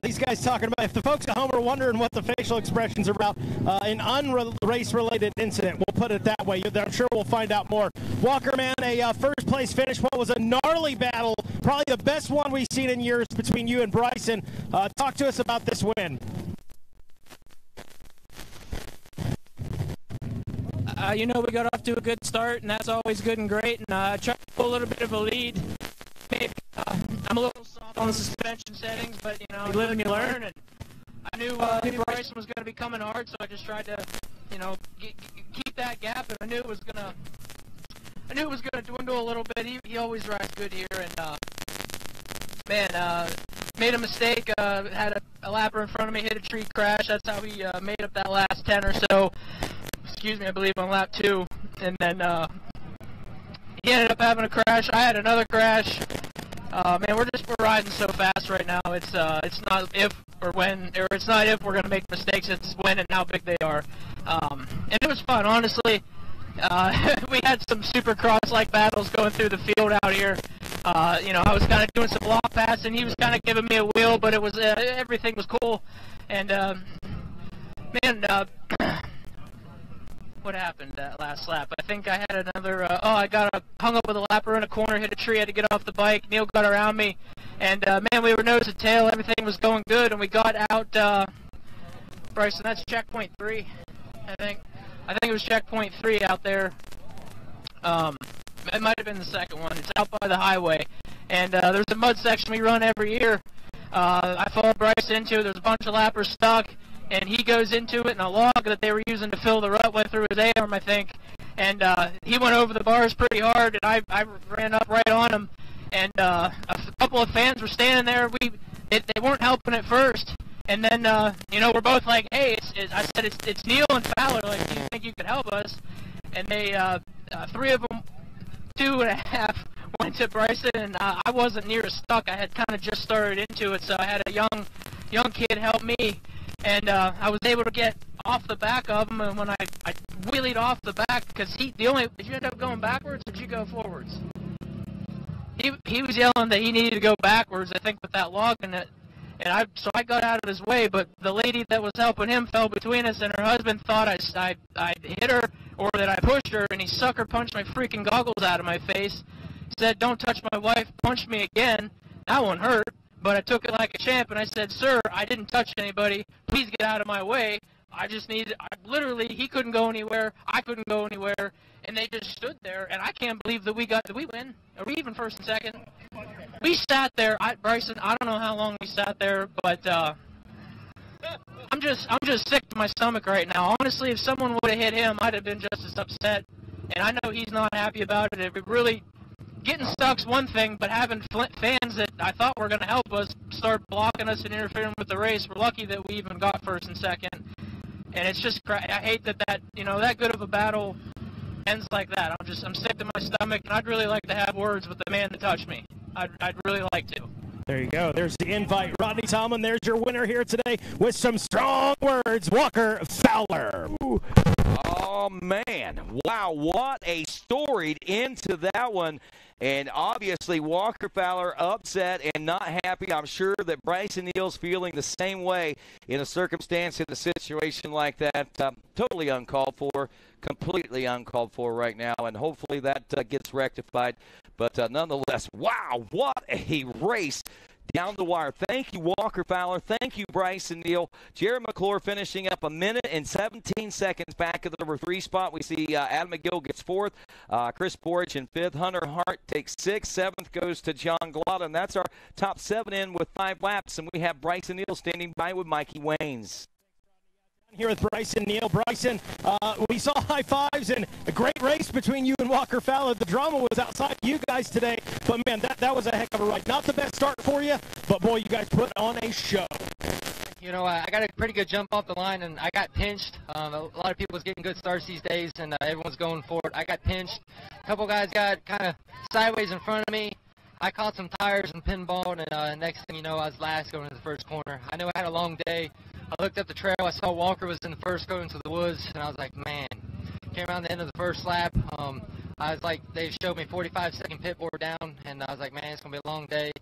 these guys talking about, if the folks at home are wondering what the facial expressions are about, an unrace-related incident, we'll put it that way. I'm sure we'll find out more. Walker, man, a first-place finish. What was a gnarly battle, probably the best one we've seen in years between you and Bryson. Talk to us about this win. We got off to a good start, and that's always good and great, and tried to pull a little bit of a lead. Maybe I'm a little soft on the suspension settings, but, you live and you learn, and I knew Bryson was going to be coming hard, so I just tried to, keep that gap, and I knew it was going to dwindle a little bit. He always rides good here, and, made a mistake, had a lapper in front of me, hit a tree crash. That's how he made up that last 10 or so. Excuse me, I believe on lap 2, and then he ended up having a crash. I had another crash. We're riding so fast right now. It's not if or when, or it's not if we're gonna make mistakes. It's when and how big they are. And it was fun, honestly. We had some Supercross-like battles going through the field out here. I was kind of doing some block passing. He was kind of giving me a wheel, but it was everything was cool. And what happened that last lap? I think I had another, I got hung up with a lapper in a corner, hit a tree, had to get off the bike. Neil got around me, and we were nose to tail. Everything was going good, and we got out, Bryson, that's checkpoint 3, I think it was checkpoint 3 out there. It might have been the second one. It's out by the highway, and there's a mud section we run every year. I followed Bryson into it. There's a bunch of lappers stuck, and he goes into it, and a log that they were using to fill the rut went through his A-arm, I think. And he went over the bars pretty hard, and I ran up right on him. And a couple of fans were standing there. They weren't helping at first. And then, we're both like, hey, I said, it's Neil and Fowler. Like, do you think you could help us? And they, 3 of them, 2.5, went to Bryson, and I wasn't near as stuck. I had kind of just started into it, so I had a young kid help me. And I was able to get off the back of him, and when I wheelied off the back, because did you end up going backwards, or did you go forwards? He was yelling that he needed to go backwards, I think, with that log in it. And so I got out of his way, but the lady that was helping him fell between us, and her husband thought I hit her or that I pushed her, and he sucker punched my freaking goggles out of my face. Said, "Don't touch my wife," punched me again. That one hurt. But I took it like a champ, and I said, "Sir, I didn't touch anybody. Please get out of my way. He couldn't go anywhere. I couldn't go anywhere." And they just stood there, and I can't believe that we win. Are we even first and second? We sat there, Bryson, I don't know how long we sat there, but I'm just sick to my stomach right now. Honestly, if someone would have hit him, I'd have been just as upset. And I know he's not happy about it. Getting stuck's one thing, but having fans that I thought were going to help us start blocking us and interfering with the race, we're lucky that we even got first and second. And it's just, I hate that that good of a battle ends like that. I'm sick to my stomach, and I'd really like to have words with the man that touched me. I'd really like to. There you go. There's the invite. Rodney Tomlin, there's your winner here today with some strong words, Walker Fowler. Ooh. Oh, man. Wow, what a storied end to that one. And obviously, Walker Fowler upset and not happy. I'm sure that Bryson Neal's feeling the same way in a circumstance, in a situation like that. Totally uncalled for, completely uncalled for right now, and hopefully that gets rectified. But nonetheless, wow, what a race down the wire. Thank you, Walker Fowler. Thank you, Bryson Neal. Jared McClure finishing up 1 minute and 17 seconds back at the number 3 spot. We see Adam McGill gets 4th. Chris Borich in 5th. Hunter Hart takes 6th. 7th goes to John Glott. And that's our top 7 in with 5 laps. And we have Bryson Neal standing by with Mikey Waynes. Here with Bryson Neal. Bryson, we saw high fives and a great race between you and Walker Fowler. The drama was outside you guys today, but man, that was a heck of a ride. Not the best start for you, but boy, you guys put on a show. you know, I got a pretty good jump off the line, and I got pinched. A lot of people was getting good starts these days, and everyone's going for it. I got pinched. A couple guys got kind of sideways in front of me. I caught some tires and pinball, and next thing you know, I was last going to the first corner. I knew I had a long day. I looked up the trail. I saw Walker was in the first going to the woods, and I was like, man. Came around the end of the first lap. I was like, they showed me 45-second pit board down, and I was like, man, it's going to be a long day.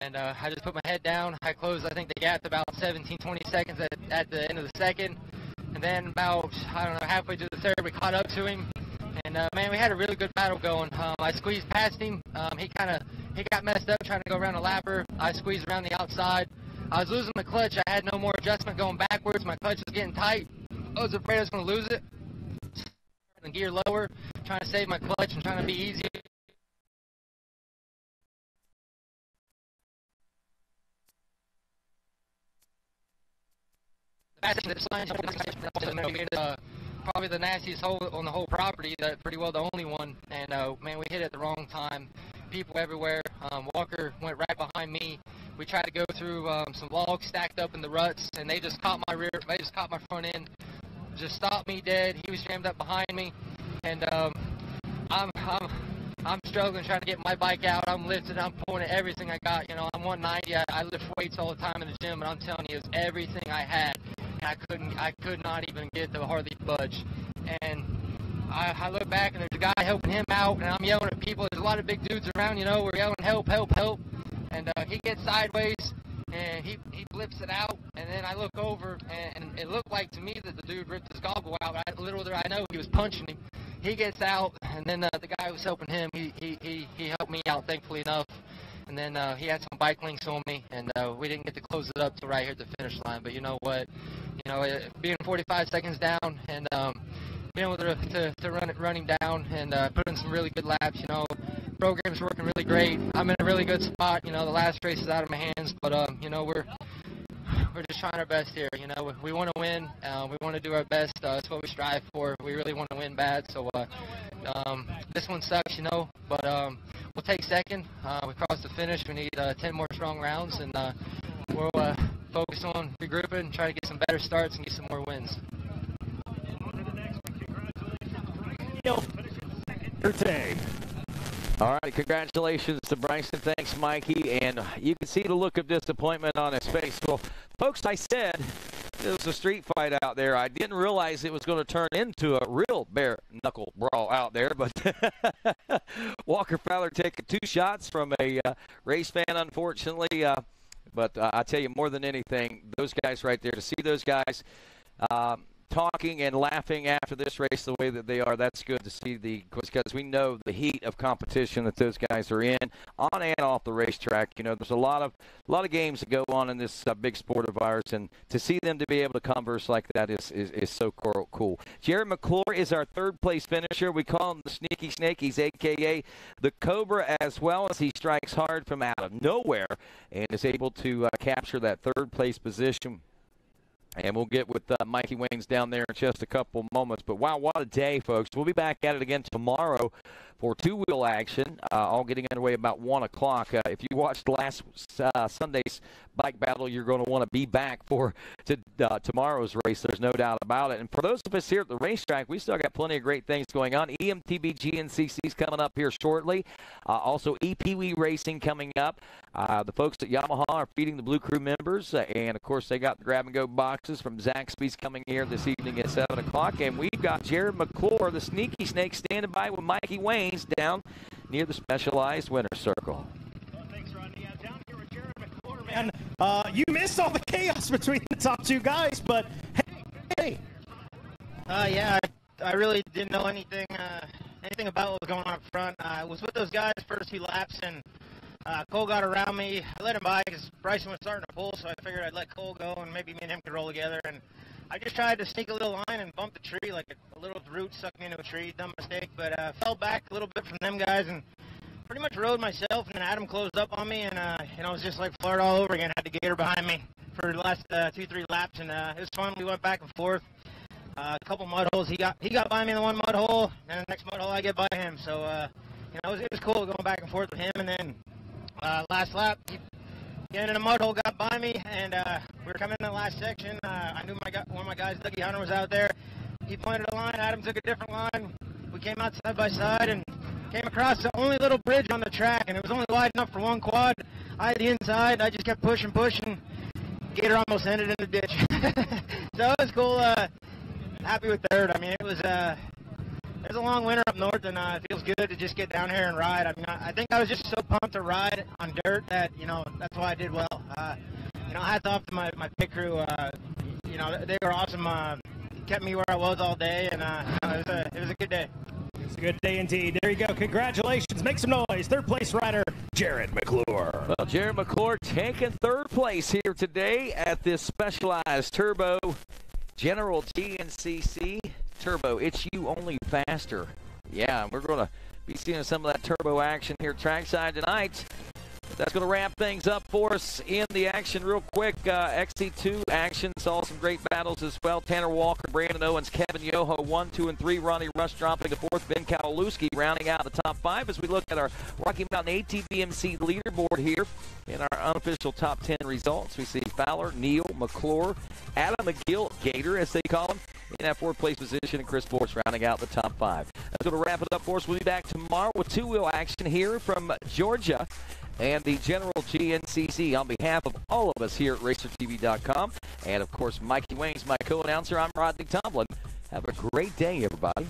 And I just put my head down. I closed, I think, the gap to about 17, 20 seconds at the end of the second. And then about, I don't know, halfway through the third, we caught up to him. And, man, we had a really good battle going. I squeezed past him. He got messed up trying to go around the lapper. I squeezed around the outside. I was losing the clutch. I had no more adjustment going backwards. My clutch was getting tight. I was afraid I was going to lose it. The gear lower, trying to save my clutch and trying to be easy. Probably the nastiest hole on the whole property, pretty well the only one, and man, we hit it at the wrong time. People everywhere. Walker went right behind me. We tried to go through some logs stacked up in the ruts, and they just caught my rear. They just caught my front end, just stopped me dead. He was jammed up behind me, and I'm struggling trying to get my bike out. I'm lifting, I'm pulling at everything I got. You know, I'm 190. I lift weights all the time in the gym, but I'm telling you, it was everything I had. And I could not even get to hardly budge. And I look back, and there's a guy helping him out, and I'm yelling at people. There's a lot of big dudes around, you know. We're yelling, help, help, help. And he gets sideways, and he blips it out. And then I look over, and it looked like to me that the dude ripped his goggle out. Little did I know he was punching him. He gets out, and then the guy who was helping him, he helped me out, thankfully enough. And then he had some bike links on me, and we didn't get to close it up till right here at the finish line. But you know what? You know, being 45 seconds down and being able to run him down and put in some really good laps, you know, program's working really great. I'm in a really good spot. You know, the last race is out of my hands, but you know, we're just trying our best here. You know, we want to win. We want to do our best. That's what we strive for. We really want to win bad. So this one sucks, you know, but we'll take second. We crossed the finish. We need 10 more strong rounds, and we'll focus on regrouping and try to get some better starts and get some more wins. All right, congratulations to Bryson. Thanks, Mikey. And you can see the look of disappointment on his face. Well, folks, I said it was a street fight out there. I didn't realize it was going to turn into a real bare-knuckle brawl out there. But Walker Fowler taking 2 shots from a race fan, unfortunately. But I tell you, more than anything, those guys right there, to see those guys talking and laughing after this race the way that they are, that's good to see, because we know the heat of competition that those guys are in on and off the racetrack. You know, there's a lot of games that go on in this big sport of ours, and to see them to be able to converse like that is so cool. Jared McClure is our 3rd place finisher. We call him the Sneaky Snake. He's a.k.a. the Cobra, as well as he strikes hard from out of nowhere and is able to capture that 3rd place position. And we'll get with Mikey Waynes down there in just a couple moments. But, wow, what a day, folks. We'll be back at it again tomorrow for 2-wheel action, all getting underway about 1 o'clock. If you watched last Sunday's bike battle, you're going to want to be back for tomorrow's race. There's no doubt about it. And for those of us here at the racetrack, we still got plenty of great things going on. EMTB GNCC is coming up here shortly. Also, EPW Racing coming up. The folks at Yamaha are feeding the Blue Crew members. And, of course, they got the grab-and-go boxes from Zaxby's coming here this evening at 7 o'clock. And we've got Jared McClure, the Sneaky Snake, standing by with Mikey Waynes down near the Specialized Winner's Circle. Thanks, Rodney. Down here with Jared McClure, man. You missed all the chaos between the top 2 guys, but hey. Yeah, I really didn't know anything about what was going on up front. I was with those guys first few laps, and Cole got around me. I let him by because Bryson was starting to pull, so I figured I'd let Cole go, and maybe me and him could roll together. And I just tried to sneak a little line and bump the tree, like a little root sucked me into a tree. Dumb mistake, but fell back a little bit from them guys and pretty much rode myself. And then Adam closed up on me, and it was just like Florida all over again. I had the gator behind me for the last 2-3 laps, and it was fun. We went back and forth. A couple mud holes. He got by me in the one mud hole, and the next mud hole I get by him. So it was cool going back and forth with him. And then last lap, getting in a mud hole got by me, and we were coming in the last section. I knew one of my guys, Dougie Hunter, was out there. He pointed a line. Adam took a different line. We came out side by side and came across the only little bridge on the track, and it was only wide enough for one quad. I had the inside. I just kept pushing. Gator almost ended in the ditch. So it was cool. Happy with third. I mean, it was a long winter up north, and it feels good to just get down here and ride. I mean, I think I was just so pumped to ride on dirt that, that's why I did well. Hats off to my pit crew. They were awesome. Kept me where I was all day, and it was a good day. It's a good day indeed. There you go. Congratulations. Make some noise. Third place rider, Jared McClure. Well, Jared McClure taking third place here today at this Specialized Turbo General GNCC Turbo. It's you only faster. Yeah, we're going to be seeing some of that turbo action here trackside tonight. That's going to wrap things up for us in the action real quick. XC2 action saw some great battles as well. Tanner Walker, Brandon Owens, Kevin Yoho, 1, 2, and 3. Ronnie Rush dropping to fourth. Ben Kowalewski rounding out the top 5 as we look at our Rocky Mountain ATVMC leaderboard here in our unofficial top 10 results. We see Fowler, Neal, McClure, Adam McGill, Gator as they call him, in that fourth place position, and Chris Force rounding out the top 5. That's going to wrap it up for us. We'll be back tomorrow with two-wheel action here from Georgia and the General GNCC. On behalf of all of us here at RacerTV.com, and of course Mikey Wayne's my co-announcer, I'm Rodney Tomlin. Have a great day, everybody.